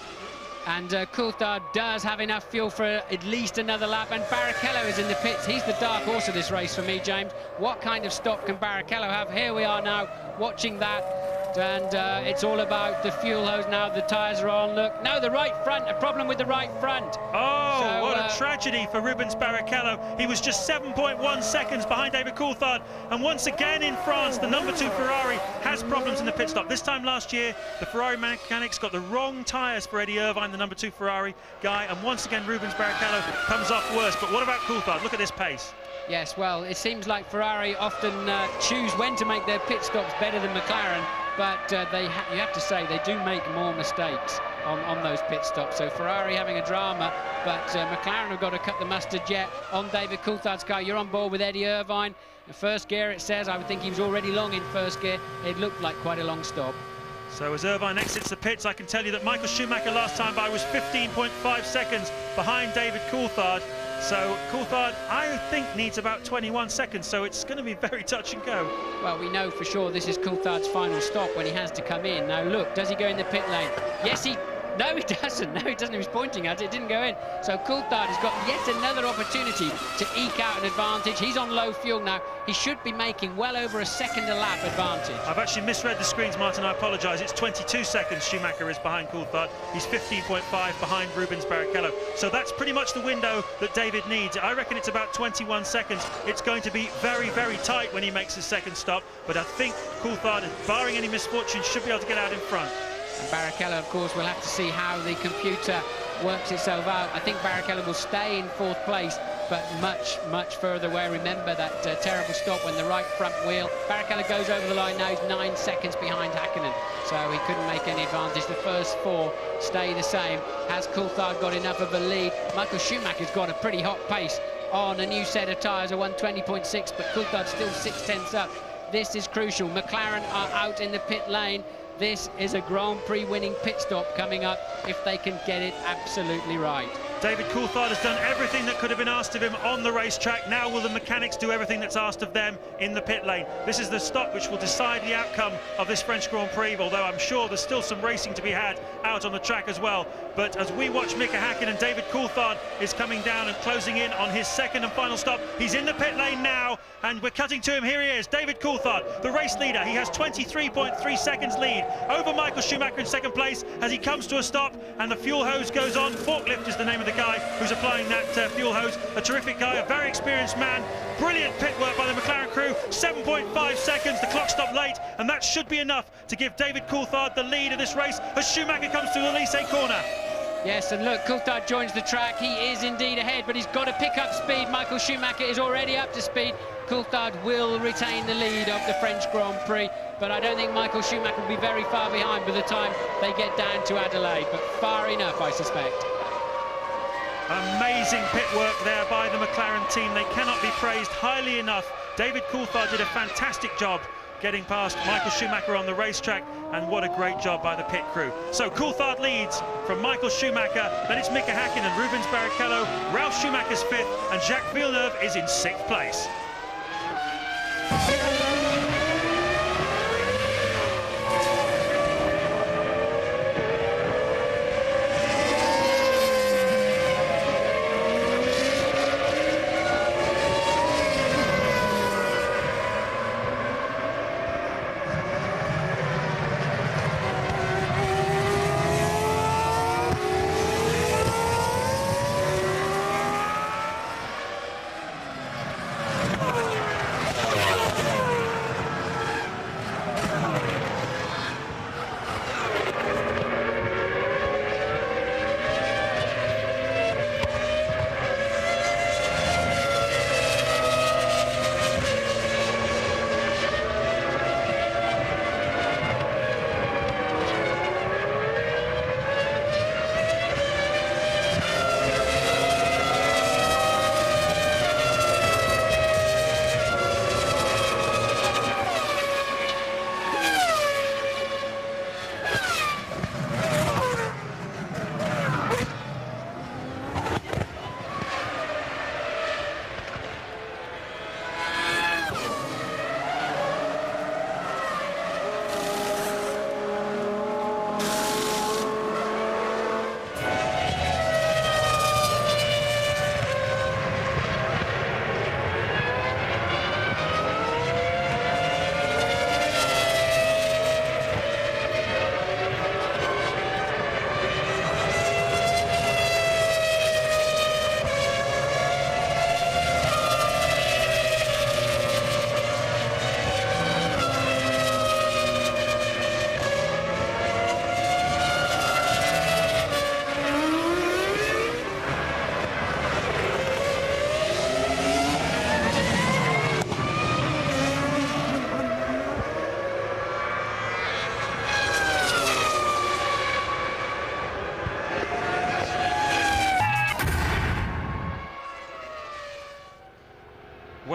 And Coulthard does have enough fuel for at least another lap, and Barrichello is in the pits. He's the dark horse of this race for me, James. What kind of stop can Barrichello have? Here we are now watching that, and it's all about the fuel hose now. The tyres are on. Look, no, the right front, a problem with the right front. Oh, so, what a tragedy for Rubens Barrichello. He was just 7.1 seconds behind David Coulthard, and once again in France, the number 2 Ferrari has problems in the pit stop. This time last year, the Ferrari mechanics got the wrong tyres for Eddie Irvine, the number 2 Ferrari guy, and once again Rubens Barrichello comes off worse. But what about Coulthard? Look at this pace. Yes, well, it seems like Ferrari often choose when to make their pit stops better than McLaren, but you have to say they do make more mistakes on those pit stops. So Ferrari having a drama, but McLaren have got to cut the mustard yet on David Coulthard's car. You're on board with Eddie Irvine. The first gear, it says. I would think he was already long in first gear. It looked like quite a long stop. So as Irvine exits the pits, I can tell you that Michael Schumacher last time by was 15.5 seconds behind David Coulthard. So Coulthard, I think, needs about 21 seconds, so it's going to be very touch and go. Well, we know for sure this is Coulthard's final stop when he has to come in. Now look, does he go in the pit lane? Yes, he... No, he doesn't. No, he doesn't. He was pointing at it. It didn't go in. So Coulthard has got yet another opportunity to eke out an advantage. He's on low fuel now. He should be making well over a second a lap advantage. I've actually misread the screens, Martin. I apologise. It's 22 seconds Schumacher is behind Coulthard. He's 15.5 behind Rubens Barrichello. So that's pretty much the window that David needs. I reckon it's about 21 seconds. It's going to be very, very tight when he makes his second stop. But I think Coulthard, barring any misfortune, should be able to get out in front. And Barrichello, of course, will have to see how the computer works itself out. I think Barrichello will stay in 4th place, but much, much further away. Remember that terrible stop when the right front wheel. Barrichello goes over the line now. He's 9 seconds behind Häkkinen, so he couldn't make any advantage. The first 4 stay the same. Has Coulthard got enough of a lead? Michael Schumacher's got a pretty hot pace on a new set of tyres, a 120.6, but Coulthard's still 6/10 up. This is crucial. McLaren are out in the pit lane. This is a Grand Prix winning pit stop coming up if they can get it absolutely right. David Coulthard has done everything that could have been asked of him on the racetrack. Now will the mechanics do everything that's asked of them in the pit lane? This is the stop which will decide the outcome of this French Grand Prix, although I'm sure there's still some racing to be had out on the track as well. But as we watch Mika Häkkinen, David Coulthard is coming down and closing in on his second and final stop. He's in the pit lane now, and we're cutting to him. Here he is, David Coulthard, the race leader. He has 23.3 seconds lead over Michael Schumacher in second place as he comes to a stop, and the fuel hose goes on. Forklift is the name of the guy who's applying that fuel hose. A terrific guy, a very experienced man. Brilliant pit work by the McLaren crew. 7.5 seconds, the clock stopped late, and that should be enough to give David Coulthard the lead of this race as Schumacher comes to the Elysée corner. Yes, and look, Coulthard joins the track. He is indeed ahead, but he's got to pick up speed. Michael Schumacher is already up to speed. Coulthard will retain the lead of the French Grand Prix, but I don't think Michael Schumacher will be very far behind by the time they get down to Adelaide, but far enough, I suspect. Amazing pit work there by the McLaren team. They cannot be praised highly enough. David Coulthard did a fantastic job getting past Michael Schumacher on the racetrack, and what a great job by the pit crew. So Coulthard leads from Michael Schumacher, then it's Mika Häkkinen, Rubens Barrichello, Ralf Schumacher's 5th, and Jacques Villeneuve is in 6th place.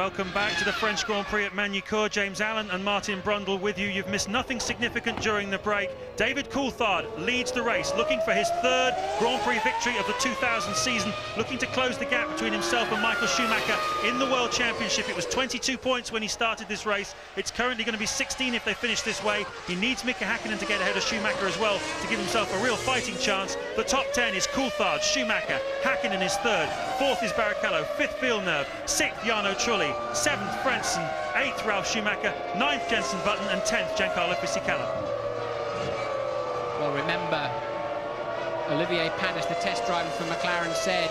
Welcome back to the French Grand Prix at Magny-Cours. James Allen and Martin Brundle with you. You've missed nothing significant during the break. David Coulthard leads the race, looking for his third Grand Prix victory of the 2000 season, looking to close the gap between himself and Michael Schumacher in the World Championship. It was 22 points when he started this race. It's currently going to be 16 if they finish this way. He needs Mika Häkkinen to get ahead of Schumacher as well to give himself a real fighting chance. The top 10 is Coulthard, Schumacher, Häkkinen is third, fourth is Barrichello, fifth Villeneuve, sixth Jarno Trulli, 7th Frentzen, 8th Ralf Schumacher, 9th Jenson Button and 10th Giancarlo Fisichella. Well, remember, Olivier Panis, the test driver for McLaren, said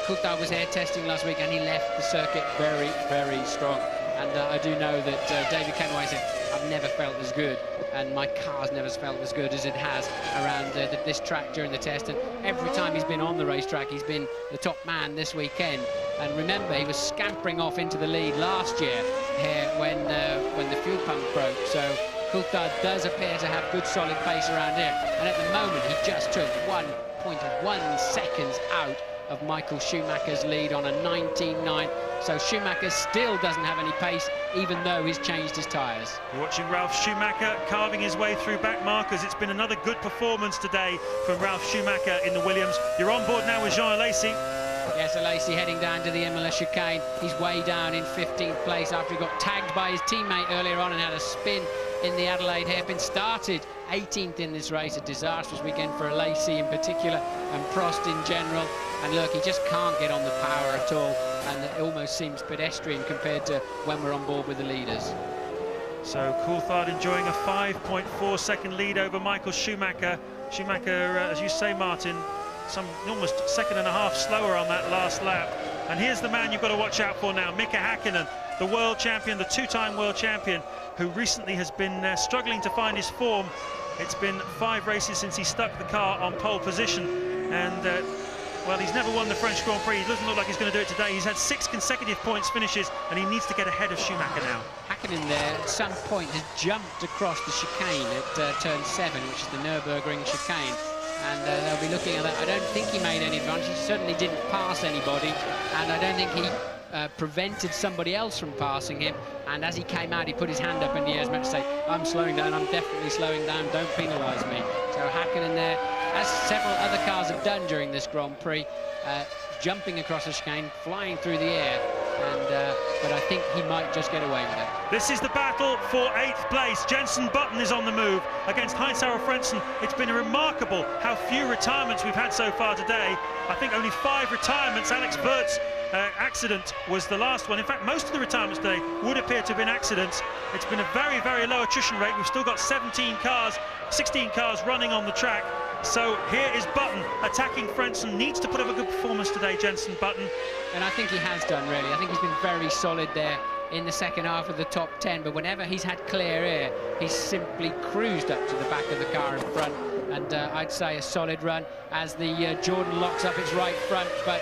Coulthard was air testing last week and he left the circuit very, very strong. And I do know that David Kenway said, I've never felt as good, and my car's never felt as good as it has around this track during the test. And every time he's been on the racetrack, he's been the top man this weekend. And remember, he was scampering off into the lead last year here when the fuel pump broke. So Coulthard does appear to have good solid pace around here. And at the moment, he just took 1.1 seconds out of Michael Schumacher's lead on a 19.9. So Schumacher still doesn't have any pace, even though he's changed his tyres. You're watching Ralf Schumacher carving his way through back markers. It's been another good performance today from Ralf Schumacher in the Williams. You're on board now with Jean Alesi. Yes, Alesi heading down to the Imola chicane. He's way down in 15th place after he got tagged by his teammate earlier on and had a spin in the Adelaide hairpin. Started 18th in this race, a disastrous weekend for Alesi in particular and Prost in general. And look, he just can't get on the power at all, and it almost seems pedestrian compared to when we're on board with the leaders. So Coulthard enjoying a 5.4 second lead over Michael Schumacher. Schumacher, as you say, Martin, almost second and a half slower on that last lap. And here's the man you've got to watch out for now, Mika Häkkinen, the world champion, the two-time world champion, who recently has been struggling to find his form. It's been 5 races since he stuck the car on pole position, and well, he's never won the French Grand Prix. He doesn't look like he's going to do it today. He's had 6 consecutive points finishes, and he needs to get ahead of Schumacher now. Häkkinen there at some point has jumped across the chicane at turn 7, which is the Nürburgring chicane, and they'll be looking at that. I don't think he made any advantage. He certainly didn't pass anybody, and I don't think he prevented somebody else from passing him. And as he came out, he put his hand up in the air as much to say, I'm slowing down, I'm definitely slowing down, don't penalise me. So Häkkinen there, as several other cars have done during this Grand Prix, jumping across the chicane, flying through the air, and but I think he might just get away with it. This is the battle for 8th place. Jenson Button is on the move against Heinz-Harald Frentzen. It's been remarkable how few retirements we've had so far today. I think only 5 retirements. Alex Burt's accident was the last one. In fact, most of the retirements today would appear to have been accidents. It's been a very, very low attrition rate. We've still got 16 cars running on the track. So here is Button attacking Frentzen. Needs to put up a good performance today, Jenson Button. And I think he has done, really. I think he's been very solid there in the second half of the top 10, but whenever he's had clear air, he's simply cruised up to the back of the car in front, and I'd say a solid run as the Jordan locks up its right front, but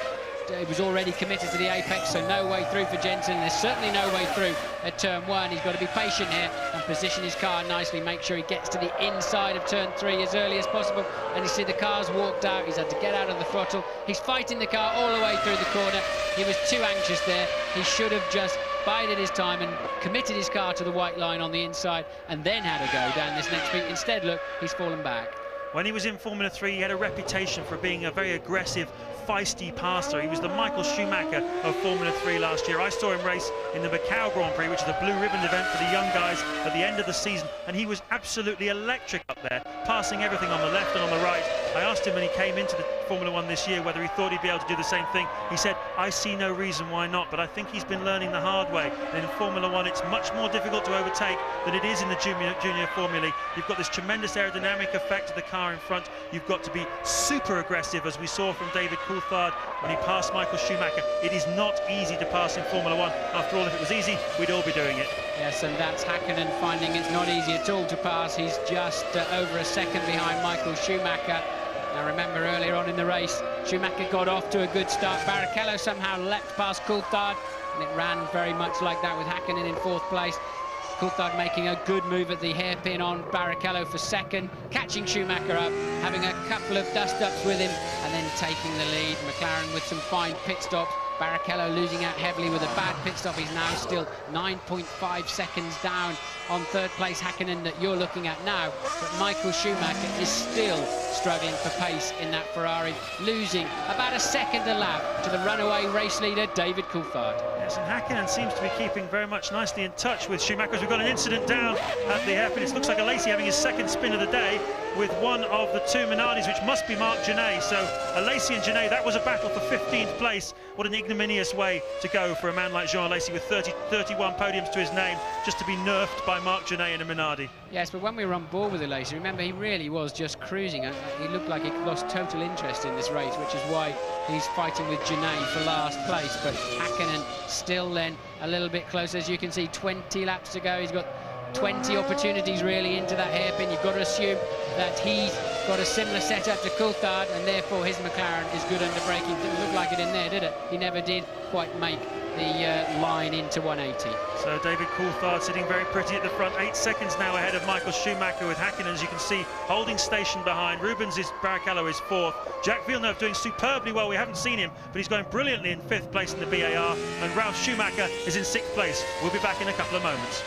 it was already committed to the apex, so no way through for Jenson. There's certainly no way through at turn 1. He's got to be patient here and position his car nicely, make sure he gets to the inside of turn 3 as early as possible. And you see the car's walked out, he's had to get out of the throttle. He's fighting the car all the way through the corner. He was too anxious there. He should have just bided his time and committed his car to the white line on the inside and then had to go down this next beat. Instead, look, he's fallen back. When he was in Formula 3, he had a reputation for being a very aggressive, feisty passer. He was the Michael Schumacher of Formula 3 last year. I saw him race in the Macau Grand Prix, which is a blue ribbon event for the young guys at the end of the season, and he was absolutely electric up there, passing everything on the left and on the right. I asked him when he came into the Formula 1 this year whether he thought he'd be able to do the same thing. He said, I see no reason why not, but I think he's been learning the hard way. And in Formula 1, it's much more difficult to overtake than it is in the junior formulae. You've got this tremendous aerodynamic effect of the car in front. You've got to be super aggressive, as we saw from David Coulthard when he passed Michael Schumacher. It is not easy to pass in Formula 1. After all, if it was easy, we'd all be doing it. Yes, and that's Häkkinen finding it's not easy at all to pass. He's just over a second behind Michael Schumacher. Now remember, earlier on in the race, Schumacher got off to a good start. Barrichello somehow leapt past Coulthard, and it ran very much like that with Häkkinen in 4th place. Coulthard making a good move at the hairpin on Barrichello for 2nd, catching Schumacher up, having a couple of dust-ups with him, and then taking the lead. McLaren with some fine pit stops Barrichello losing out heavily with a bad pit stop. He's now still 9.5 seconds down on third place Häkkinen that you're looking at now. But Michael Schumacher is still struggling for pace in that Ferrari, losing about a second a lap to the runaway race leader, David Coulthard. Yes, and Häkkinen seems to be keeping very much nicely in touch with Schumacher. We've got an incident down at the hairpin. It looks like Alesi having his second spin of the day with one of the two Minardis, which must be Marc Genet. So Alesi and Genet, that was a battle for 15th place. What an ignominious way to go for a man like Jean Alesi with 31 podiums to his name, just to be nerfed by Marc Genet in a Minardi. Yes, but when we were on board with Alesi, remember, he really was just cruising. He looked like he lost total interest in this race, which is why he's fighting with Genet for last place. But Häkkinen still then a little bit closer. As you can see, 20 laps to go. He's got 20 opportunities really into that hairpin. You've got to assume that he's got a similar setup to Coulthard, and therefore his McLaren is good under braking. Didn't look like it in there, did it? He never did quite make the line into 180. So David Coulthard sitting very pretty at the front, 8 seconds now ahead of Michael Schumacher, with Häkkinen, as you can see, holding station behind. Barrichello is fourth. Jacques Villeneuve doing superbly well. We haven't seen him, but he's going brilliantly in 5th place in the BAR, and Ralf Schumacher is in 6th place. We'll be back in a couple of moments.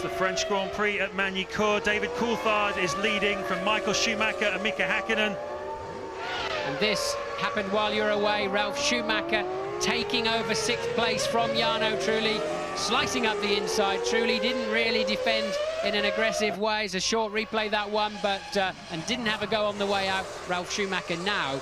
The French Grand Prix at Magny-Cours. David Coulthard is leading from Michael Schumacher and Mika Häkkinen. And this happened while you're away. Ralf Schumacher taking over 6th place from Jarno Trulli, slicing up the inside. Trulli didn't really defend in an aggressive way. It's a short replay, that one, but and didn't have a go on the way out. Ralf Schumacher now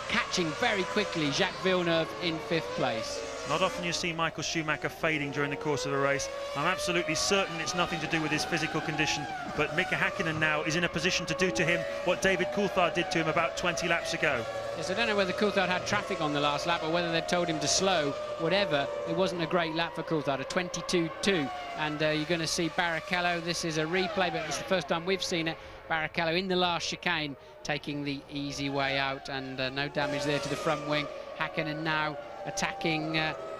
catching very quickly Jacques Villeneuve in 5th place. Not often you see Michael Schumacher fading during the course of a race. I'm absolutely certain it's nothing to do with his physical condition, but Mika Häkkinen now is in a position to do to him what David Coulthard did to him about 20 laps ago. Yes, I don't know whether Coulthard had traffic on the last lap or whether they'd told him to slow. Whatever, it wasn't a great lap for Coulthard, a 22.2. And you're going to see Barrichello. This is a replay, but it's the first time we've seen it. Barrichello in the last chicane, taking the easy way out, and no damage there to the front wing. Häkkinen now attacking,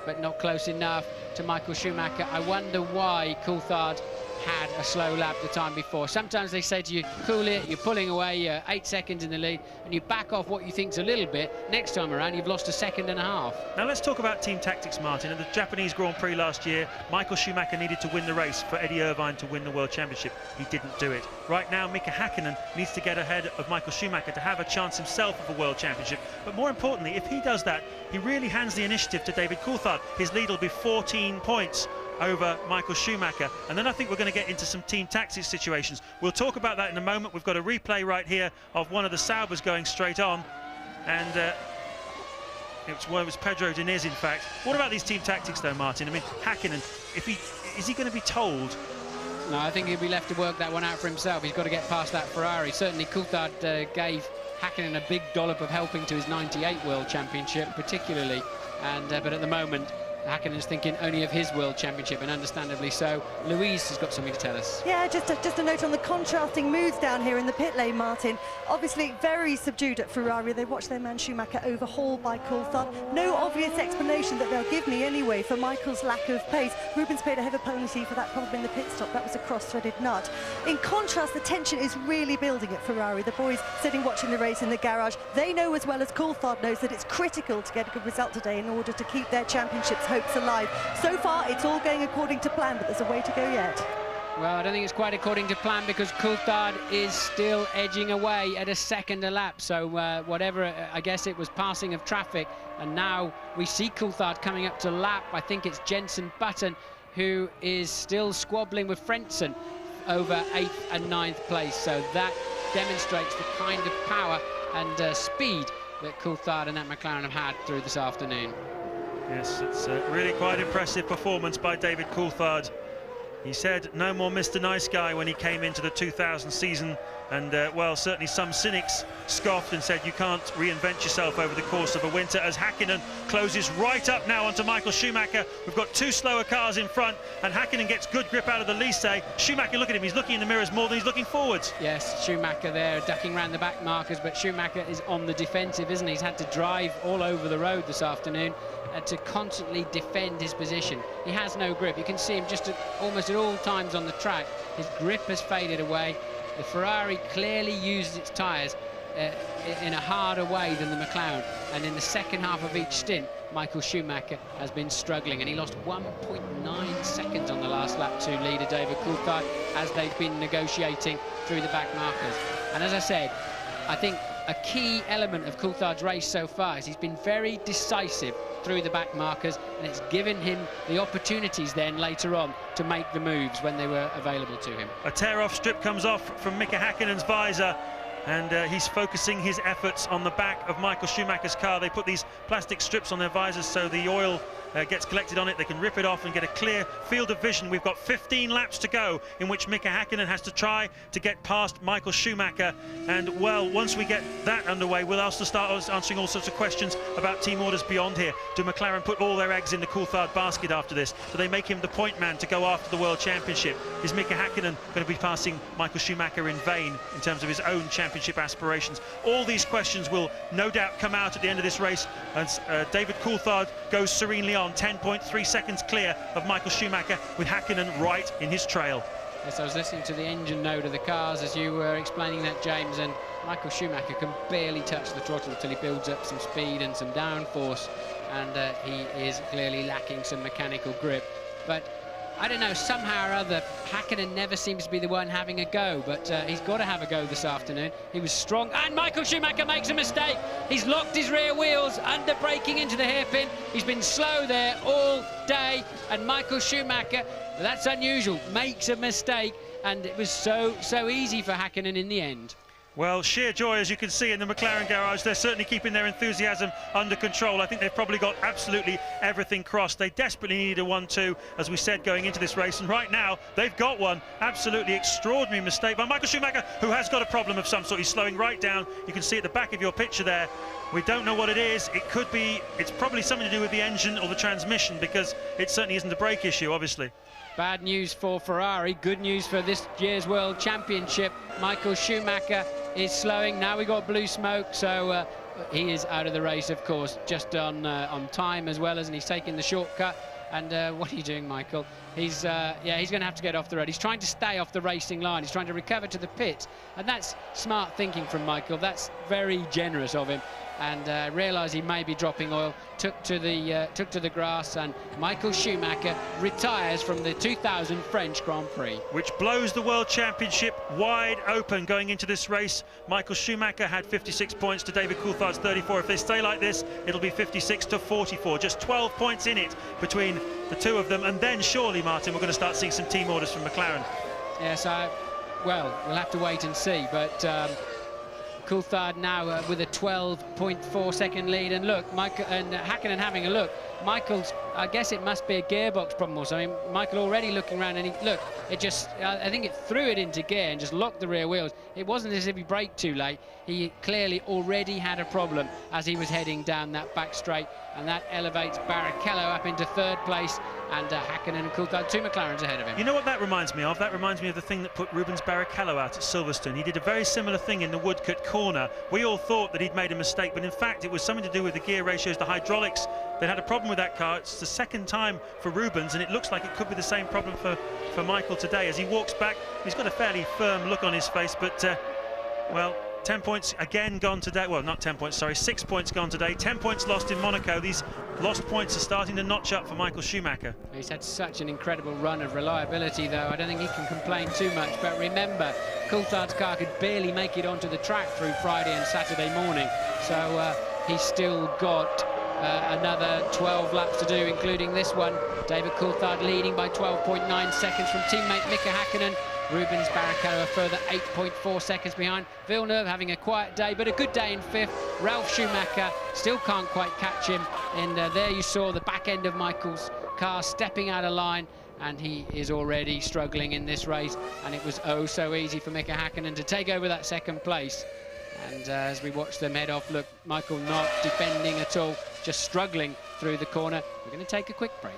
but not close enough to Michael Schumacher. I wonder why Coulthard had a slow lap the time before. Sometimes they say to you, cool it, you're pulling away, you're 8 seconds in the lead, and you back off what you think's a little bit. Next time around, you've lost 1.5 seconds. Now let's talk about team tactics, Martin. At the Japanese Grand Prix last year, Michael Schumacher needed to win the race for Eddie Irvine to win the World Championship. He didn't do it. Right now, Mika Häkkinen needs to get ahead of Michael Schumacher to have a chance himself of a World Championship. But more importantly, if he does that, he really hands the initiative to David Coulthard. His lead will be 14 points over Michael Schumacher, and then I think we're going to get into some team tactics situations. We'll talk about that in a moment. We've got a replay right here of one of the Saubers going straight on, and it was Pedro Diniz, in fact. What about these team tactics, though, Martin? I mean, Häkkinen, is he going to be told? No, I think he'll be left to work that one out for himself. He's got to get past that Ferrari. Certainly, Coulthard gave Häkkinen a big dollop of helping to his '98 World Championship, particularly, and but at the moment, Häkkinen's thinking only of his World Championship, and understandably so. Louise has got something to tell us. Yeah, just a note on the contrasting moods down here in the pit lane, Martin. Obviously very subdued at Ferrari. They watched their man Schumacher overhauled by Coulthard. No obvious explanation that they'll give me anyway for Michael's lack of pace. Rubens paid a heavy penalty for that problem in the pit stop. That was a cross-threaded nut. In contrast, the tension is really building at Ferrari. The boys sitting watching the race in the garage, they know as well as Coulthard knows that it's critical to get a good result today in order to keep their championships hopes alive. So far, it's all going according to plan, but there's a way to go yet. Well, I don't think it's quite according to plan, because Coulthard is still edging away at 1 second a lap. So whatever, I guess it was passing of traffic, and now we see Coulthard coming up to lap. I think it's Jenson Button who is still squabbling with Frentzen over 8th and 9th place. So that demonstrates the kind of power and speed that Coulthard and that McLaren have had through this afternoon. Yes, it's a really quite impressive performance by David Coulthard. He said no more Mr. Nice Guy when he came into the 2000 season, and well, certainly some cynics scoffed and said you can't reinvent yourself over the course of a winter, as Häkkinen closes right up now onto Michael Schumacher. We've got 2 slower cars in front, and Häkkinen gets good grip out of the Lycée. Schumacher, look at him, he's looking in the mirrors more than he's looking forwards. Yes, Schumacher there ducking around the back markers, but Schumacher is on the defensive, isn't he? He's had to drive all over the road this afternoon to constantly defend his position. He has no grip. You can see him just almost at all times on the track. His grip has faded away. The Ferrari clearly uses its tyres in a harder way than the McLaren, and in the second half of each stint, Michael Schumacher has been struggling, and he lost 1.9 seconds on the last lap to leader David Coulthard as they've been negotiating through the back markers. And as I said, I think a key element of Coulthard's race so far is he's been very decisive through the back markers, and it's given him the opportunities then later on to make the moves when they were available to him. A tear-off strip comes off from Mika Häkkinen's visor, and he's focusing his efforts on the back of Michael Schumacher's car. They put these plastic strips on their visors so the oil gets collected on it. They can rip it off and get a clear field of vision. We've got 15 laps to go in which Mika Häkkinen has to try to get past Michael Schumacher, and well, once we get that underway, we'll also start answering all sorts of questions about team orders beyond here. Do McLaren put all their eggs in the Coulthard basket after this? Do they make him the point man to go after the World Championship? Is Mika Häkkinen going to be passing Michael Schumacher in vain in terms of his own championship aspirations? All these questions will no doubt come out at the end of this race, and David Coulthard goes serenely on, 10.3 seconds clear of Michael Schumacher, with Häkkinen right in his trail. Yes, I was listening to the engine note of the cars as you were explaining that, James, and Michael Schumacher can barely touch the throttle until he builds up some speed and some downforce, and he is clearly lacking some mechanical grip. But I don't know, somehow or other, Häkkinen never seems to be the one having a go, but he's got to have a go this afternoon. He was strong, and Michael Schumacher makes a mistake. He's locked his rear wheels, under braking into the hairpin. He's been slow there all day, and Michael Schumacher, that's unusual, makes a mistake, and it was so easy for Häkkinen in the end. Well, sheer joy, as you can see in the McLaren garage. They're certainly keeping their enthusiasm under control. I think they've probably got absolutely everything crossed. They desperately needed a 1-2, as we said, going into this race, and right now they've got one. Absolutely extraordinary mistake by Michael Schumacher, who has got a problem of some sort. He's slowing right down. You can see at the back of your picture there. We don't know what it is. It could be, it's probably something to do with the engine or the transmission, because it certainly isn't a brake issue, obviously. Bad news for Ferrari, good news for this year's World Championship. Michael Schumacher is slowing. Now we got blue smoke, so he is out of the race, of course, just on time as well, as he's taking the shortcut. And what are you doing, Michael? he's going to have to get off the road. He's trying to stay off the racing line. He's trying to recover to the pit, and that's smart thinking from Michael. That's very generous of him, and realised he may be dropping oil. Took to the grass, and Michael Schumacher retires from the 2000 French Grand Prix, which blows the World Championship wide open going into this race. Michael Schumacher had 56 points to David Coulthard's 34. If they stay like this, it'll be 56 to 44. Just 12 points in it between the two of them, and then surely, Martin, we're going to start seeing some team orders from McLaren. Yes, well, we'll have to wait and see, but Coulthard now with a 12.4 second lead, and look, Michael and Hakkinen having a look. Michael's, I guess it must be a gearbox problem also. I mean, Michael already looking around, and it just, I think it threw it into gear and just locked the rear wheels. It wasn't as if he braked too late. He clearly already had a problem as he was heading down that back straight, and that elevates Barrichello up into third place, and Hakkinen and Coulthard, 2 McLarens ahead of him. You know what that reminds me of? That reminds me of the thing that put Rubens Barrichello out at Silverstone. He did a very similar thing in the Woodcote corner. We all thought that he'd made a mistake, but in fact it was something to do with the gear ratios, the hydraulics. They had a problem with that car. It's the second time for Rubens, and it looks like it could be the same problem for Michael today. As he walks back, he's got a fairly firm look on his face, but well, 10 points again gone today. Well, not 10 points, sorry, 6 points gone today. 10 points lost in Monaco. These lost points are starting to notch up for Michael Schumacher. He's had such an incredible run of reliability, though. I don't think he can complain too much. But remember, Coulthard's car could barely make it onto the track through Friday and Saturday morning. So he's still got another 12 laps to do, including this one. David Coulthard leading by 12.9 seconds from teammate Mika Hakkinen. Rubens Barrichello a further 8.4 seconds behind. Villeneuve having a quiet day, but a good day in 5th. Ralf Schumacher still can't quite catch him. And there you saw the back end of Michael's car stepping out of line, and he is already struggling in this race. And it was oh so easy for Mika Hakkinen to take over that second place. And as we watch them head off, look, Michael not defending at all, just struggling through the corner. We're going to take a quick break.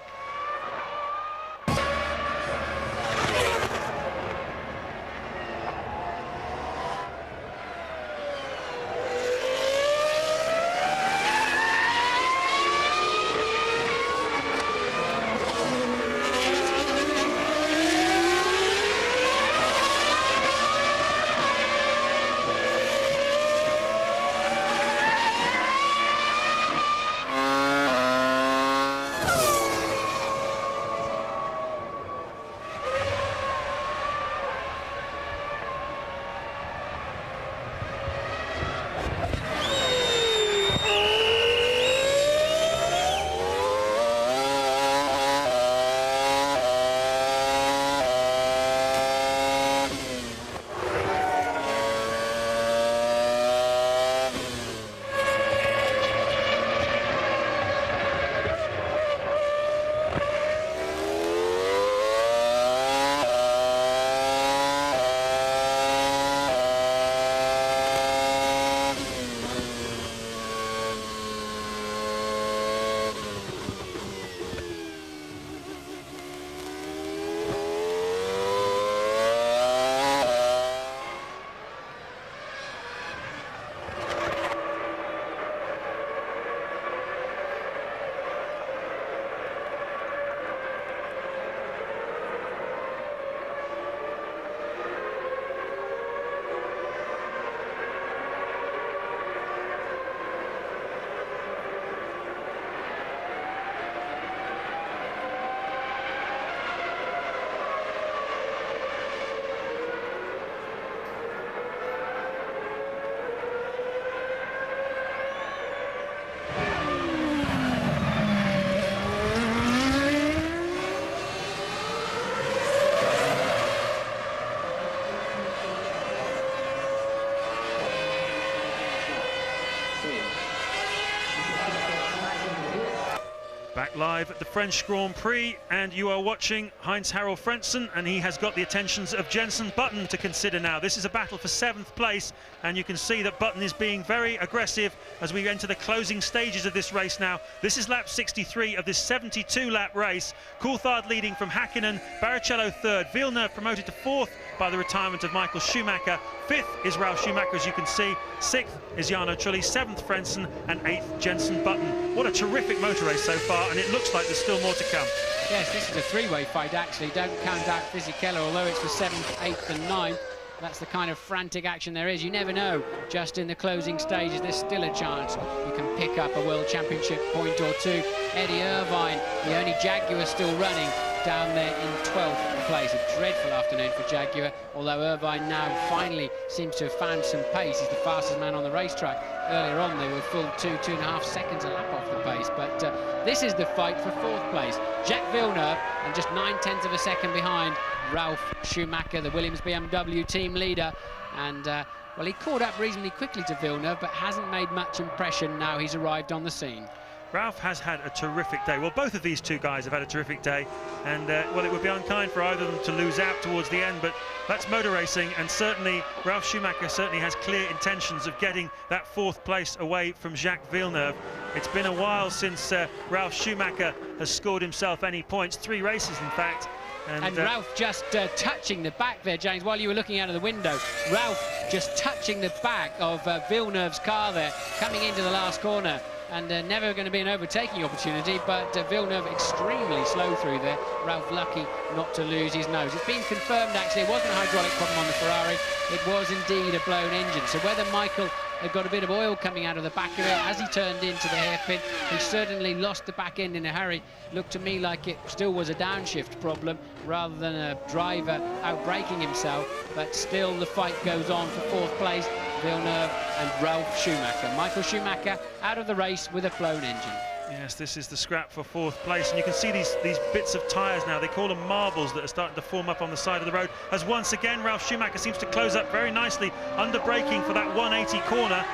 Back live at the French Grand Prix, and you are watching Heinz-Harald Frentzen, and he has got the attentions of Jenson Button to consider now. This is a battle for 7th place, and you can see that Button is being very aggressive as we enter the closing stages of this race now. This is lap 63 of this 72-lap race. Coulthard leading from Hakkinen, Barrichello 3rd, Villeneuve promoted to 4th by the retirement of Michael Schumacher. 5th is Ralf Schumacher, as you can see. 6th is Jarno Trulli, 7th Frentzen, and 8th Jenson Button. What a terrific motor race so far, and it it looks like there's still more to come. Yes, this is a three-way fight, actually. Don't count out Fisichella, although it's for 7th, 8th and 9th. That's the kind of frantic action there is. You never know. Just in the closing stages, there's still a chance you can pick up a World Championship point or two. Eddie Irvine, the only Jaguar still running, down there in 12th place. A dreadful afternoon for Jaguar, although Irvine now finally seems to have found some pace. He's the fastest man on the racetrack. Earlier on, they were full 2.5 seconds a lap off the pace. But this is the fight for 4th place. Jacques Villeneuve, and just 9/10 of a second behind Ralf Schumacher, the Williams BMW team leader. And, well, he caught up reasonably quickly to Villeneuve, but hasn't made much impression now he's arrived on the scene. Ralf has had a terrific day. Well, both of these two guys have had a terrific day, and well, it would be unkind for either of them to lose out towards the end, but that's motor racing, and certainly Ralf Schumacher certainly has clear intentions of getting that 4th place away from Jacques Villeneuve. It's been a while since Ralf Schumacher has scored himself any points, 3 races in fact. And Ralf just touching the back there, James, while you were looking out of the window. Ralf just touching the back of Villeneuve's car there, coming into the last corner. And never going to be an overtaking opportunity, but Villeneuve extremely slow through there. Ralf lucky not to lose his nose. It's been confirmed, actually, it wasn't a hydraulic problem on the Ferrari. It was indeed a blown engine. So whether Michael had got a bit of oil coming out of the back of it as he turned into the hairpin, he certainly lost the back end in a hurry. Looked to me like it still was a downshift problem rather than a driver outbraking himself. But still the fight goes on for 4th place. Villeneuve and Ralf Schumacher. Michael Schumacher out of the race with a blown engine. Yes, this is the scrap for 4th place, and you can see these bits of tyres now. They call them marbles that are starting to form up on the side of the road, as once again Ralf Schumacher seems to close up very nicely, under braking for that 180 corner,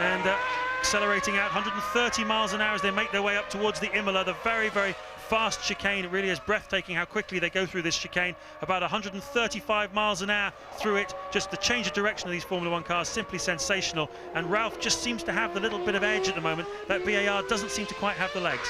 and accelerating out 130 miles an hour as they make their way up towards the Imola, the very, very fast chicane. It really is breathtaking how quickly they go through this chicane, about 135 miles an hour through it. Just the change of direction of these Formula 1 cars, simply sensational, and Ralf just seems to have the little bit of edge at the moment. That BAR doesn't seem to quite have the legs.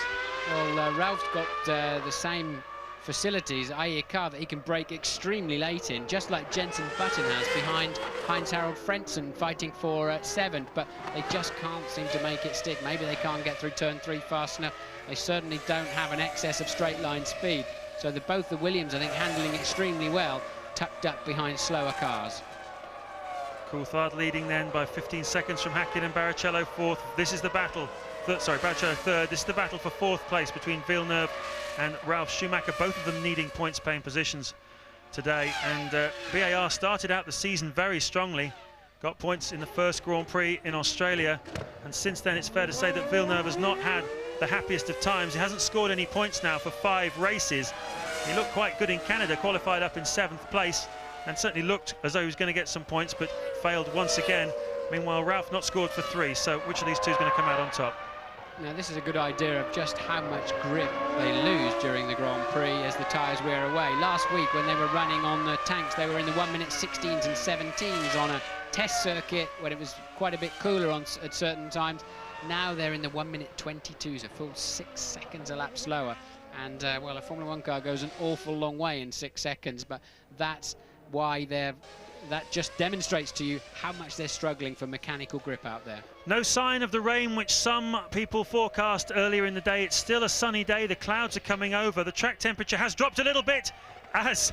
Well, Ralph's got the same facilities, i.e. a car that he can brake extremely late in, just like Jenson Button has behind Heinz-Harald Frentzen fighting for 7th, but they just can't seem to make it stick. Maybe they can't get through turn 3 fast enough. They certainly don't have an excess of straight line speed. So both the Williams, I think, handling extremely well, tucked up behind slower cars. Coulthard leading then by 15 seconds from Hackett and Barrichello 4th. This is the battle. Barrichello 3rd. This is the battle for 4th place between Villeneuve and Ralf Schumacher, both of them needing points-paying positions today. And BAR started out the season very strongly, got points in the first Grand Prix in Australia, and since then it's fair to say that Villeneuve has not had the happiest of times. He hasn't scored any points now for 5 races. He looked quite good in Canada, qualified up in 7th place, and certainly looked as though he was going to get some points, but failed once again. Meanwhile, Ralf not scored for 3, so which of these two is going to come out on top? Now, this is a good idea of just how much grip they lose during the Grand Prix as the tyres wear away. Last week, when they were running on the tanks, they were in the 1-minute 16s and 17s on a test circuit when it was quite a bit cooler at certain times. Now they're in the 1-minute 22s, a full 6 seconds a lap slower. And, well, a Formula 1 car goes an awful long way in 6 seconds, but that's why that just demonstrates to you how much they're struggling for mechanical grip out there. No sign of the rain, which some people forecast earlier in the day. It's still a sunny day. The clouds are coming over. The track temperature has dropped a little bit as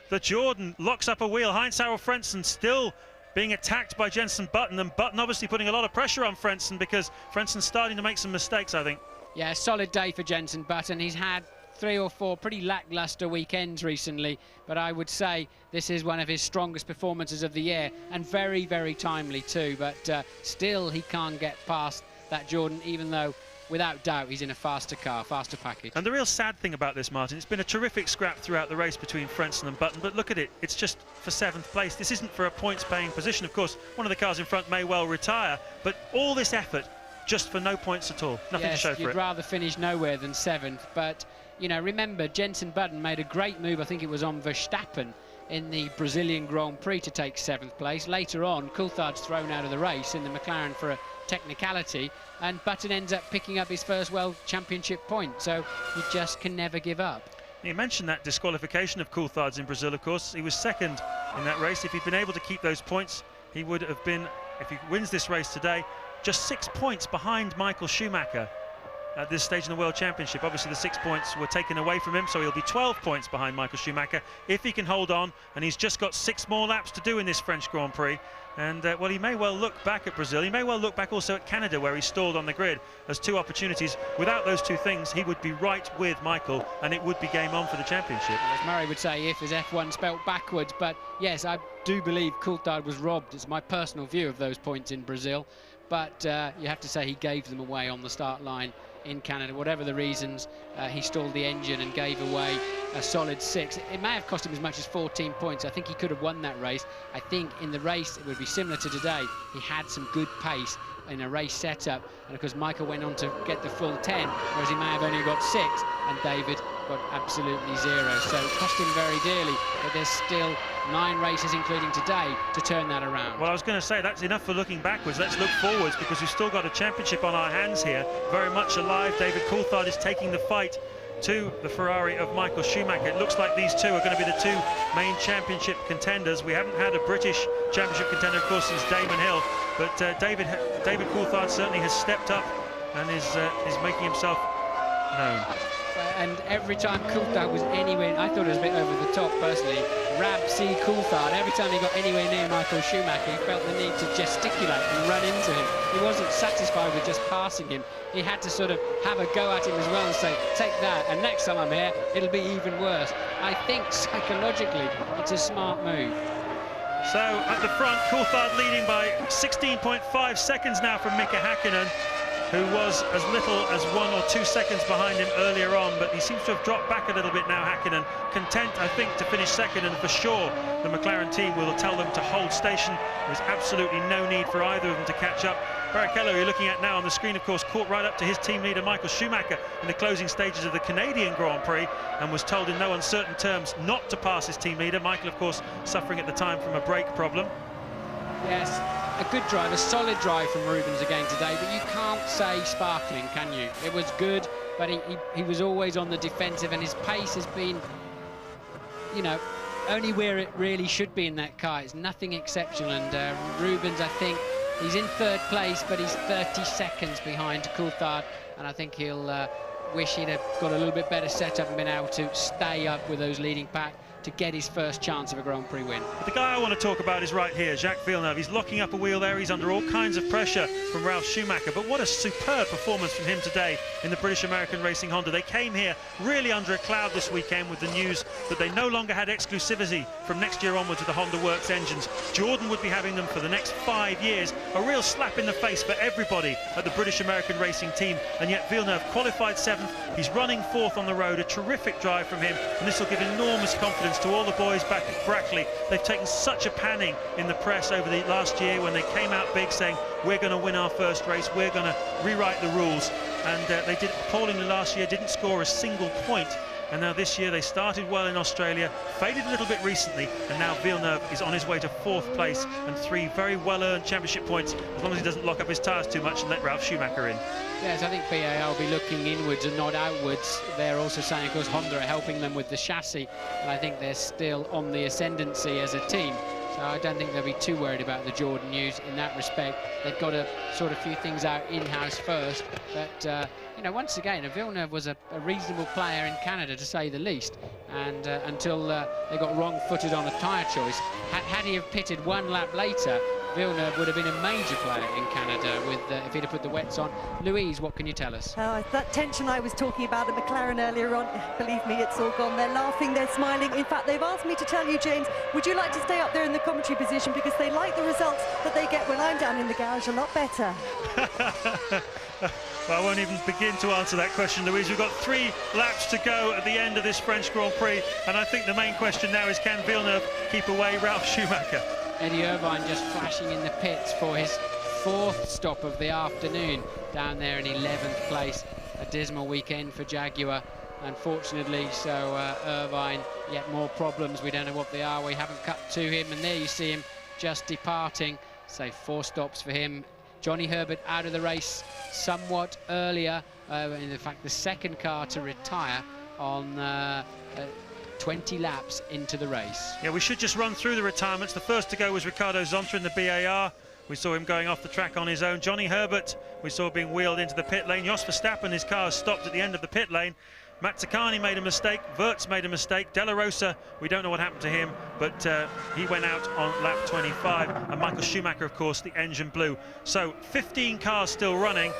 the Jordan locks up a wheel. Heinz-Harald Frentzen still being attacked by Jenson Button, and Button obviously putting a lot of pressure on Frentzen because Frentzen's starting to make some mistakes, I think. Yeah, a solid day for Jenson Button. He's had 3 or 4 pretty lackluster weekends recently, but I would say this is one of his strongest performances of the year, and very, very timely too. But still, he can't get past that Jordan, even though, without doubt, he's in a faster car, faster package. And the real sad thing about this, Martin, it's been a terrific scrap throughout the race between Frentzen and Button, but look at it, it's just for 7th place. This isn't for a points-paying position. Of course, one of the cars in front may well retire, but all this effort just for no points at all. Nothing to show for it. You'd rather finish nowhere than 7th, but you know, remember, Jenson Button made a great move, I think it was on Verstappen in the Brazilian Grand Prix to take 7th place. Later on, Coulthard's thrown out of the race in the McLaren for a technicality, and Button ends up picking up his first World Championship point, so you just can never give up. You mentioned that disqualification of Coulthard's in Brazil, of course. He was 2nd in that race. If he'd been able to keep those points, he would have been, if he wins this race today, just 6 points behind Michael Schumacher. at this stage in the World Championship. Obviously the 6 points were taken away from him, so he'll be 12 points behind Michael Schumacher if he can hold on, and he's just got 6 more laps to do in this French Grand Prix. And well, he may well look back at Brazil, he may well look back also at Canada, where he stalled on the grid, as 2 opportunities. Without those 2 things, he would be right with Michael, and it would be game on for the championship. As Murray would say, if is F1 spelt backwards, but yes, I do believe Coulthard was robbed. It's my personal view of those points in Brazil, but you have to say he gave them away on the start line in Canada. Whatever the reasons, he stalled the engine and gave away a solid 6. It may have cost him as much as 14 points. I think he could have won that race. I think in the race it would be similar to today. He had some good pace in a race setup, and of course Michael went on to get the full 10, whereas he may have only got 6, and David got absolutely 0. So it cost him very dearly, but there's still 9 races, including today, to turn that around. Well, I was going to say that's enough for looking backwards. Let's look forwards, because we've still got a championship on our hands here, very much alive. David Coulthard is taking the fight to the Ferrari of Michael Schumacher. It looks like these 2 are going to be the 2 main championship contenders. We haven't had a British championship contender, of course, since Damon Hill, but David Coulthard certainly has stepped up and is making himself known. And every time Coulthard was anywhere, I thought it was a bit over the top personally. Rab C. Coulthard, every time he got anywhere near Michael Schumacher, he felt the need to gesticulate and run into him. He wasn't satisfied with just passing him. He had to sort of have a go at him as well and say, take that, and next time I'm here, it'll be even worse. I think psychologically, it's a smart move. So at the front, Coulthard leading by 16.5 seconds now from Mika Häkkinen, who was as little as 1 or 2 seconds behind him earlier on, but he seems to have dropped back a little bit now, Häkkinen. Content, I think, to finish second, and for sure the McLaren team will tell them to hold station. There's absolutely no need for either of them to catch up. Barrichello, you're looking at now on the screen, of course, caught right up to his team leader Michael Schumacher in the closing stages of the Canadian Grand Prix, and was told in no uncertain terms not to pass his team leader. Michael, of course, suffering at the time from a brake problem. Yes, a good drive, a solid drive from Rubens again today, but you can't say sparkling, can you? It was good, but he was always on the defensive, and his pace has been, you know, only where it really should be in that car. It's nothing exceptional, and Rubens, I think, he's in 3rd place, but he's 30 seconds behind Coulthard, and I think he'll wish he'd have got a little bit better setup and been able to stay up with those leading pack to get his first chance of a Grand Prix win. But the guy I want to talk about is right here, Jacques Villeneuve. He's locking up a wheel there. He's under all kinds of pressure from Ralf Schumacher, but what a superb performance from him today in the British American Racing Honda. They came here really under a cloud this weekend with the news that they no longer had exclusivity from next year onwards with the Honda Works engines. Jordan would be having them for the next 5 years. A real slap in the face for everybody at the British American Racing team, and yet Villeneuve qualified 7th. He's running 4th on the road. A terrific drive from him, and this will give enormous confidence to all the boys back at Brackley. They've taken such a panning in the press over the last year when they came out big saying, we're going to win our first race, we're going to rewrite the rules, and they did appallingly last year, didn't score a single point. And now this year they started well in Australia, faded a little bit recently, and now Villeneuve is on his way to 4th place and 3 very well-earned championship points, as long as he doesn't lock up his tyres too much and let Ralf Schumacher in. Yes, I think BAR will be looking inwards and not outwards. They're also saying, of course, Honda are helping them with the chassis, and I think they're still on the ascendancy as a team. So I don't think they'll be too worried about the Jordan news in that respect. They've got to sort a few things out in-house first. But, you know, once again, Villeneuve was a reasonable player in Canada, to say the least. And until they got wrong-footed on a tyre choice, had he have pitted 1 lap later, Villeneuve would have been a major player in Canada with if he'd have put the wets on. Louise, what can you tell us? That tension I was talking about at McLaren earlier on, believe me, it's all gone. They're laughing, they're smiling. In fact, they've asked me to tell you, James, would you like to stay up there in the commentary position, because they like the results that they get when I'm down in the garage a lot better. Well, I won't even begin to answer that question, Louise. We've got 3 laps to go at the end of this French Grand Prix, and I think the main question now is, can Villeneuve keep away Ralf Schumacher? Eddie Irvine just flashing in the pits for his 4th stop of the afternoon, down there in 11th place. A dismal weekend for Jaguar, unfortunately. So Irvine, yet more problems. We don't know what they are. We haven't cut to him, and there you see him just departing. Say 4 stops for him. Johnny Herbert out of the race somewhat earlier, in fact the 2nd car to retire on 20 laps into the race. Yeah, we should just run through the retirements. The first to go was Ricardo Zonta in the BAR. We saw him going off the track on his own. Johnny Herbert, we saw being wheeled into the pit lane. Jos Verstappen, his car stopped at the end of the pit lane. Mazzacani made a mistake, Wirtz made a mistake, De La Rosa, we don't know what happened to him, but he went out on lap 25, and Michael Schumacher, of course, the engine blew. So 15 cars still running,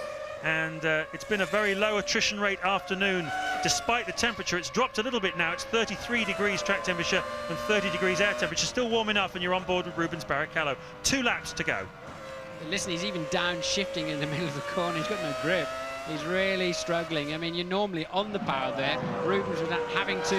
and it's been a very low attrition rate afternoon. Despite the temperature, it's dropped a little bit now. It's 33 degrees track temperature and 30 degrees air temperature. Still warm enough, and you're on board with Rubens Barrichello. 2 laps to go. Listen, he's even downshifting in the middle of the corner. He's got no grip. He's really struggling. I mean, you're normally on the power there. Rubens was having to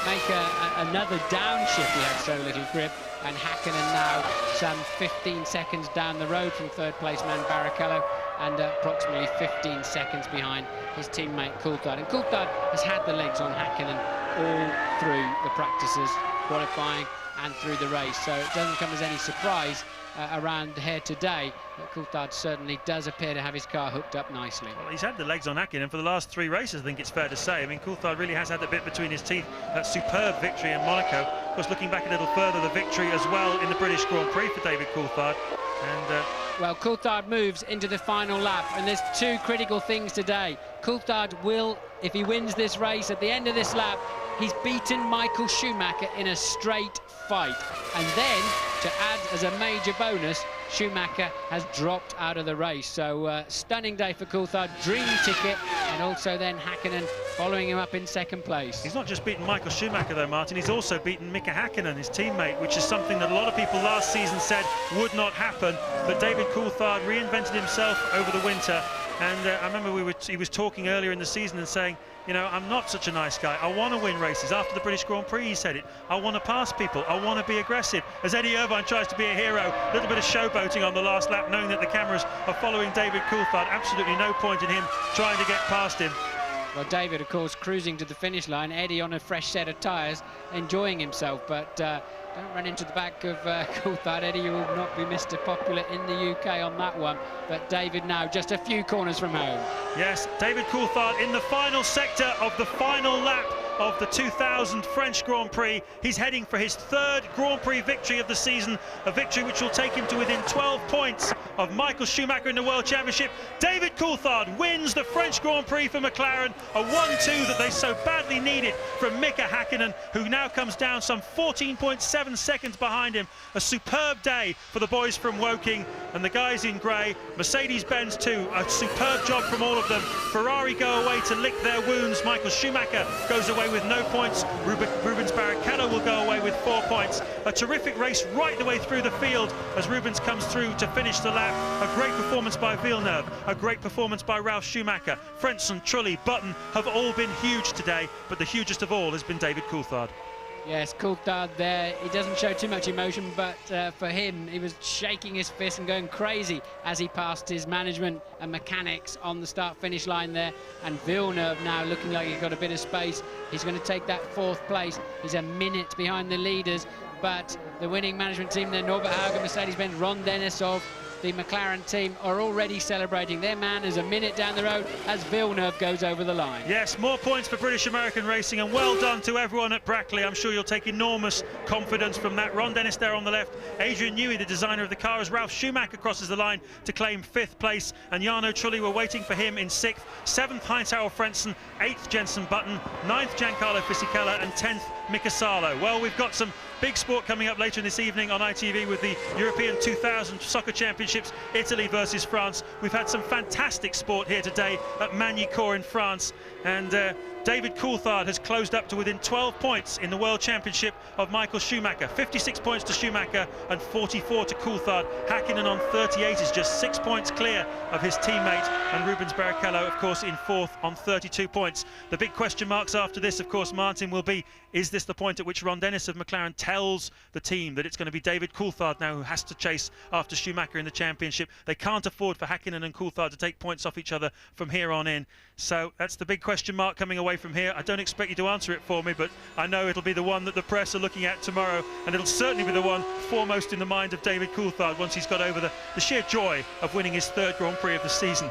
make another downshift. He had so little grip. And Hakkinen now some 15 seconds down the road from third place man Barrichello, and approximately 15 seconds behind his teammate Coulthard. And Coulthard has had the legs on Hakkinen all through the practices, qualifying and through the race. So it doesn't come as any surprise around here today, but Coulthard certainly does appear to have his car hooked up nicely. Well, he's had the legs on Hakkinen for the last 3 races, I think it's fair to say. I mean, Coulthard really has had the bit between his teeth. That superb victory in Monaco. Of course, looking back a little further, the victory as well in the British Grand Prix for David Coulthard. And well, Coulthard moves into the final lap, and there's 2 critical things today. Coulthard will, if he wins this race, at the end of this lap, he's beaten Michael Schumacher in a straight fight. And then, to add as a major bonus, Schumacher has dropped out of the race. So stunning day for Coulthard, dream ticket, and also then Hakkinen following him up in second place. He's not just beaten Michael Schumacher though, Martin, he's also beaten Mika Hakkinen, his teammate, which is something that a lot of people last season said would not happen. But David Coulthard reinvented himself over the winter. And I remember he was talking earlier in the season and saying, you know, I'm not such a nice guy. I want to win races. After the British Grand Prix, he said it. I want to pass people. I want to be aggressive. As Eddie Irvine tries to be a hero, a little bit of showboating on the last lap, knowing that the cameras are following David Coulthard. Absolutely no point in him trying to get past him. Well, David, of course, cruising to the finish line. Eddie on a fresh set of tyres, enjoying himself. But don't run into the back of Coulthard. Eddie, you will not be Mr. Popular in the UK on that one. But David now just a few corners from home. Yes, David Coulthard in the final sector of the final lap of the 2000 French Grand Prix. He's heading for his 3rd Grand Prix victory of the season, a victory which will take him to within 12 points of Michael Schumacher in the World Championship. David Coulthard wins the French Grand Prix for McLaren, a 1-2 that they so badly needed from Mika Hakkinen, who now comes down some 14.7 seconds behind him. A superb day for the boys from Woking and the guys in grey. Mercedes-Benz too, a superb job from all of them. Ferrari go away to lick their wounds. Michael Schumacher goes away with no points. Rubens Barrichello will go away with 4 points. A terrific race right the way through the field as Rubens comes through to finish the lap. A great performance by Villeneuve, a great performance by Ralf Schumacher. Frentzen, Trulli, Button have all been huge today, but the hugest of all has been David Coulthard. Yes, Coulthard there, he doesn't show too much emotion, but for him, he was shaking his fist and going crazy as he passed his management and mechanics on the start-finish line there. And Villeneuve now looking like he's got a bit of space. He's going to take that 4th place. He's a minute behind the leaders, but the winning management team there, Norbert Hauger, Mercedes-Benz, Ron Dennisov, the McLaren team are already celebrating. Their man is a minute down the road as Villeneuve goes over the line. Yes, more points for British American racing, and well done to everyone at Brackley. I'm sure you'll take enormous confidence from that. Ron Dennis there on the left, Adrian Newey, the designer of the car, as Ralf Schumacher crosses the line to claim 5th place, and Jarno Trulli were waiting for him in 6th. 7th, Heinz-Harald Frentzen, 8th, Jenson Button, 9th, Giancarlo Fisichella, and 10th, Mika Salo. Well, we've got some big sport coming up later in this evening on ITV with the European 2000 Soccer Championships, Italy versus France. We've had some fantastic sport here today at Magny-Cours in France, and David Coulthard has closed up to within 12 points in the World Championship of Michael Schumacher. 56 points to Schumacher and 44 to Coulthard. Hakkinen on 38 is just 6 points clear of his teammate, and Rubens Barrichello, of course, in 4th on 32 points. The big question marks after this, of course, Martin, will be, is this the point at which Ron Dennis of McLaren tells the team that it's going to be David Coulthard now who has to chase after Schumacher in the championship? They can't afford for Hakkinen and Coulthard to take points off each other from here on in. So that's the big question mark coming away from here. I don't expect you to answer it for me, but I know it'll be the one that the press are looking at tomorrow, and it'll certainly be the one foremost in the mind of David Coulthard once he's got over the sheer joy of winning his 3rd Grand Prix of the season.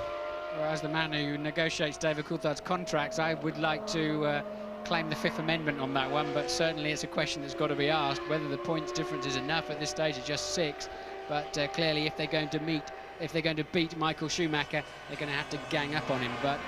Well, as the man who negotiates David Coulthard's contracts, I would like to claim the 5th Amendment on that one, but certainly it's a question that's got to be asked. Whether the points difference is enough at this stage, it's just 6. but clearly if they're going to beat Michael Schumacher, they're going to have to gang up on him. But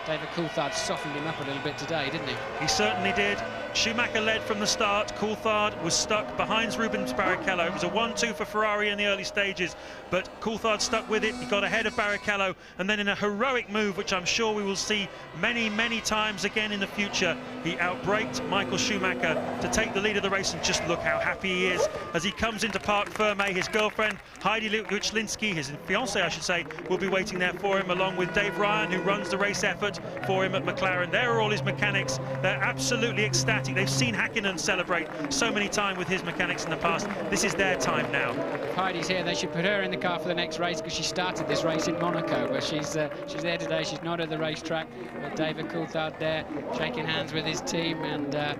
David Coulthard softened him up a little bit today, didn't he? He certainly did. Schumacher led from the start. Coulthard was stuck behind Rubens Barrichello. It was a 1-2 for Ferrari in the early stages, but Coulthard stuck with it. He got ahead of Barrichello, and then in a heroic move, which I'm sure we will see many, many times again in the future, he outbraked Michael Schumacher to take the lead of the race. And just look how happy he is as he comes into Parc Fermé. His girlfriend, Heidi Wichlinski, his fiancée, I should say, will be waiting there for him, along with Dave Ryan, who runs the race effort for him at McLaren. There are all his mechanics. They're absolutely ecstatic. They've seen Häkkinen celebrate so many times with his mechanics in the past. This is their time now. If Heidi's here, they should put her in the car for the next race, because she started this race in Monaco, but she's there today. She's not at the racetrack. David Coulthard there shaking hands with his team, and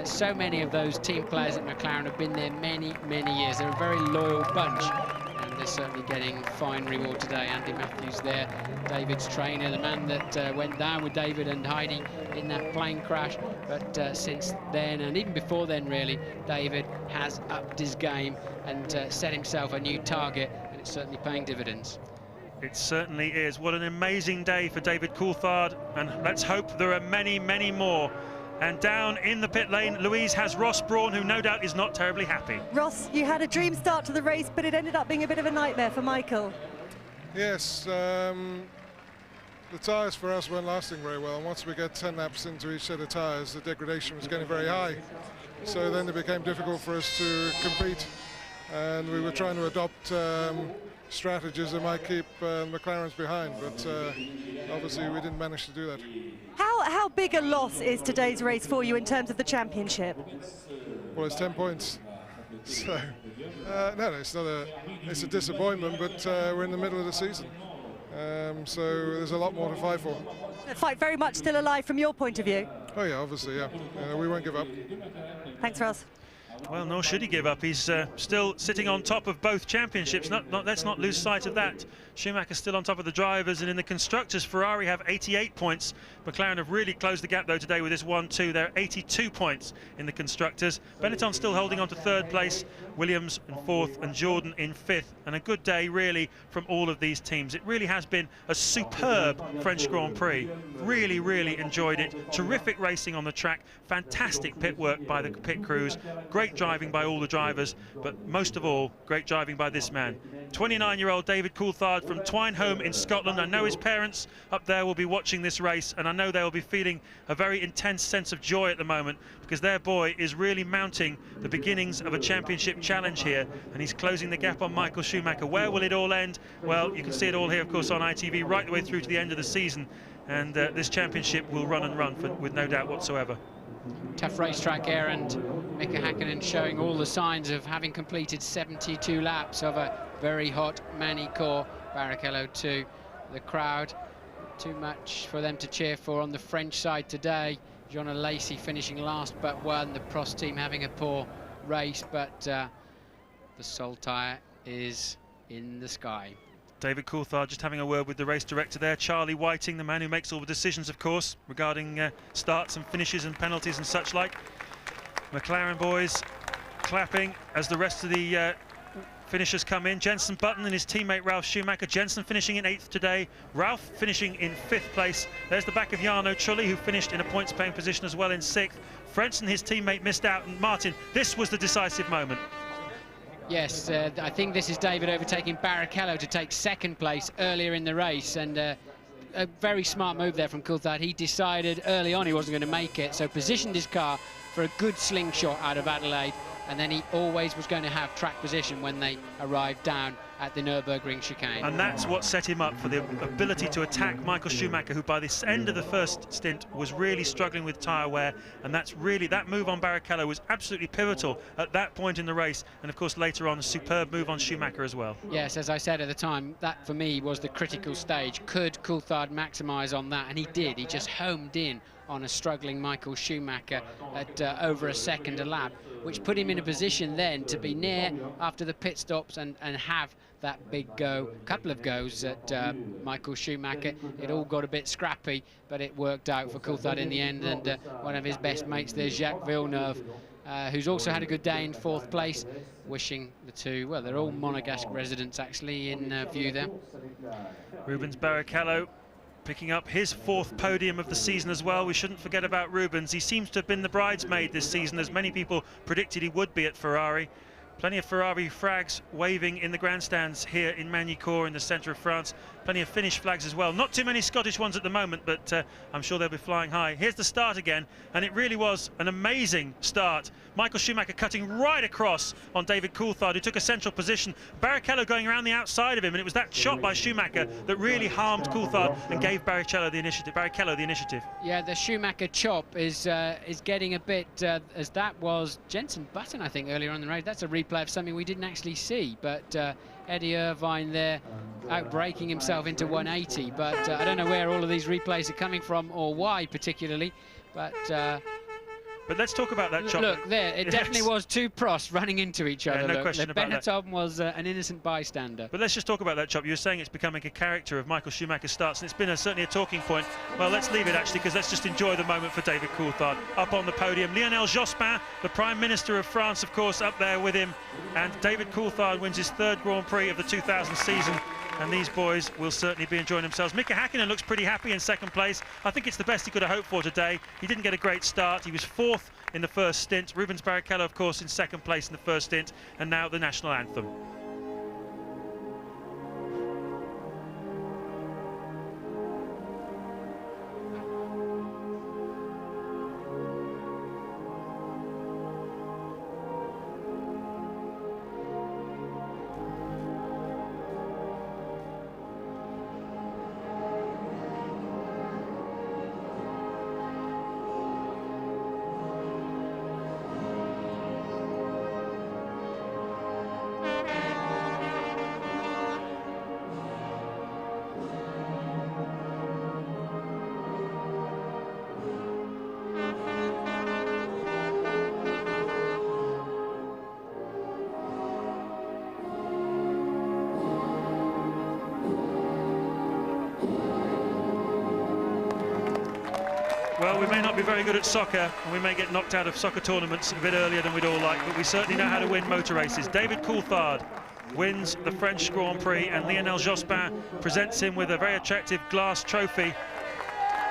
so many of those team players at McLaren have been there many, many years. They're a very loyal bunch, and they're certainly getting fine reward today. Andy Matthews there, David's trainer, the man that went down with David and Heidi in that plane crash. But since then, and even before then really, David has upped his game and set himself a new target, and it's certainly paying dividends. It certainly is. What an amazing day for David Coulthard, and let's hope there are many, many more. And down in the pit lane, Louise has Ross Brawn, who no doubt is not terribly happy. Ross, you had a dream start to the race, but it ended up being a bit of a nightmare for Michael. Yes, the tyres for us weren't lasting very well, and once we get 10 laps into each set of tyres, the degradation was getting very high. So then it became difficult for us to compete, and we were trying to adopt strategies that might keep McLaren's behind, but obviously we didn't manage to do that. How big a loss is today's race for you in terms of the championship? Well, it's 10 points. So, no, it's not it's a disappointment, but we're in the middle of the season. So there's a lot more to fight for. The fight very much still alive from your point of view? Oh yeah, obviously, yeah. We won't give up. Thanks, Ross. Well, nor should he give up. He's still sitting on top of both championships. Let's not lose sight of that. Schumacher's still on top of the drivers, and in the constructors, Ferrari have 88 points. McLaren have really closed the gap, though, today with this 1-2. They're 82 points in the constructors. Benetton still holding on to third place, Williams in fourth, and Jordan in fifth. And a good day, really, from all of these teams. It really has been a superb French Grand Prix. Really, really enjoyed it. Terrific racing on the track. Fantastic pit work by the pit crews. Great driving by all the drivers, but most of all, great driving by this man. 29-year-old David Coulthard from Twineholme in Scotland. I know his parents up there will be watching this race, and I know they will be feeling a very intense sense of joy at the moment, because their boy is really mounting the beginnings of a championship challenge here, and he's closing the gap on Michael Schumacher. Where will it all end? Well, you can see it all here, of course, on ITV right the way through to the end of the season, and this championship will run and run with no doubt whatsoever. Tough racetrack here, and Mika Häkkinen showing all the signs of having completed 72 laps of a very hot Manicourt. Barrichello too. The crowd, too much for them to cheer for on the French side today. Jean Lacey finishing last but one. The Prost team having a poor race, but the Sol tyre is in the sky. David Coulthard just having a word with the race director there, Charlie Whiting, the man who makes all the decisions, of course, regarding starts and finishes and penalties and such like. McLaren boys clapping as the rest of the finishers come in. Jenson Button and his teammate Ralf Schumacher. Jenson finishing in 8th today. Ralf finishing in 5th place. There's the back of Jarno Trulli, who finished in a points-paying position as well in 6th. Frentzen, his teammate, missed out. And Martin, this was the decisive moment. Yes, I think this is David overtaking Barrichello to take 2nd place earlier in the race, and a very smart move there from Coulthard. He decided early on he wasn't going to make it, so positioned his car for a good slingshot out of Adelaide, and then he always was going to have track position when they arrived down at the Nürburgring chicane. And that's what set him up for the ability to attack Michael Schumacher, who by the end of the first stint was really struggling with tyre wear, and that's really, that move on Barrichello was absolutely pivotal at that point in the race, and of course later on a superb move on Schumacher as well. Yes, as I said at the time, that for me was the critical stage. Could Coulthard maximise on that? And he did. He just homed in on a struggling Michael Schumacher at over a second a lap, which put him in a position then to be near after the pit stops and have that big go, couple of goes at Michael Schumacher. It all got a bit scrappy, but it worked out for Coulthard in the end, and one of his best mates there, Jacques Villeneuve, who's also had a good day in 4th place, wishing the two, well, they're all Monegasque residents actually in view there. Rubens Barrichello picking up his 4th podium of the season as well. We shouldn't forget about Rubens. He seems to have been the bridesmaid this season, as many people predicted he would be at Ferrari. Plenty of Ferrari flags waving in the grandstands here in Magny-Cours in the centre of France. Plenty of Finnish flags as well. Not too many Scottish ones at the moment, but I'm sure they'll be flying high. Here's the start again, and it really was an amazing start. Michael Schumacher cutting right across on David Coulthard, who took a central position. Barrichello going around the outside of him, and it was that shot by Schumacher that really harmed Coulthard and gave Barrichello the initiative. Yeah, the Schumacher chop is getting a bit, as that was Jenson Button, I think, earlier on the race. That's a replay of something we didn't actually see, but Eddie Irvine there outbraking himself into 180, but I don't know where all of these replays are coming from or why particularly, but let's talk about that chop. Look, there, it definitely was two pros running into each other. No question about that. Benetton was an innocent bystander. But let's just talk about that chop. You were saying it's becoming a character of Michael Schumacher's starts, and it's been certainly a talking point. Well, let's leave it actually, because let's just enjoy the moment for David Coulthard up on the podium. Lionel Jospin, the Prime Minister of France, of course, up there with him. And David Coulthard wins his 3rd Grand Prix of the 2000 season. And these boys will certainly be enjoying themselves. Mika Häkkinen looks pretty happy in 2nd place. I think it's the best he could have hoped for today. He didn't get a great start. He was 4th in the 1st stint. Rubens Barrichello, of course, in 2nd place in the 1st stint. And now the national anthem. Well, we may not be very good at soccer, and we may get knocked out of soccer tournaments a bit earlier than we'd all like, but we certainly know how to win motor races. David Coulthard wins the French Grand Prix, and Lionel Jospin presents him with a very attractive glass trophy,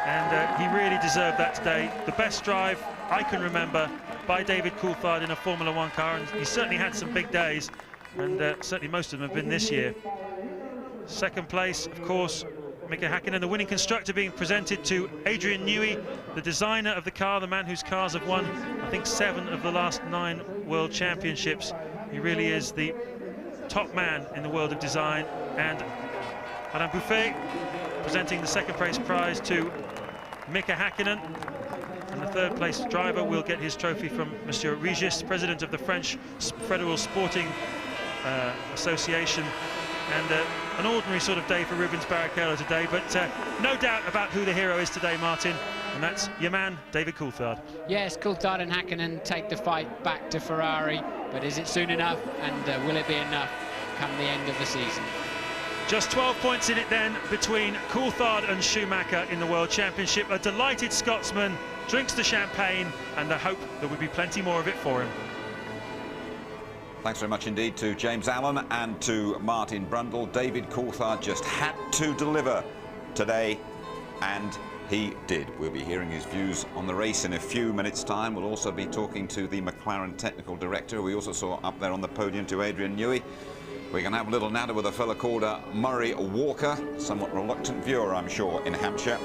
and he really deserved that today. The best drive I can remember by David Coulthard in a Formula 1 car, and he certainly had some big days, and certainly most of them have been this year. 2nd place, of course, Mika Häkkinen, the winning constructor, being presented to Adrian Newey, the designer of the car, the man whose cars have won, I think, 7 of the last 9 World Championships. He really is the top man in the world of design. And Alain Bouffet presenting the 2nd place prize to Mika Häkkinen. And the 3rd place driver will get his trophy from Monsieur Regis, president of the French Federal Sporting Association. And an ordinary sort of day for Rubens Barrichello today, but no doubt about who the hero is today, Martin, and that's your man, David Coulthard. Yes, Coulthard and Häkkinen take the fight back to Ferrari, but is it soon enough, and will it be enough come the end of the season? Just 12 points in it then between Coulthard and Schumacher in the World Championship. A delighted Scotsman drinks the champagne, and I hope there will be plenty more of it for him. Thanks very much indeed to James Allen and to Martin Brundle. David Coulthard just had to deliver today, and he did. We'll be hearing his views on the race in a few minutes' time. We'll also be talking to the McLaren technical director, who we also saw up there on the podium, to Adrian Newey. We can have a little natter with a fella called Murray Walker, somewhat reluctant viewer, I'm sure, in Hampshire.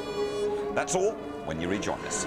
That's all when you rejoin us.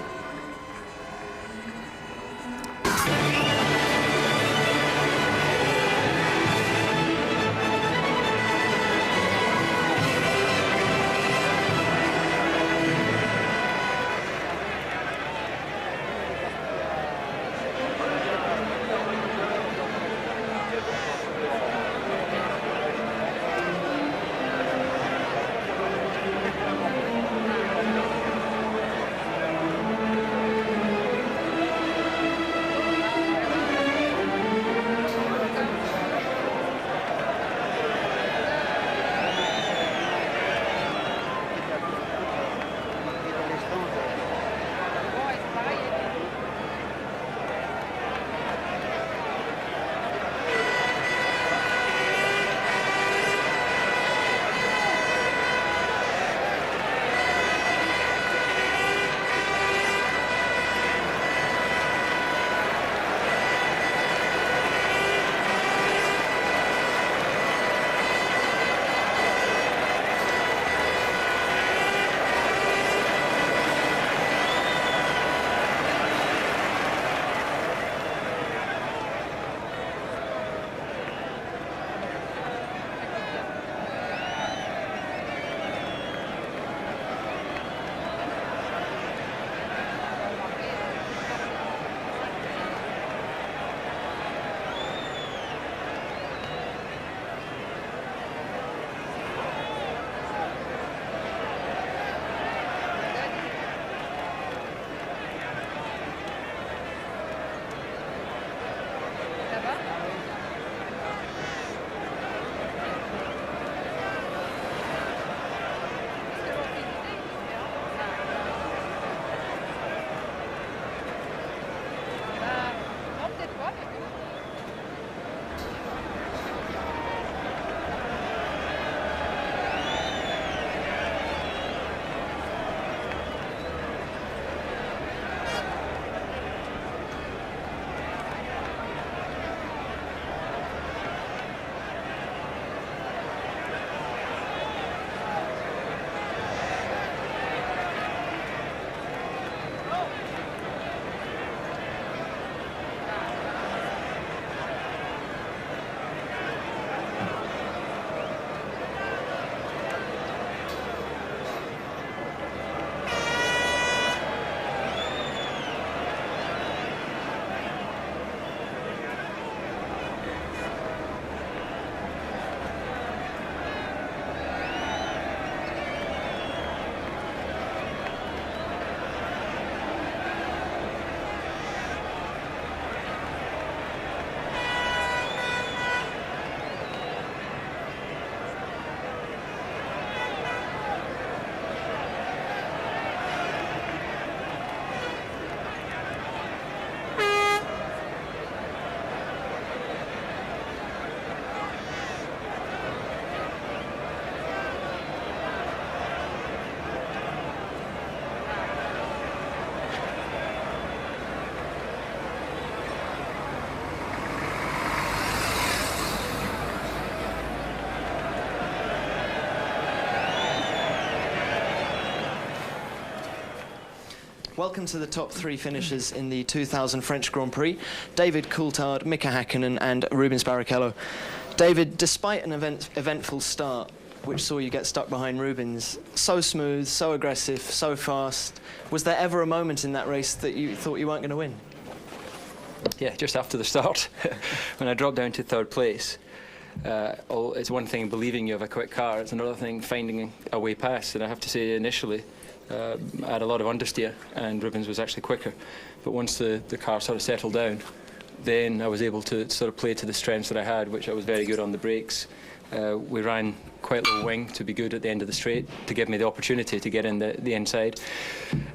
Welcome to the top 3 finishers in the 2000 French Grand Prix. David Coulthard, Mika Häkkinen and Rubens Barrichello. David, despite an eventful start, which saw you get stuck behind Rubens, so smooth, so aggressive, so fast, was there ever a moment in that race that you thought you weren't going to win? Yeah, just after the start, when I dropped down to 3rd place. It's one thing believing you have a quick car, it's another thing finding a way past, and I have to say initially I had a lot of understeer and Rubens was actually quicker, but once the car sort of settled down, then I was able to sort of play to the strengths that I had, which I was very good on the brakes. We ran quite low wing to be good at the end of the straight, to give me the opportunity to get in the inside.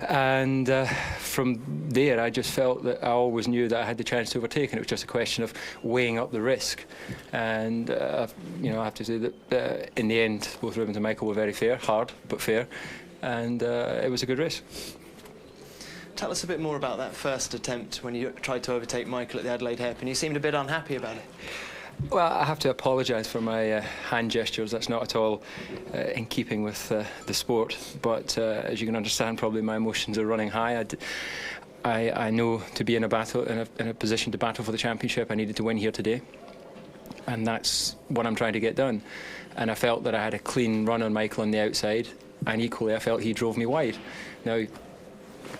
And from there, I just felt that I always knew that I had the chance to overtake, and it was just a question of weighing up the risk. And you know, I have to say that in the end, both Rubens and Michael were very fair, hard but fair, and it was a good race. Tell us a bit more about that first attempt when you tried to overtake Michael at the Adelaide hairpin. You seemed a bit unhappy about it. Well, I have to apologise for my hand gestures. That's not at all in keeping with the sport. But as you can understand, probably my emotions are running high. I know to be in a battle, in a position to battle for the championship, I needed to win here today, and that's what I'm trying to get done. And I felt that I had a clean run on Michael on the outside, and equally I felt he drove me wide. Now,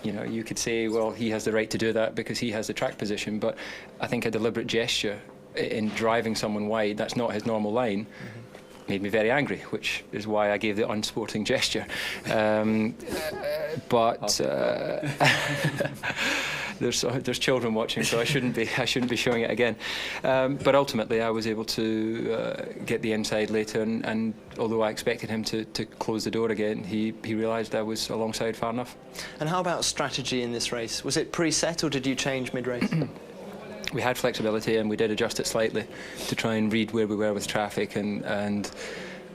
you know, you could say, well, he has the right to do that because he has the track position, but I think a deliberate gesture in driving someone wide, that's not his normal line, made me very angry, which is why I gave the unsporting gesture. But there's children watching, so I shouldn't be showing it again. But ultimately, I was able to get the inside later, and although I expected him to close the door again, he realised I was alongside far enough. And how about strategy in this race? Was it preset, or did you change mid-race? We had flexibility, and we did adjust it slightly to try and read where we were with traffic and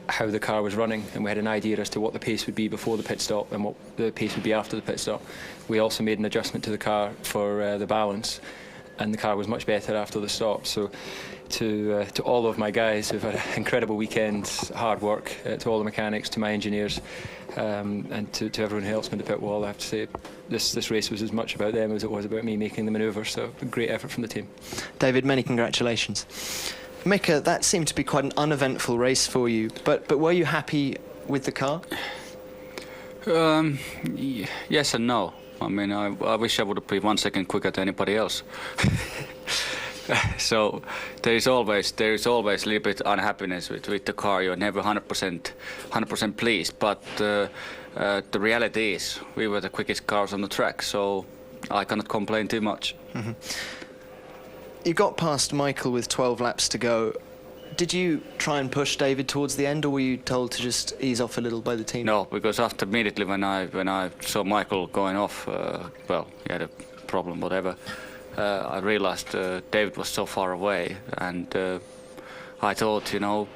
how the car was running, and we had an idea as to what the pace would be before the pit stop and what the pace would be after the pit stop. We also made an adjustment to the car for the balance, and the car was much better after the stop. So to all of my guys who've had an incredible weekend, hard work, to all the mechanics, to my engineers, and to everyone who helps me in the pit wall, I have to say this race was as much about them as it was about me making the manoeuvre, so a great effort from the team. David, many congratulations. Mika, that seemed to be quite an uneventful race for you, but were you happy with the car? Yes and no. I mean, I wish I would have been 1 second quicker than anybody else. So there is always a little bit unhappiness with the car. You're never 100% pleased, but the reality is we were the quickest cars on the track, so I cannot complain too much. Mm-hmm. You got past Michael with 12 laps to go. Did you try and push David towards the end, or were you told to just ease off a little by the team? No, because after immediately when I saw Michael going off, well, he had a problem, whatever. I realized David was so far away, and I thought, you know,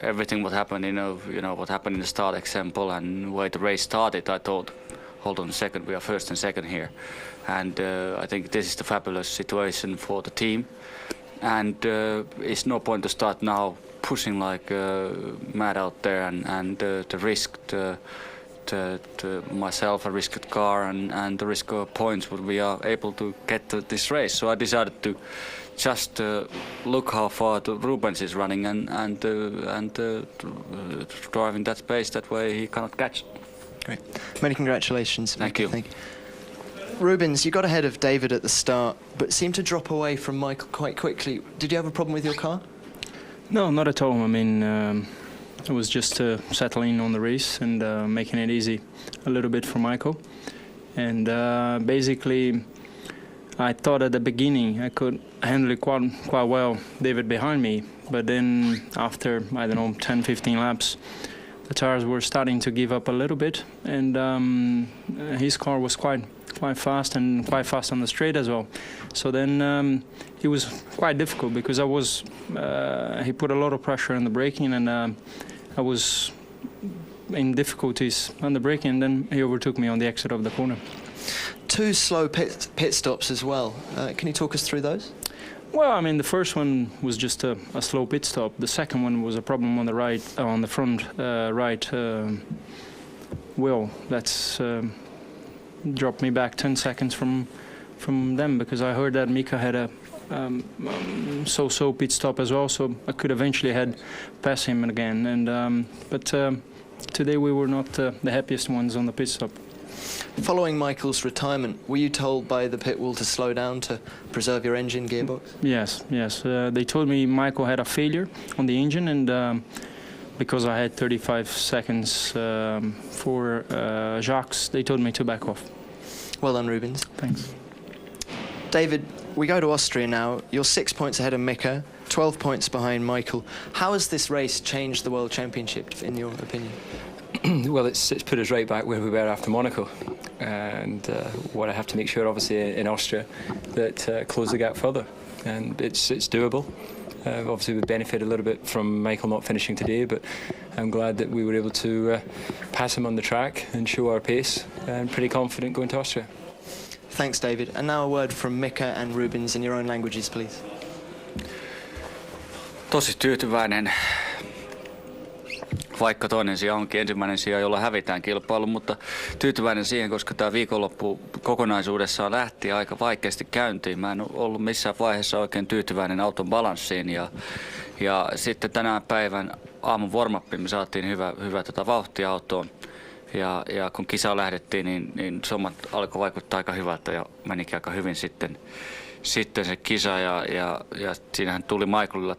everything what happened, you know what happened in the start example and where the race started. I thought, hold on a second, we are first and second here, and I think this is the fabulous situation for the team, and it's no point to start now pushing like mad out there and the risk. To myself, a risked car and the risk of points would we are able to get to this race. So I decided to just look how far the Rubens is running and driving that pace that way he cannot catch. Great. Many congratulations. Thank you. Rubens, you got ahead of David at the start, but seemed to drop away from Michael quite quickly. Did you have a problem with your car? No, not at all. I mean, it was just settling on the race and making it easy a little bit for Michael. And basically, I thought at the beginning I could handle it quite well, David behind me. But then after, I don't know, 10, 15 laps, the tires were starting to give up a little bit. And his car was quite fast and quite fast on the straight as well. So then it was quite difficult because he put a lot of pressure on the braking, and I was in difficulties on the braking, and then he overtook me on the exit of the corner. 2 slow pit stops as well. Can you talk us through those? Well, I mean, the first one was just a slow pit stop. The second one was a problem on the front right wheel. That's dropped me back 10 seconds from them, because I heard that Mika had a so-so pit stop as well, so I could eventually pass him again. And but today we were not the happiest ones on the pit stop. Following Michael's retirement, were you told by the pit wall to slow down to preserve your engine gearbox? Yes. They told me Michael had a failure on the engine, and because I had 35 seconds for Jacques, they told me to back off. Well done, Rubens. Thanks. David, we go to Austria now. You're 6 points ahead of Mika, 12 points behind Michael. How has this race changed the World Championship, in your opinion? Well, it's put us right back where we were after Monaco, and what I have to make sure, obviously, in Austria, that close the gap further, and it's doable. Obviously, we benefit a little bit from Michael not finishing today, but I'm glad that we were able to pass him on the track and show our pace, and pretty confident going to Austria. Thanks, David. And now a word from Mika and Rubens in your own languages, please. Tosi tyytyväinen. Vaikka toinen sija onkin ensimmäinen sija, jolla hävitään kilpailu, mutta tyytyväinen siihen, koska tämä viikonloppu kokonaisuudessaan lähti aika vaikeasti käyntiin. Mä en ollut missään vaiheessa oikein tyytyväinen auton balanssiin, ja sitten tänään päivän aamun warm-uppiin me saatiin hyvä vauhtia autoon. Ja kun kisaan lähdettiin, niin sommat alkoi vaikuttaa aika hyvältä ja menikin aika hyvin sitten se kisa, ja siinähän tuli Michaelilla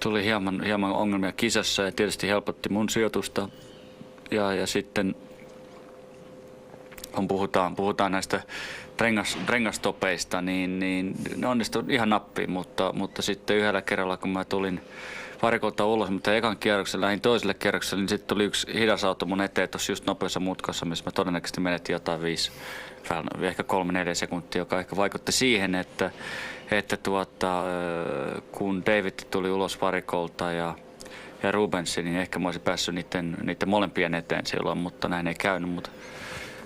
tuli hieman ongelmia kisassa ja tietysti helpotti mun sijoitusta. Ja sitten kun puhutaan näistä rengastopeista, niin ne onnistui ihan nappiin, mutta sitten yhdellä kerralla, kun mä tulin varikolta ulos, mutta ekan kierroksella lähdin toiselle kierrokselle, niin sitten tuli yksi hidas auto mun eteen tuossa just nopeassa mutkassa, missä mä todennäköisesti menetin jotain 5, ehkä 3-4 sekuntia, joka ehkä vaikutti siihen, että kun David tuli ulos varikolta ja Rubensi, niin ehkä mä olisin päässyt niiden molempien eteen silloin, mutta näin ei käynyt. Mutta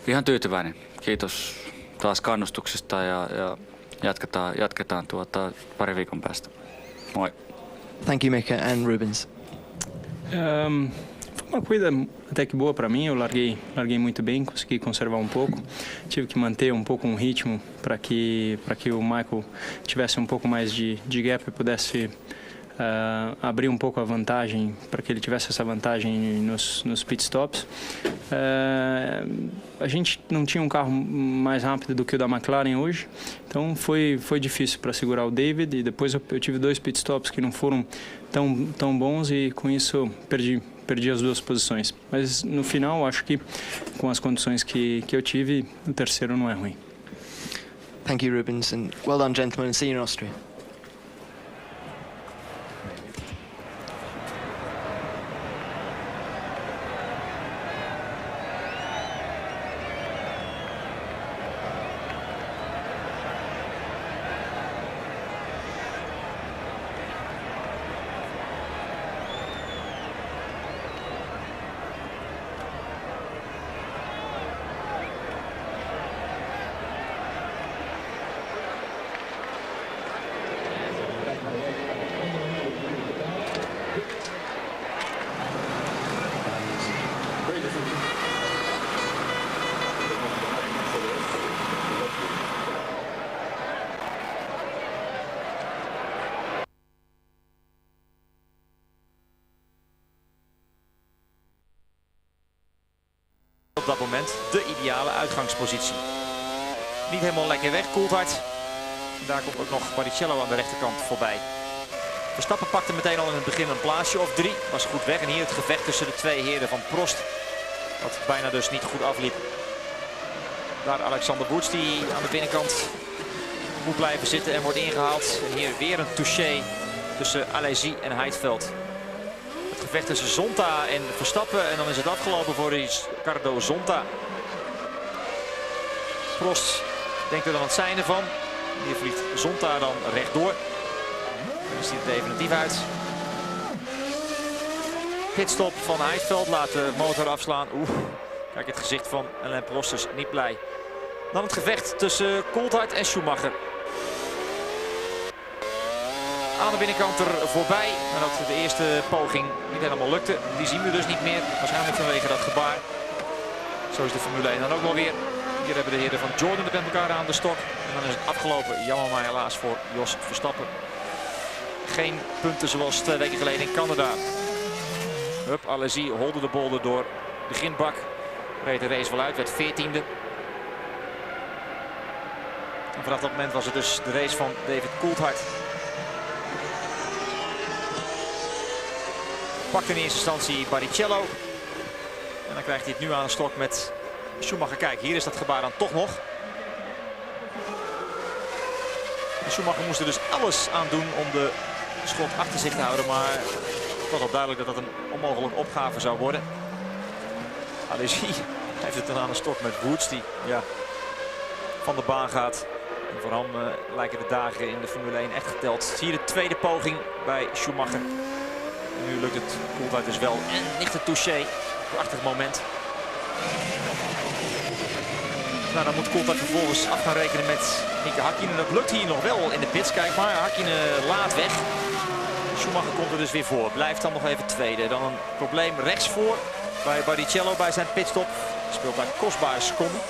ihan tyytyväinen. Kiitos taas kannustuksesta ja jatketaan pari viikon päästä. Moi. Thank you, Mika and Rubens. Foi uma corrida até que boa para mim. Eu larguei muito bem, consegui conservar um pouco. Tive que manter um pouco um ritmo para que o Michael tivesse um pouco mais de gap e pudesse abrir um pouco a vantagem, para que ele tivesse essa vantagem nos pit stops. A gente não tinha um carro mais rápido do que o da McLaren hoje, então foi difícil para segurar o David, e depois eu tive 2 pit stops que não foram tão bons, e com isso perdi as 2 posições. Mas no final, acho que com as condições que eu tive, o terceiro não é ruim. Thank you, Rubens, and well done, gentlemen, and see you in Austria. Op dat moment de ideale uitgangspositie. Niet helemaal lekker weg, Coulthard. Daar komt ook nog Barrichello aan de rechterkant voorbij. Verstappen pakte meteen al in het begin een plaatsje of 3. Was goed weg, en hier het gevecht tussen de 2 heren van Prost. Wat bijna dus niet goed afliep. Daar Alexander Woods die aan de binnenkant moet blijven zitten en wordt ingehaald. En hier weer een touché tussen Alesi en Heidfeld. Het gevecht tussen Zonta en Verstappen, en dan is het afgelopen voor Ricardo Zonta. Prost denkt er dan het zijne van. Hier vliegt Zonta dan rechtdoor. Dan is hij er definitief uit. Pitstop van Heidfeld, laat de motor afslaan. Kijk, het gezicht van Alain Prost is niet blij. Dan het gevecht tussen Coulthard en Schumacher. Aan de binnenkant er voorbij. Nadat de eerste poging niet helemaal lukte. Die zien we dus niet meer. Waarschijnlijk vanwege dat gebaar. Zo is de Formule 1 dan ook wel weer. Hier hebben de heren van Jordan het met elkaar aan de stok. En dan is het afgelopen. Jammer maar helaas voor Jos Verstappen. Geen punten zoals 2 weken geleden in Canada. Hup, Alesi holde de bol door de grindbak. Reed de race wel uit, werd 14e. En vanaf dat moment was het dus de race van David Coulthard. Pakt in eerste instantie Barrichello. En dan krijgt hij het nu aan de stok met Schumacher. Kijk, hier is dat gebaar dan toch nog. En Schumacher moest er dus alles aan doen om de schot achter zich te houden. Maar het was al duidelijk dat dat een onmogelijke opgave zou worden. Alesi heeft het dan aan de stok met Woods die van de baan gaat. En voor hem lijken de dagen in de Formule 1 echt geteld. Zie je de tweede poging bij Schumacher. En nu lukt het Coulthard dus wel. En ligt het touché. Prachtig moment. Nou, dan moet Coulthard vervolgens af gaan rekenen met Mika Häkkinen. Dat lukt hier nog wel in de pits. Kijk maar, Häkkinen laat weg. Schumacher komt er dus weer voor. Blijft dan nog even tweede. Dan een probleem rechts voor bij Barrichello bij zijn pitstop. Speelt daar kostbare seconden.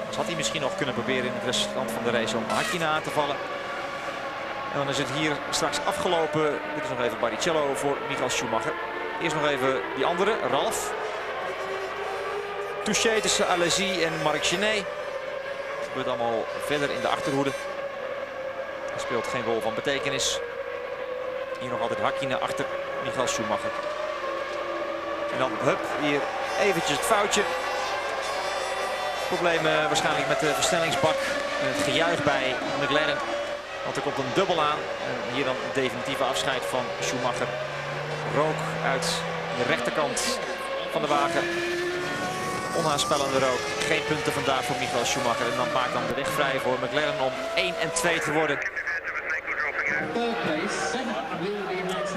Dus had hij misschien nog kunnen proberen in het restant van de race om Häkkinen aan te vallen. En dan is het hier straks afgelopen. Dit is nog even Barrichello voor Michael Schumacher. Eerst nog even die andere, Ralf. Touché tussen Alesi en Marc Gené. Het gebeurt allemaal verder in de achterhoede. Hij speelt geen rol van betekenis. Hier nog altijd Häkkinen achter Michael Schumacher. En dan hup, hier eventjes het foutje. Problemen waarschijnlijk met de versnellingsbak. En het gejuich bij McLaren. Want er komt een dubbel aan. En hier dan het definitieve afscheid van Schumacher. Rook uit de rechterkant van de wagen. Onhaarspellende rook. Geen punten vandaag voor Michael Schumacher. En dan maakt dan de weg vrij voor McLaren om 1 en 2 te worden.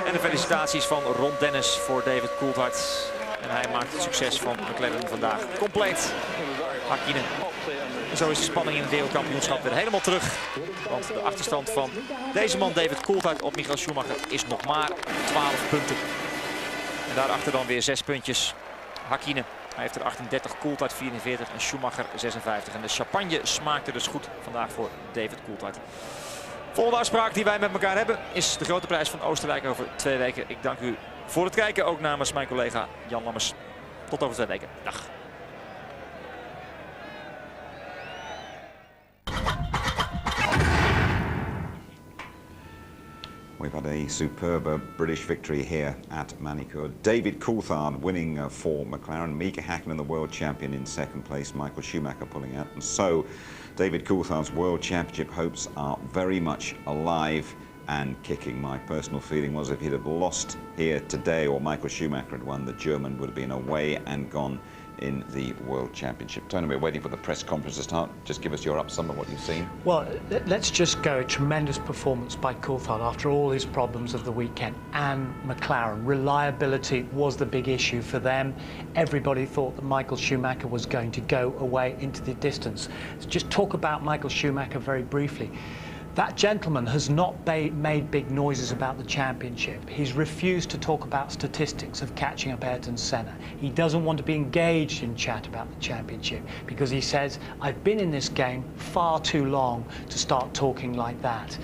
En de felicitaties van Ron Dennis voor David Coulthard. En hij maakt het succes van McLaren vandaag compleet. Häkkinen. En zo is de spanning in het wereldkampioenschap weer helemaal terug. Want de achterstand van deze man David Coulthard op Michael Schumacher is nog maar 12 punten. En daarachter dan weer 6 puntjes. Häkkinen. Hij heeft er 38, Coulthard 44 en Schumacher 56. En de champagne smaakte dus goed vandaag voor David Coulthard. Volgende afspraak die wij met elkaar hebben is de grote prijs van Oostenrijk over 2 weken. Ik dank u voor het kijken, ook namens mijn collega Jan Lammers. Tot over 2 weken. Dag. We've had a superb British victory here at Manicourt. David Coulthard winning for McLaren. Mika Häkkinen, the world champion, in second place. Michael Schumacher pulling out. And so David Coulthard's world championship hopes are very much alive and kicking. My personal feeling was if he'd have lost here today, or Michael Schumacher had won, the German would have been away and gone in the World Championship. Tony, we're waiting for the press conference to start. Just give us your upsum of what you've seen. Well, let's just go. A tremendous performance by Coulthard after all his problems of the weekend. And McLaren, reliability was the big issue for them. Everybody thought that Michael Schumacher was going to go away into the distance. So just talk about Michael Schumacher very briefly. That gentleman has not made big noises about the championship. He's refused to talk about statistics of catching up Ayrton Senna. He doesn't want to be engaged in chat about the championship because he says, I've been in this game far too long to start talking like that.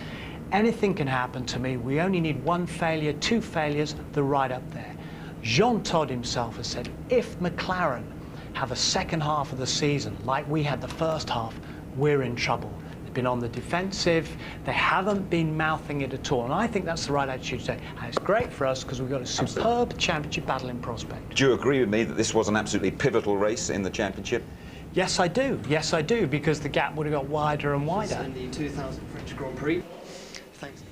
Anything can happen to me. We only need 1 failure, 2 failures, they're right up there. Jean Todt himself has said, if McLaren have a second half of the season like we had the first half, we're in trouble. Been on the defensive, they haven't been mouthing it at all, and I think that's the right attitude today. And it's great for us because we've got a superb championship battle in prospect. Do you agree with me that this was an absolutely pivotal race in the championship? Yes, I do. Yes, I do, because the gap would have got wider and wider. In the 2000 French Grand Prix. Thanks.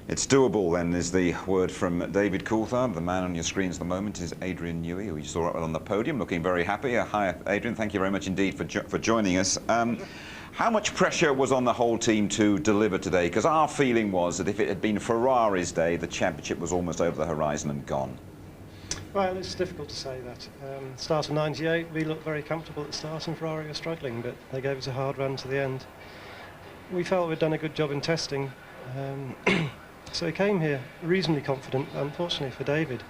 It's doable, then, is the word from David Coulthard. The man on your screens at the moment is Adrian Newey, who you saw up on the podium, looking very happy. Hi, Adrian. Thank you very much indeed for joining us. How much pressure was on the whole team to deliver today? Because our feeling was that if it had been Ferrari's day, the championship was almost over the horizon and gone. Well, it's difficult to say that. Start of 98, we looked very comfortable at the start and Ferrari were struggling, but they gave us a hard run to the end. We felt we'd done a good job in testing, so he came here reasonably confident. Unfortunately for David,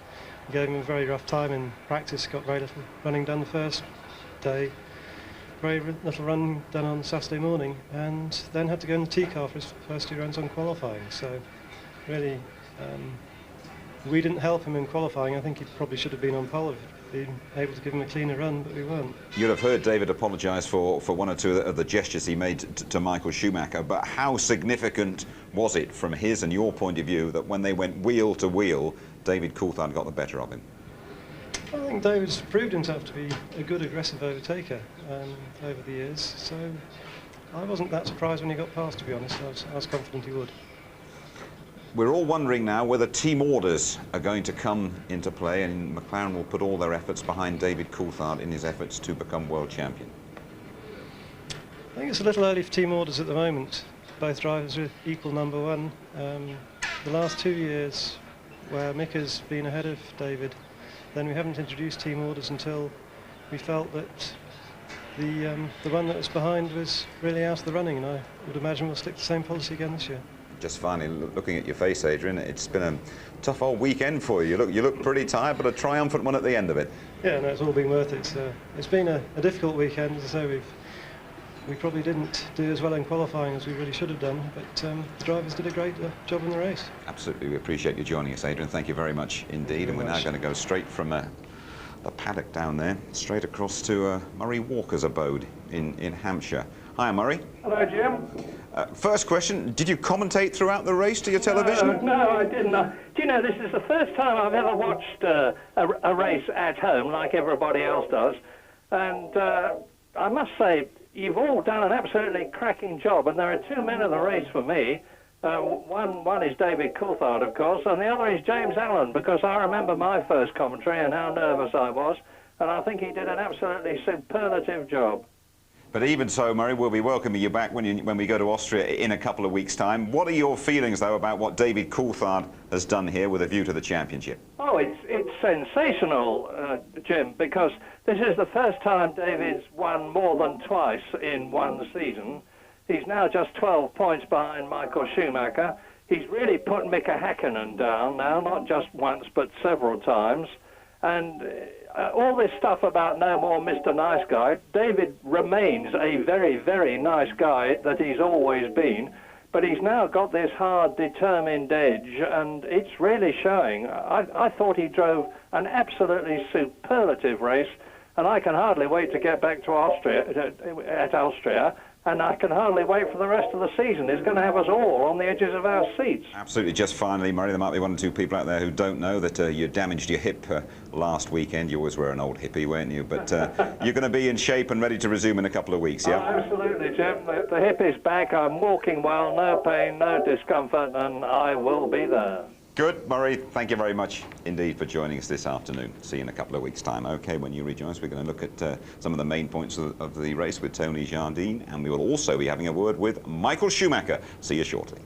we gave him a very rough time in practice, got very little running done the first day. brave little run done on Saturday morning, and then had to go in the T-car for his first 2 runs on qualifying. So really, we didn't help him in qualifying. I think he probably should have been on pole if he'd been able to give him a cleaner run, but we weren't. You'd have heard David apologise for one or two of the gestures he made to Michael Schumacher, but how significant was it from his and your point of view that when they went wheel to wheel, David Coulthard got the better of him? I think David's proved himself to be a good aggressive overtaker over the years, so I wasn't that surprised when he got past, to be honest. I was confident he would. We're all wondering now whether team orders are going to come into play, and McLaren will put all their efforts behind David Coulthard in his efforts to become world champion. I think it's a little early for team orders at the moment. Both drivers are equal number one. The last 2 years where Mick has been ahead of David, then we haven't introduced team orders until we felt that the one that was behind was really out of the running, and I would imagine we'll stick to the same policy again this year. Just finally, looking at your face, Adrian, it's been a tough old weekend for you. You look pretty tired, but a triumphant one at the end of it. Yeah, no, it's all been worth it. It's been a difficult weekend. As I say, we probably didn't do as well in qualifying as we really should have done, but the drivers did a great job in the race. Absolutely, we appreciate you joining us, Adrian. Thank you very much indeed. And we're now going to go straight from the paddock down there, straight across to Murray Walker's abode in Hampshire. Hi, Murray. Hello, Jim. First question, did you commentate throughout the race to your television? No, I didn't. Do you know, this is the first time I've ever watched a race at home like everybody else does. And I must say, you've all done an absolutely cracking job, and there are 2 men in the race for me. One is David Coulthard, of course, and the other is James Allen, because I remember my first commentary and how nervous I was, and I think he did an absolutely superlative job. But even so, Murray, we'll be welcoming you back when we go to Austria in a couple of weeks' time. What are your feelings, though, about what David Coulthard has done here with a view to the championship? Oh, it's sensational, Jim, because this is the first time David's won more than twice in one season. He's now just 12 points behind Michael Schumacher. He's really put Mika Häkkinen down now, not just once, but several times. And all this stuff about no more Mr. Nice Guy, David remains a very, very nice guy that he's always been, but he's now got this hard, determined edge, and it's really showing. I thought he drove an absolutely superlative race, and I can hardly wait to get back to Austria, and I can hardly wait for the rest of the season. It's going to have us all on the edges of our seats. Absolutely. Just finally, Murray, there might be 1 or 2 people out there who don't know that you damaged your hip last weekend. You always were an old hippie, weren't you? But you're going to be in shape and ready to resume in a couple of weeks, yeah? Oh, absolutely, Jim. The hip is back. I'm walking well, no pain, no discomfort, and I will be there. Good, Murray. Thank you very much indeed for joining us this afternoon. See you in a couple of weeks' time. OK, when you rejoin us, we're going to look at some of the main points of the race with Tony Jardine, and we will also be having a word with Michael Schumacher. See you shortly.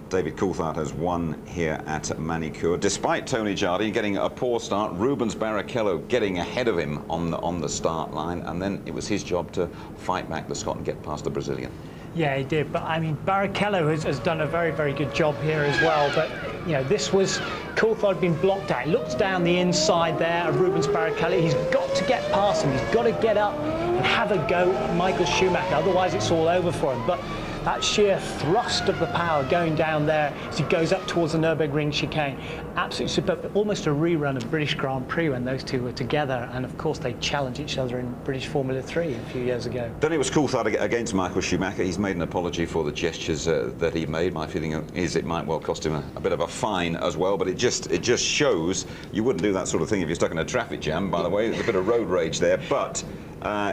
David Coulthard has won here at Manicourt. Despite Tony Jardine getting a poor start, Rubens Barrichello getting ahead of him on the start line, and then it was his job to fight back the Scot and get past the Brazilian. Yeah, he did. But I mean, Barrichello has done a very, very good job here as well. But you know, this was Coulthard had been blocked out. He looks down the inside there of Rubens Barrichello. He's got to get past him. He's got to get up and have a go at Michael Schumacher. Otherwise, it's all over for him. But that sheer thrust of the power going down there as he goes up towards the Nürburgring chicane, absolutely superb. Almost a rerun of British Grand Prix when those two were together, and of course they challenged each other in British Formula 3 a few years ago. Then it was Coulthard against Michael Schumacher. He's made an apology for the gestures that he made. My feeling is it might well cost him a bit of a fine as well, but it just shows you wouldn't do that sort of thing if you're stuck in a traffic jam, by the way. There's a bit of road rage there, but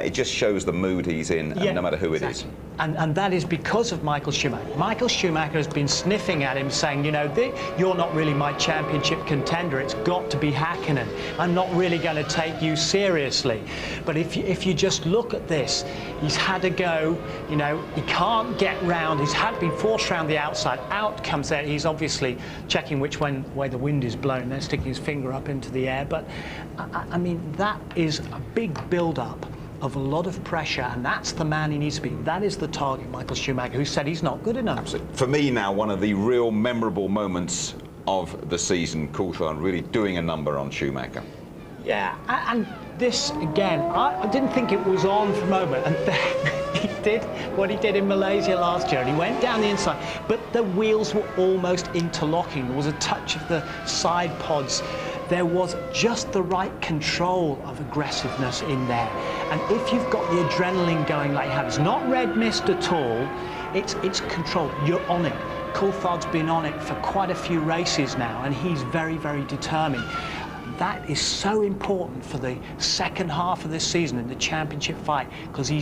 it just shows the mood he's in, Yeah, no matter who exactly. it is. And that is because of Michael Schumacher. Michael Schumacher has been sniffing at him, saying, you know, you're not really my championship contender. It's got to be Häkkinen. I'm not really going to take you seriously. But if you just look at this, he's had to go, you know, he can't get round. He's had been forced round the outside. Out comes there. He's obviously checking which way the wind is blowing. Then sticking his finger up into the air. But, I mean, that is a big build-up of a lot of pressure, and that's the man he needs to be. That is the target, Michael Schumacher, who said he's not good enough. Absolutely. For me now, one of the real memorable moments of the season, Coulthard really doing a number on Schumacher. Yeah, and this again, I didn't think it was on for a moment, and then he did what he did in Malaysia last year, and he went down the inside, but the wheels were almost interlocking. There was a touch of the side pods. There was just the right control of aggressiveness in there. And if you've got the adrenaline going like you have, it's not red mist at all, it's control. You're on it. Coulthard's been on it for quite a few races now, and he's very, very determined. That is so important for the second half of this season in the championship fight, because he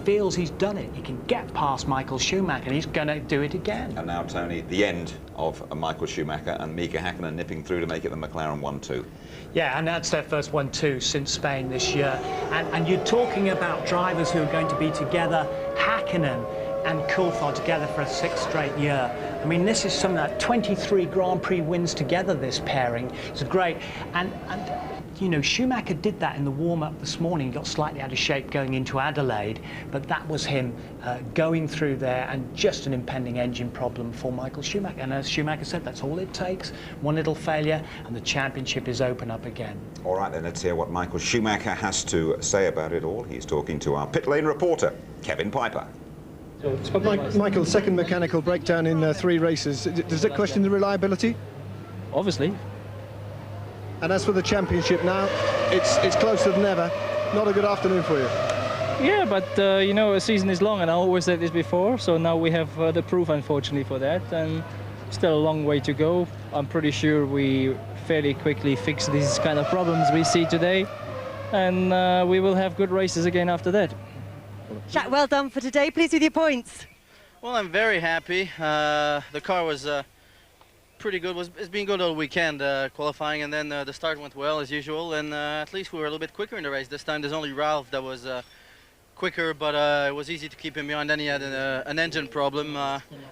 feels he's done it. He can get past Michael Schumacher, and he's going to do it again. And now, Tony, the end of Michael Schumacher and Mika Häkkinen nipping through to make it the McLaren 1-2. Yeah, and that's their first 1-2 since Spain this year. And you're talking about drivers who are going to be together, Häkkinen and Coulthard together for a 6th straight year. I mean, this is something like 23 Grand Prix wins together, this pairing. It's great. And you know, Schumacher did that in the warm-up this morning. He got slightly out of shape going into Adelaide, but that was him going through there, and just an impending engine problem for Michael Schumacher. And as Schumacher said, that's all it takes. One little failure, and the championship is open up again. All right, then let's hear what Michael Schumacher has to say about it all. He's talking to our pit lane reporter, Kevin Piper. Michael, second mechanical breakdown in 3 races. Does it question the reliability? Obviously. And as for the championship now, it's closer than ever. Not a good afternoon for you. Yeah, but you know, a season is long, and I always said this before, so now we have the proof, unfortunately, for that, and still a long way to go. I'm pretty sure we fairly quickly fix these kind of problems we see today, and we will have good races again after that. Jack, well done for today. Pleased with your points? Well, I'm very happy. The car was pretty good. It's been good all weekend, qualifying, and then the start went well as usual, and at least we were a little bit quicker in the race this time. There's only Ralph that was quicker, but it was easy to keep him behind. Then he had an engine problem.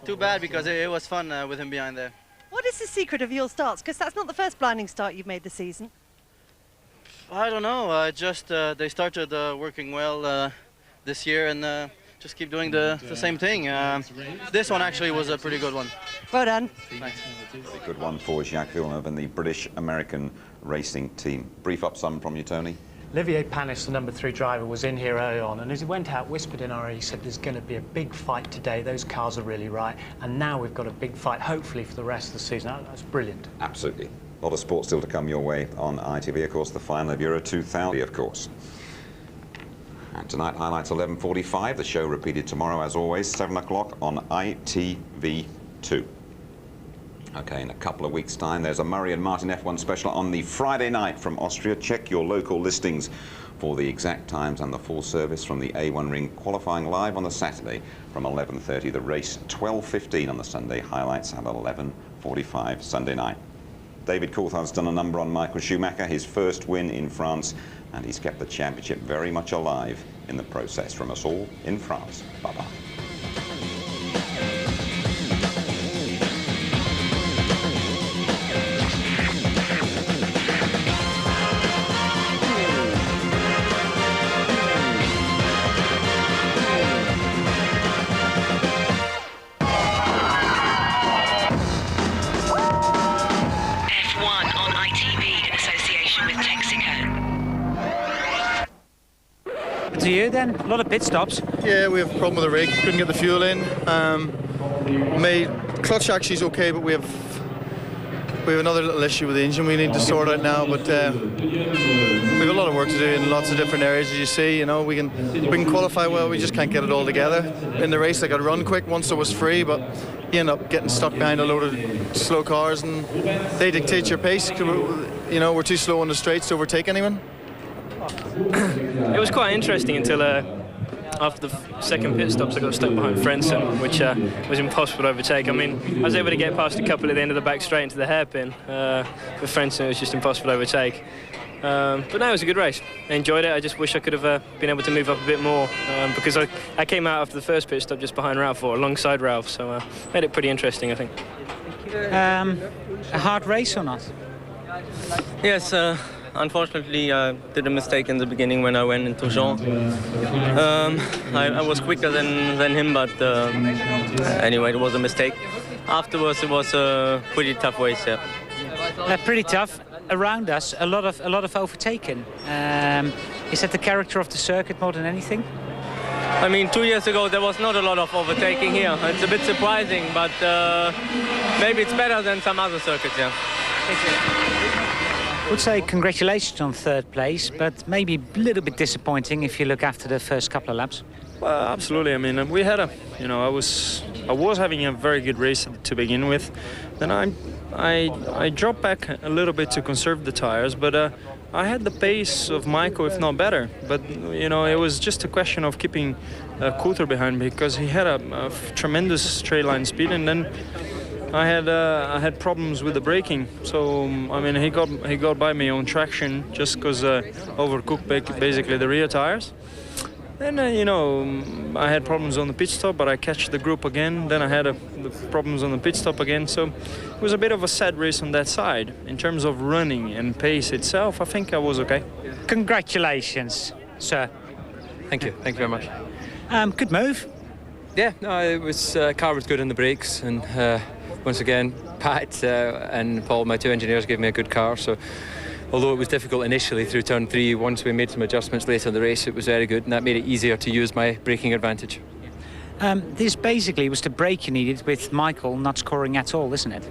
Too bad, because it was fun with him behind there. What is the secret of your starts? Because that's not the first blinding start you've made this season. I don't know. Just they started working well this year, and just keep doing the same thing. This one actually was a pretty good one. Well done. Thanks. Very good one for Jacques Villeneuve and the British-American racing team. Brief up some from you, Tony. Olivier Panis, the number 3 driver, was in here early on, and as he went out, whispered in our ear, he said, there's going to be a big fight today. Those cars are really right, and now we've got a big fight, hopefully, for the rest of the season. That's brilliant. Absolutely. A lot of sports still to come your way on ITV. Of course, the final of Euro 2000, of course. And tonight, highlights 11:45. The show repeated tomorrow, as always, 7 o'clock on ITV2. Okay, in a couple of weeks' time, there's a Murray and Martin F1 special on the Friday night from Austria. Check your local listings for the exact times and the full service from the A1 Ring, qualifying live on the Saturday from 11:30. The race 12:15 on the Sunday. Highlights at 11:45 Sunday night. David Coulthard's done a number on Michael Schumacher, his first win in France, and he's kept the championship very much alive in the process. From us all in France, bye-bye. To you then, a lot of pit stops. Yeah, we have a problem with the rig. Couldn't get the fuel in. Clutch actually is okay, but we have another little issue with the engine we need to sort out now. But we have a lot of work to do in lots of different areas, as you see. You know, we can qualify well. We just can't get it all together. In the race, I could run quick once I was free, but you end up getting stuck behind a load of slow cars, and they dictate your pace. You know, we're too slow on the straights to overtake anyone. It was quite interesting until after the second pit stops I got stuck behind Frentzen, which was impossible to overtake. I mean, I was able to get past a couple at the end of the back straight into the hairpin. For Frentzen, it was just impossible to overtake. But no, it was a good race. I enjoyed it. I just wish I could have been able to move up a bit more, because I came out after the first pit stop just behind Ralph, or alongside Ralph, so made it pretty interesting, I think. A hard race or not? Yes, unfortunately I did a mistake in the beginning when I went into Jean. I was quicker than him, but anyway, it was a mistake. afterwards it was a pretty tough race. Yeah. Pretty tough. Around us, a lot of overtaken. Is that the character of the circuit more than anything? I mean, 2 years ago there was not a lot of overtaking here. It's a bit surprising, but maybe it's better than some other circuits. Yeah. I would say congratulations on third place, but maybe a little bit disappointing if you look after the first couple of laps. Well, absolutely. I mean, we had I was having a very good race to begin with. Then I dropped back a little bit to conserve the tires, but I had the pace of Michael, if not better. But it was just a question of keeping Coulthard behind because he had a tremendous straight line speed, and then I had problems with the braking. So I mean, he got by me on traction just because overcooked basically the rear tires. Then, I had problems on the pit stop, but I catch the group again. Then I had the problems on the pit stop again. So it was a bit of a sad race on that side. In terms of running and pace itself, I think I was okay. Congratulations, sir. Thank you. Thank you very much. Good move. Yeah, no, it was car was good on the brakes, and once again, Pat and Paul, my two engineers, gave me a good car. So. Although it was difficult initially through turn 3, once we made some adjustments later in the race, it was very good, and that made it easier to use my braking advantage. This basically was the break you needed with Michael not scoring at all, isn't it?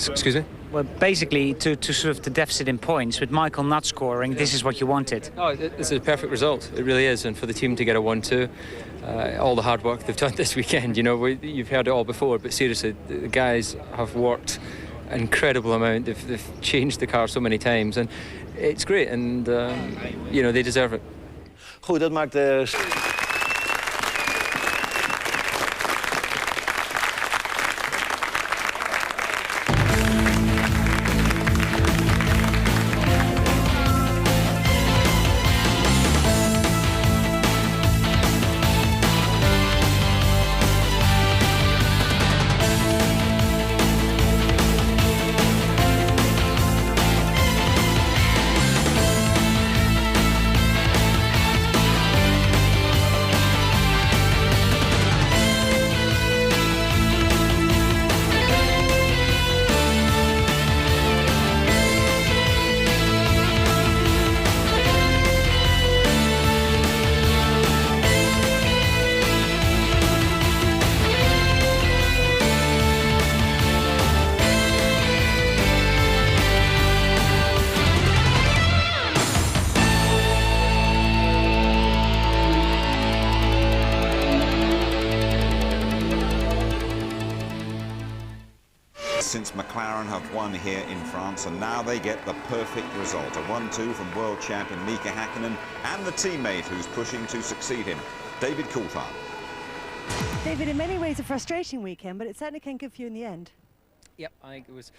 Excuse me? Well, basically, to sort of the deficit in points, with Michael not scoring, this is what you wanted. Oh, this is a perfect result. It really is, and for the team to get a 1-2, all the hard work they've done this weekend, you've heard it all before, but seriously, the guys have worked incredible amount. They've changed the car so many times, and it's great, and they deserve it. Goed, dat maakt de... Since McLaren have won here in France, and now they get the perfect result. A 1-2 from world champion Mika Häkkinen and the teammate who's pushing to succeed him, David Coulthard. David, in many ways a frustrating weekend, but it certainly came good for you in the end. Yep, I think it was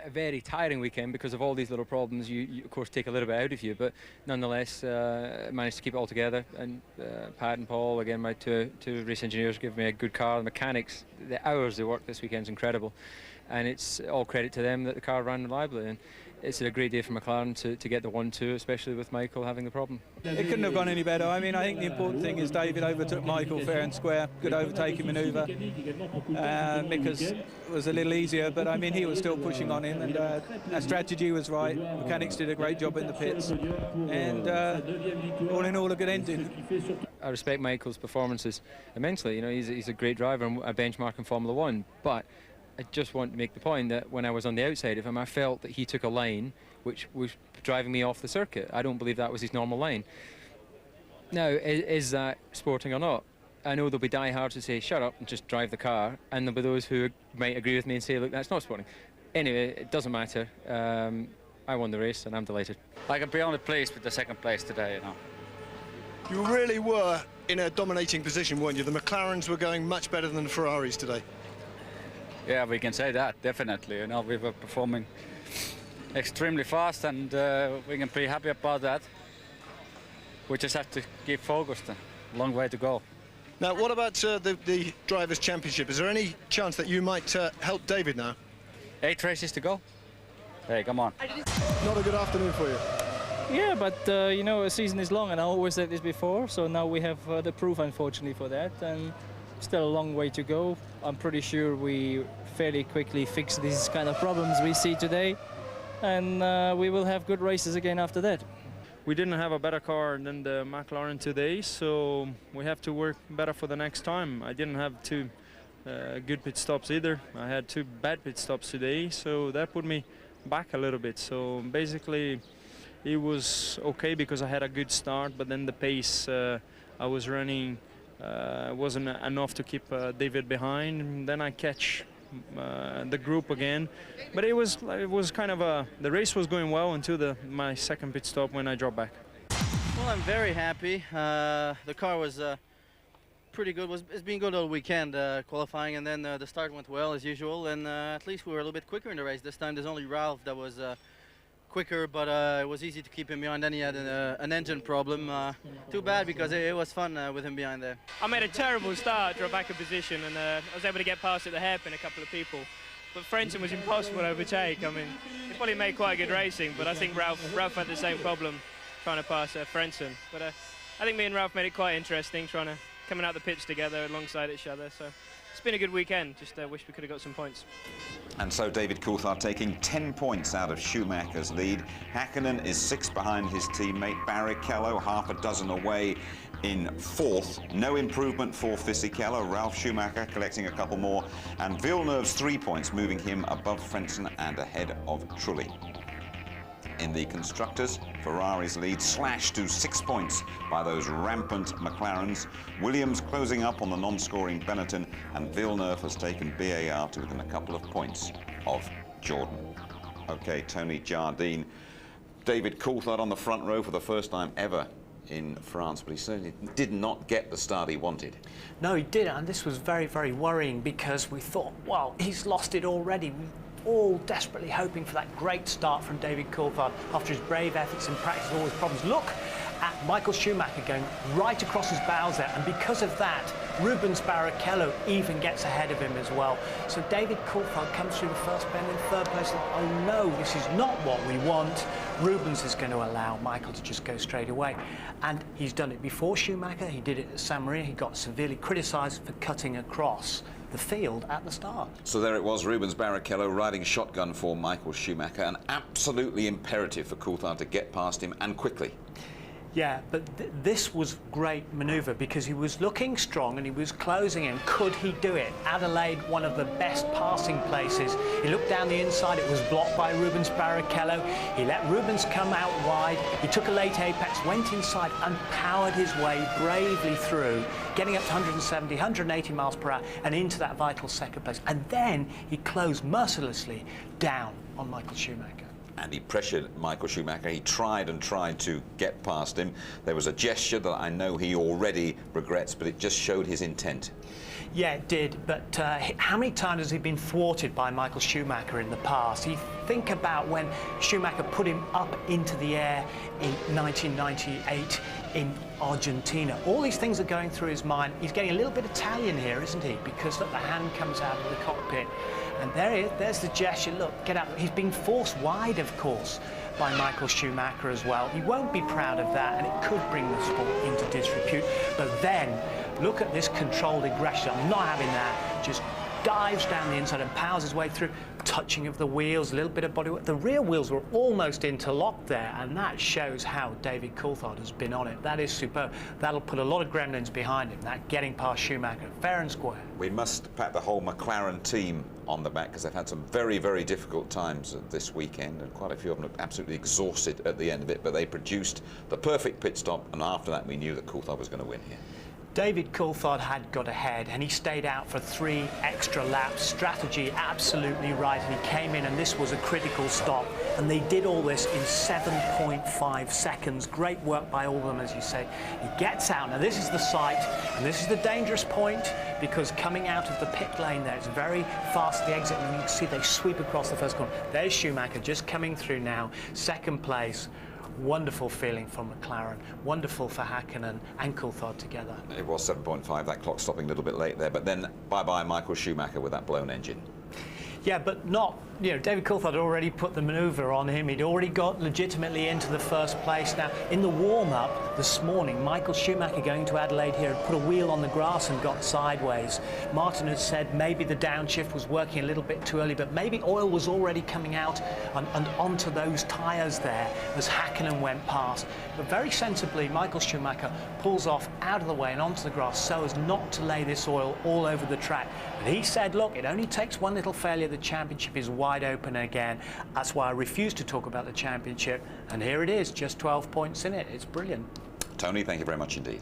a very tiring weekend because of all these little problems. You of course take a little bit out of you, but nonetheless managed to keep it all together. And Pat and Paul, again, my two race engineers, give me a good car. The mechanics, the hours they worked this weekend is incredible, and it's all credit to them that the car ran reliably. And it's a great day for McLaren to get the 1-2, especially with Michael having the problem. It couldn't have gone any better. I mean, I think the important thing is David overtook Michael fair and square. Good overtaking manoeuvre. Mika's was a little easier, but I mean, he was still pushing on him, and our strategy was right. Mechanics did a great job in the pits, and all in all, a good ending. I respect Michael's performances immensely. He's a great driver and a benchmark in Formula 1, but I just want to make the point that when I was on the outside of him, I felt that he took a line which was driving me off the circuit. I don't believe that was his normal line. Now, is that sporting or not? I know there'll be diehards who say, shut up and just drive the car, and there'll be those who might agree with me and say, look, that's not sporting. Anyway, it doesn't matter. I won the race, and I'm delighted. I can be only pleased with the second place today, You really were in a dominating position, weren't you? The McLarens were going much better than the Ferraris today. Yeah, we can say that, definitely. We were performing extremely fast, and we can be happy about that. We just have to keep focused. A long way to go. Now, what about the Drivers' Championship? Is there any chance that you might help David now? 8 races to go. Hey, come on. Not a good afternoon for you. Yeah, but a season is long, and I always said this before, so now we have the proof, unfortunately, for that, and still a long way to go. I'm pretty sure we fairly quickly fix these kind of problems we see today, and we will have good races again after that. We didn't have a better car than the McLaren today, so we have to work better for the next time. I didn't have two good pit stops either. I had two bad pit stops today, so that put me back a little bit. So basically it was okay because I had a good start, but then the pace I was running wasn't enough to keep David behind. And then I catch the group again, but it was kind of the race was going well until my second pit stop when I dropped back. Well, I'm very happy. The car was pretty good. It's been good all weekend, qualifying, and then the start went well as usual, and at least we were a little bit quicker in the race this time. There's only Ralph that was quicker, but it was easy to keep him behind. Then he had an engine problem. Too bad, because it was fun with him behind there. I made a terrible start, dropped back a position, and I was able to get past at the hairpin a couple of people. But Frentzen was impossible to overtake. I mean, he probably made quite good racing, but I think Ralph had the same problem trying to pass Frentzen. But I think me and Ralph made it quite interesting, coming out the pits together alongside each other. So it's been a good weekend. Just wish we could have got some points. And so David Coulthard taking 10 points out of Schumacher's lead. Hakkinen is 6 behind his teammate. Barrichello half a dozen away in 4th. No improvement for Fisichella. Ralf Schumacher collecting a couple more. And Villeneuve's 3 points, moving him above Frentzen and ahead of Trulli. In the constructors, Ferrari's lead slashed to 6 points by those rampant McLarens. Williams closing up on the non-scoring Benetton, and Villeneuve has taken BAR to within a couple of points of Jordan. Okay, Tony Jardine. David Coulthard on the front row for the first time ever in France, but he certainly did not get the start he wanted. No, he didn't, and this was very, very worrying, because we thought, well, he's lost it already. All desperately hoping for that great start from David Coulthard after his brave efforts in practice, all his problems. Look at Michael Schumacher going right across his bows there, and because of that, Rubens Barrichello even gets ahead of him as well. So David Coulthard comes through the first bend in 3rd place, like, oh no, this is not what we want. Rubens is going to allow Michael to just go straight away. And he's done it before Schumacher. He did it at San Marino. He got severely criticised for cutting across the field at the start. So there it was, Rubens Barrichello riding shotgun for Michael Schumacher, and absolutely imperative for Coulthard to get past him, and quickly. Yeah, but this was great manoeuvre, because he was looking strong and he was closing in. Could he do it? Adelaide, one of the best passing places. He looked down the inside, it was blocked by Rubens Barrichello. He let Rubens come out wide. He took a late apex, went inside and powered his way bravely through, getting up to 170, 180 miles per hour and into that vital second place. And then he closed mercilessly down on Michael Schumacher. And he pressured Michael Schumacher. He tried and tried to get past him. There was a gesture that I know he already regrets, but it just showed his intent. Yeah, it did, but how many times has he been thwarted by Michael Schumacher in the past? You think about when Schumacher put him up into the air in 1998 in Argentina. All these things are going through his mind. He's getting a little bit Italian here, isn't he? Because look, the hand comes out of the cockpit. And there he is, there's the gesture, look, get out. He's being forced wide, of course, by Michael Schumacher as well. He won't be proud of that, and it could bring the sport into disrepute. But then, look at this controlled aggression. I'm not having that. Just dives down the inside and powers his way through. Touching of the wheels, a little bit of body work. The rear wheels were almost interlocked there, and that shows how David Coulthard has been on it. That is superb. That'll put a lot of gremlins behind him, that getting past Schumacher, fair and square. We must pat the whole McLaren team on the back, because they've had some very, very difficult times this weekend, and quite a few of them looked absolutely exhausted at the end of it, but they produced the perfect pit stop, and after that we knew that Coulthard was going to win here. David Coulthard had got ahead, and he stayed out for 3 extra laps. Strategy absolutely right, and he came in, and this was a critical stop, and they did all this in 7.5 seconds. Great work by all of them, as you say. He gets out. Now this is the sight, and this is the dangerous point, because coming out of the pit lane there, it's very fast, the exit, and you can see they sweep across the first corner. There's Schumacher just coming through now, 2nd place. Wonderful feeling for McLaren, wonderful for Hakkinen and Coulthard together. It was 7.5, that clock stopping a little bit late there, but then bye-bye Michael Schumacher with that blown engine. Yeah, but not, you know, David Coulthard had already put the manoeuvre on him. He'd already got legitimately into the first place. Now, in the warm-up this morning, Michael Schumacher going to Adelaide here had put a wheel on the grass and got sideways. Martin had said maybe the downshift was working a little bit too early, but maybe oil was already coming out and onto those tyres there as Hakkinen went past. But very sensibly, Michael Schumacher pulls off out of the way and onto the grass so as not to lay this oil all over the track. And he said, look, it only takes one little failure. The championship is wide open again. That's why I refuse to talk about the championship. And here it is, just 12 points in it. It's brilliant. Tony, thank you very much indeed.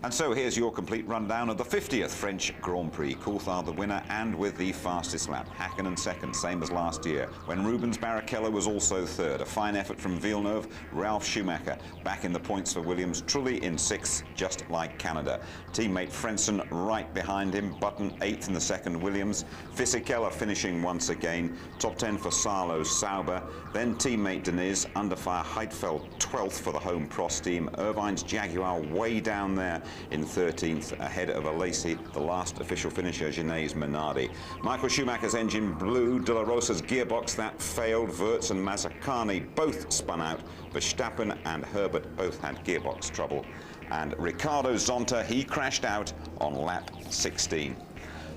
And so here's your complete rundown of the 50th French Grand Prix. Coulthard the winner and with the fastest lap. Hakkinen second, same as last year, when Rubens Barrichello was also third. A fine effort from Villeneuve. Ralf Schumacher back in the points for Williams. Trulli in sixth, just like Canada. Teammate Frentzen right behind him. Button eighth in the second Williams. Fisichella finishing once again. Top 10 for Salo, Sauber. Then teammate Deniz, under fire Heidfeld 12th for the home Prost team. Irvine's Jaguar way down there in 13th, ahead of Alesi, the last official finisher, Genet's Minardi. Michael Schumacher's engine blew. De La Rosa's gearbox, that failed. Wirtz and Mazzacane both spun out. Verstappen and Herbert both had gearbox trouble. And Ricardo Zonta, he crashed out on lap 16.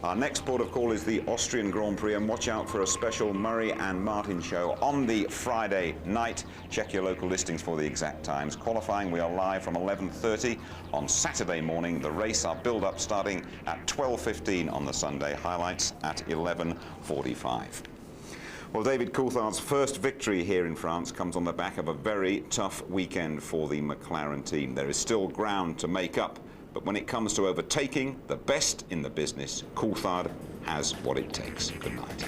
Our next port of call is the Austrian Grand Prix, and watch out for a special Murray and Martin show on the Friday night. Check your local listings for the exact times. Qualifying, we are live from 11:30 on Saturday morning. The race, our build-up starting at 12:15 on the Sunday. Highlights at 11:45. Well, David Coulthard's first victory here in France comes on the back of a very tough weekend for the McLaren team. There is still ground to make up. But when it comes to overtaking the best in the business, Coulthard has what it takes. Good night.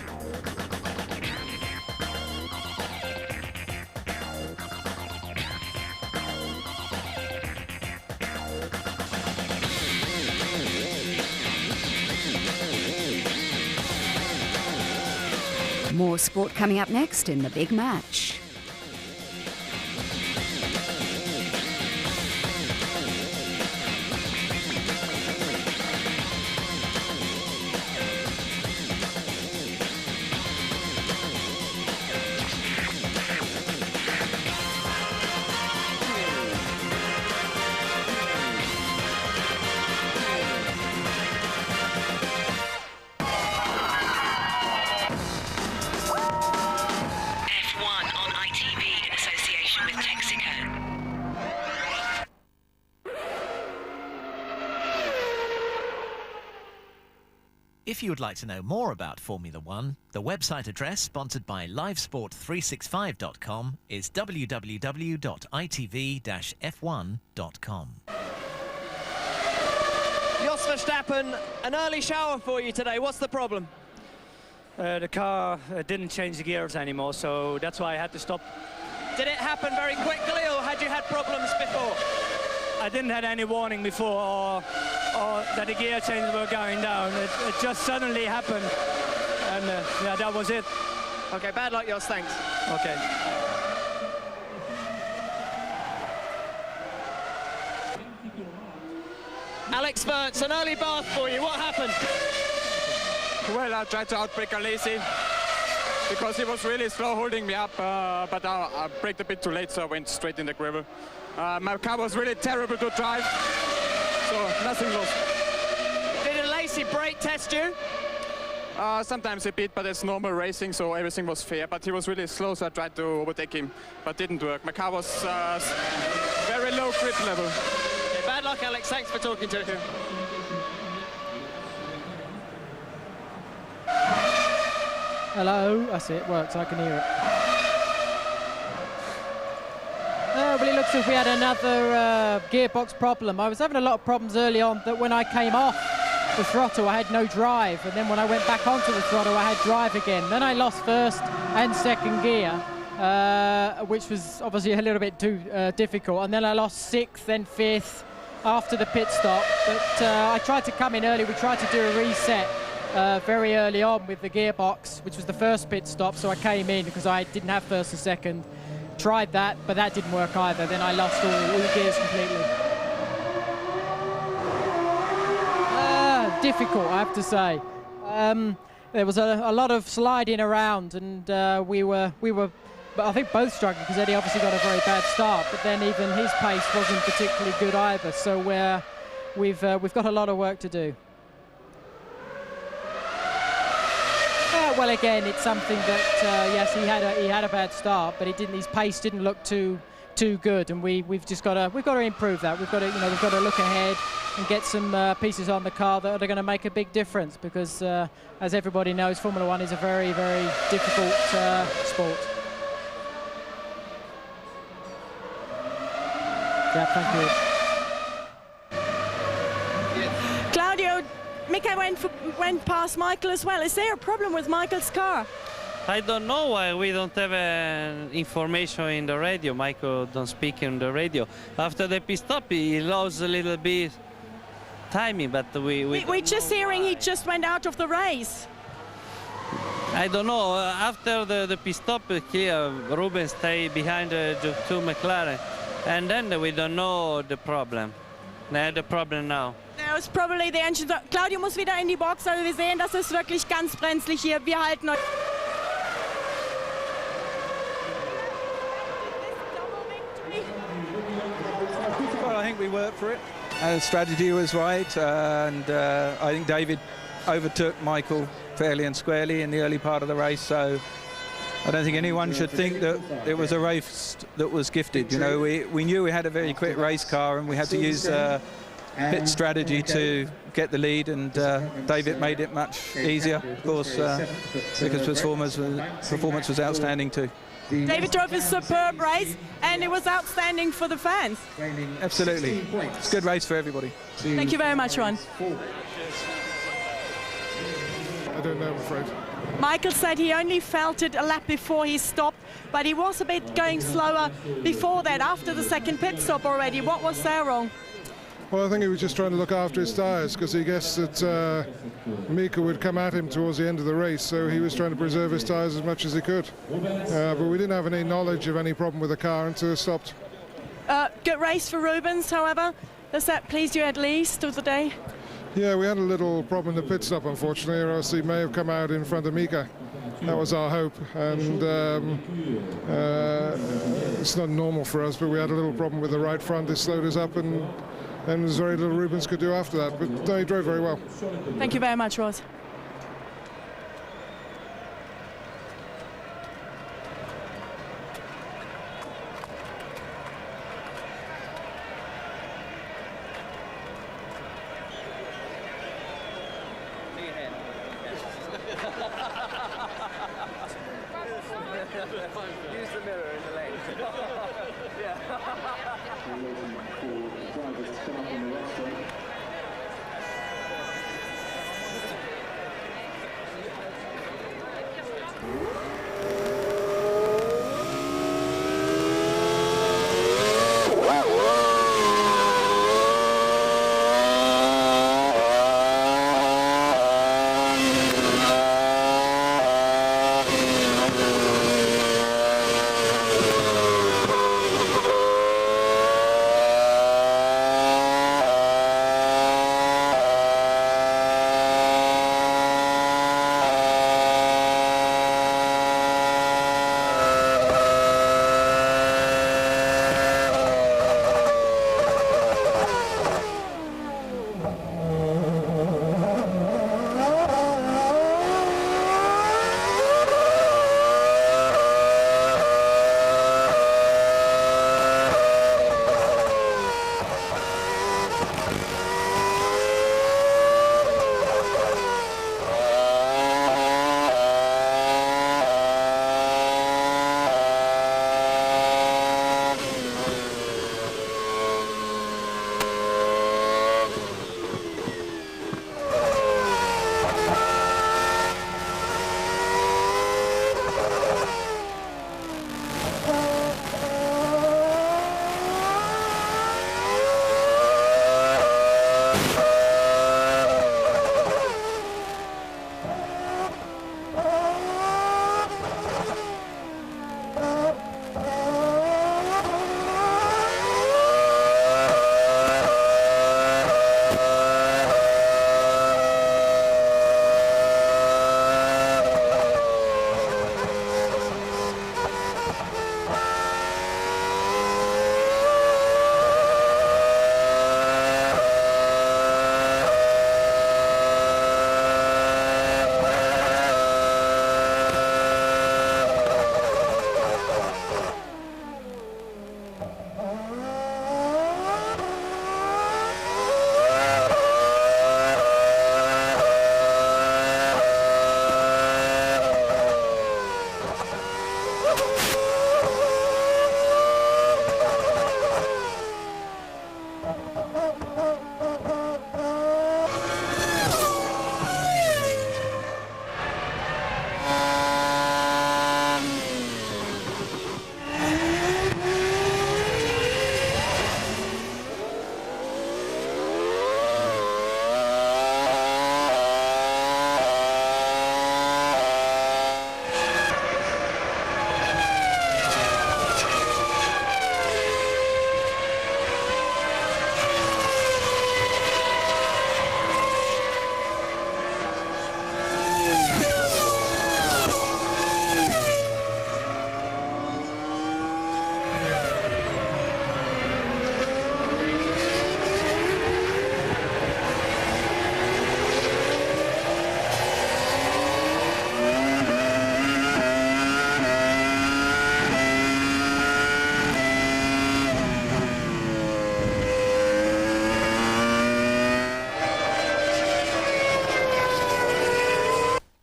More sport coming up next in The Big Match. If you would like to know more about Formula One, the website address sponsored by livesport365.com is www.itv-f1.com. Jos Verstappen, an early shower for you today. What's the problem? The car didn't change the gears anymore, so that's why I had to stop. Did it happen very quickly, or had you had problems before? I didn't have any warning before, or that the gear changes were going down. It just suddenly happened, and yeah, that was it. Okay, bad luck, Jos, thanks. Okay. Alex Wirtz, an early bath for you. What happened? Well, I tried to outbrake Alesi because he was really slow holding me up, but I braked a bit too late, so I went straight in the gravel. My car was really terrible to drive, so nothing lost. Did Alesi brake test you? Sometimes a bit, but it's normal racing, so everything was fair. But he was really slow, so I tried to overtake him, but didn't work. My car was very low grip level. Okay, bad luck, Alex. Thanks for talking to us. Hello, that's it, works, I can hear it. Well, it looks as if we had another gearbox problem. I was having a lot of problems early on that when I came off the throttle I had no drive, and then when I went back onto the throttle I had drive again. Then I lost first and second gear, which was obviously a little bit too difficult, and then I lost sixth and fifth after the pit stop. But I tried to come in early. We tried to do a reset very early on with the gearbox, which was the first pit stop, so I came in because I didn't have first and second. Tried that, but that didn't work either. Then I lost all the gears completely. Difficult, I have to say. there was a lot of sliding around, and we were. But I think both struggling because Eddie obviously got a very bad start, but then even his pace wasn't particularly good either. So we've got a lot of work to do. Well, again, it's something that yes, he had a bad start, but his pace didn't look too good, and we've got to improve that. We've got to look ahead and get some pieces on the car that are going to make a big difference, because as everybody knows, Formula One is a very, very difficult sport. Yeah, thank you. Claudio, Mika went past Michael as well. Is there a problem with Michael's car? I don't know why we don't have information in the radio. Michael don't speak in the radio. After the pit stop, he lost a little bit timing, but we're just hearing he just went out of the race. I don't know. After the pit stop, here Rubens stayed behind the two McLaren, and then we don't know the problem. The problem now. Now it's probably the engine. Claudio muss wieder in die Box, also wir sehen, das ist wirklich ganz brenzlig hier. Wir halten euch. Well, I think we worked for it. The strategy was right, and I think David overtook Michael fairly and squarely in the early part of the race, so I don't think anyone should think that it was a race that was gifted. You know, we knew we had a very quick race car, and we had to use pit strategy to get the lead, and David made it much easier, of course, because performance was outstanding too. David drove a superb race, and it was outstanding for the fans. Absolutely. It's a good race for everybody. Thank you very much, Ron. I don't know, I'm afraid. Michael said he only felt it a lap before he stopped, but he was a bit going slower before that, after the second pit stop already. What was there wrong? Well, I think he was just trying to look after his tyres, because he guessed that Mika would come at him towards the end of the race, so he was trying to preserve his tyres as much as he could. But we didn't have any knowledge of any problem with the car until it stopped. Good race for Rubens, however. Does that please you at least of the day? Yeah, we had a little problem in the pit stop, unfortunately, or else he may have come out in front of Mika. That was our hope, and it's not normal for us, but we had a little problem with the right front. It slowed us up, and there's very little Rubens could do after that, but he drove very well. Thank you very much, Ross. Use the mirror in the lane.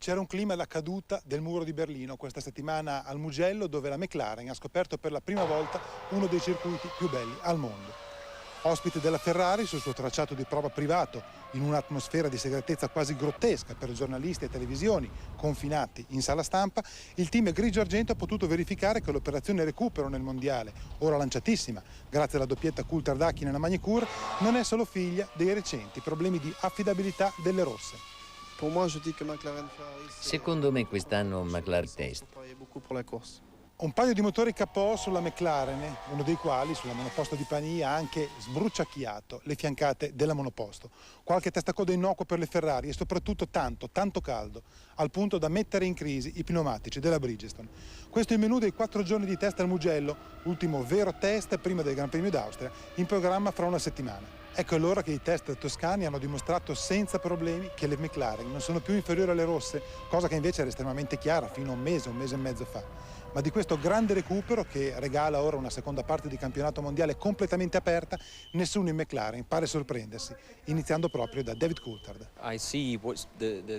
C'era un clima alla caduta del muro di Berlino questa settimana al Mugello, dove la McLaren ha scoperto per la prima volta uno dei circuiti più belli al mondo. Ospite della Ferrari sul suo tracciato di prova privato, in un'atmosfera di segretezza quasi grottesca per giornalisti e televisioni confinati in sala stampa, il team grigio-argento ha potuto verificare che l'operazione recupero nel mondiale, ora lanciatissima grazie alla doppietta Coulthard-Hakkinen a Magny-Cours, non è solo figlia dei recenti problemi di affidabilità delle rosse. Secondo me quest'anno McLaren test. Un paio di motori KO sulla McLaren, uno dei quali sulla monoposto di Pagny ha anche sbruciacchiato le fiancate della monoposto. Qualche testacoda innocuo per le Ferrari e soprattutto tanto caldo, al punto da mettere in crisi i pneumatici della Bridgestone. Questo è il menù dei 4 giorni di test al Mugello, ultimo vero test prima del Gran Premio d'Austria, in programma fra una settimana. Ecco allora che i test toscani hanno dimostrato senza problemi che le McLaren non sono più inferiori alle rosse, cosa che invece era estremamente chiara fino a un mese e mezzo fa. Ma di questo grande recupero, che regala ora una seconda parte di campionato mondiale completamente aperta, nessuno in McLaren pare sorprendersi, iniziando proprio da David Coulthard.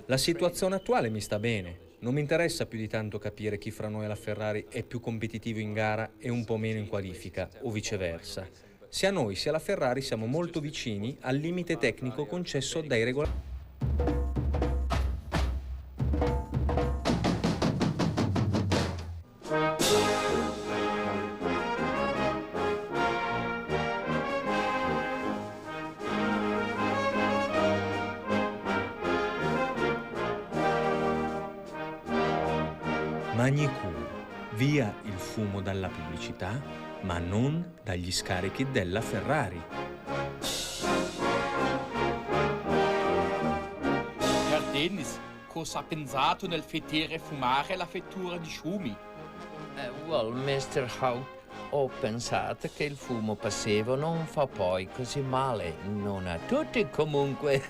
La situazione attuale mi sta bene. Non mi interessa più di tanto capire chi fra noi e la Ferrari è più competitivo in gara e un po' meno in qualifica, o viceversa. Sia noi sia la Ferrari siamo molto vicini al limite tecnico concesso dai regolamenti. Magny-Cours, via il fumo dalla pubblicità, ma non dagli scarichi della Ferrari. Herr Dennis, cosa ha pensato nel fettere fumare la fettura di Schumi? Well, Mr. Howe, ho pensato che il fumo passivo non fa poi così male, non a tutti comunque.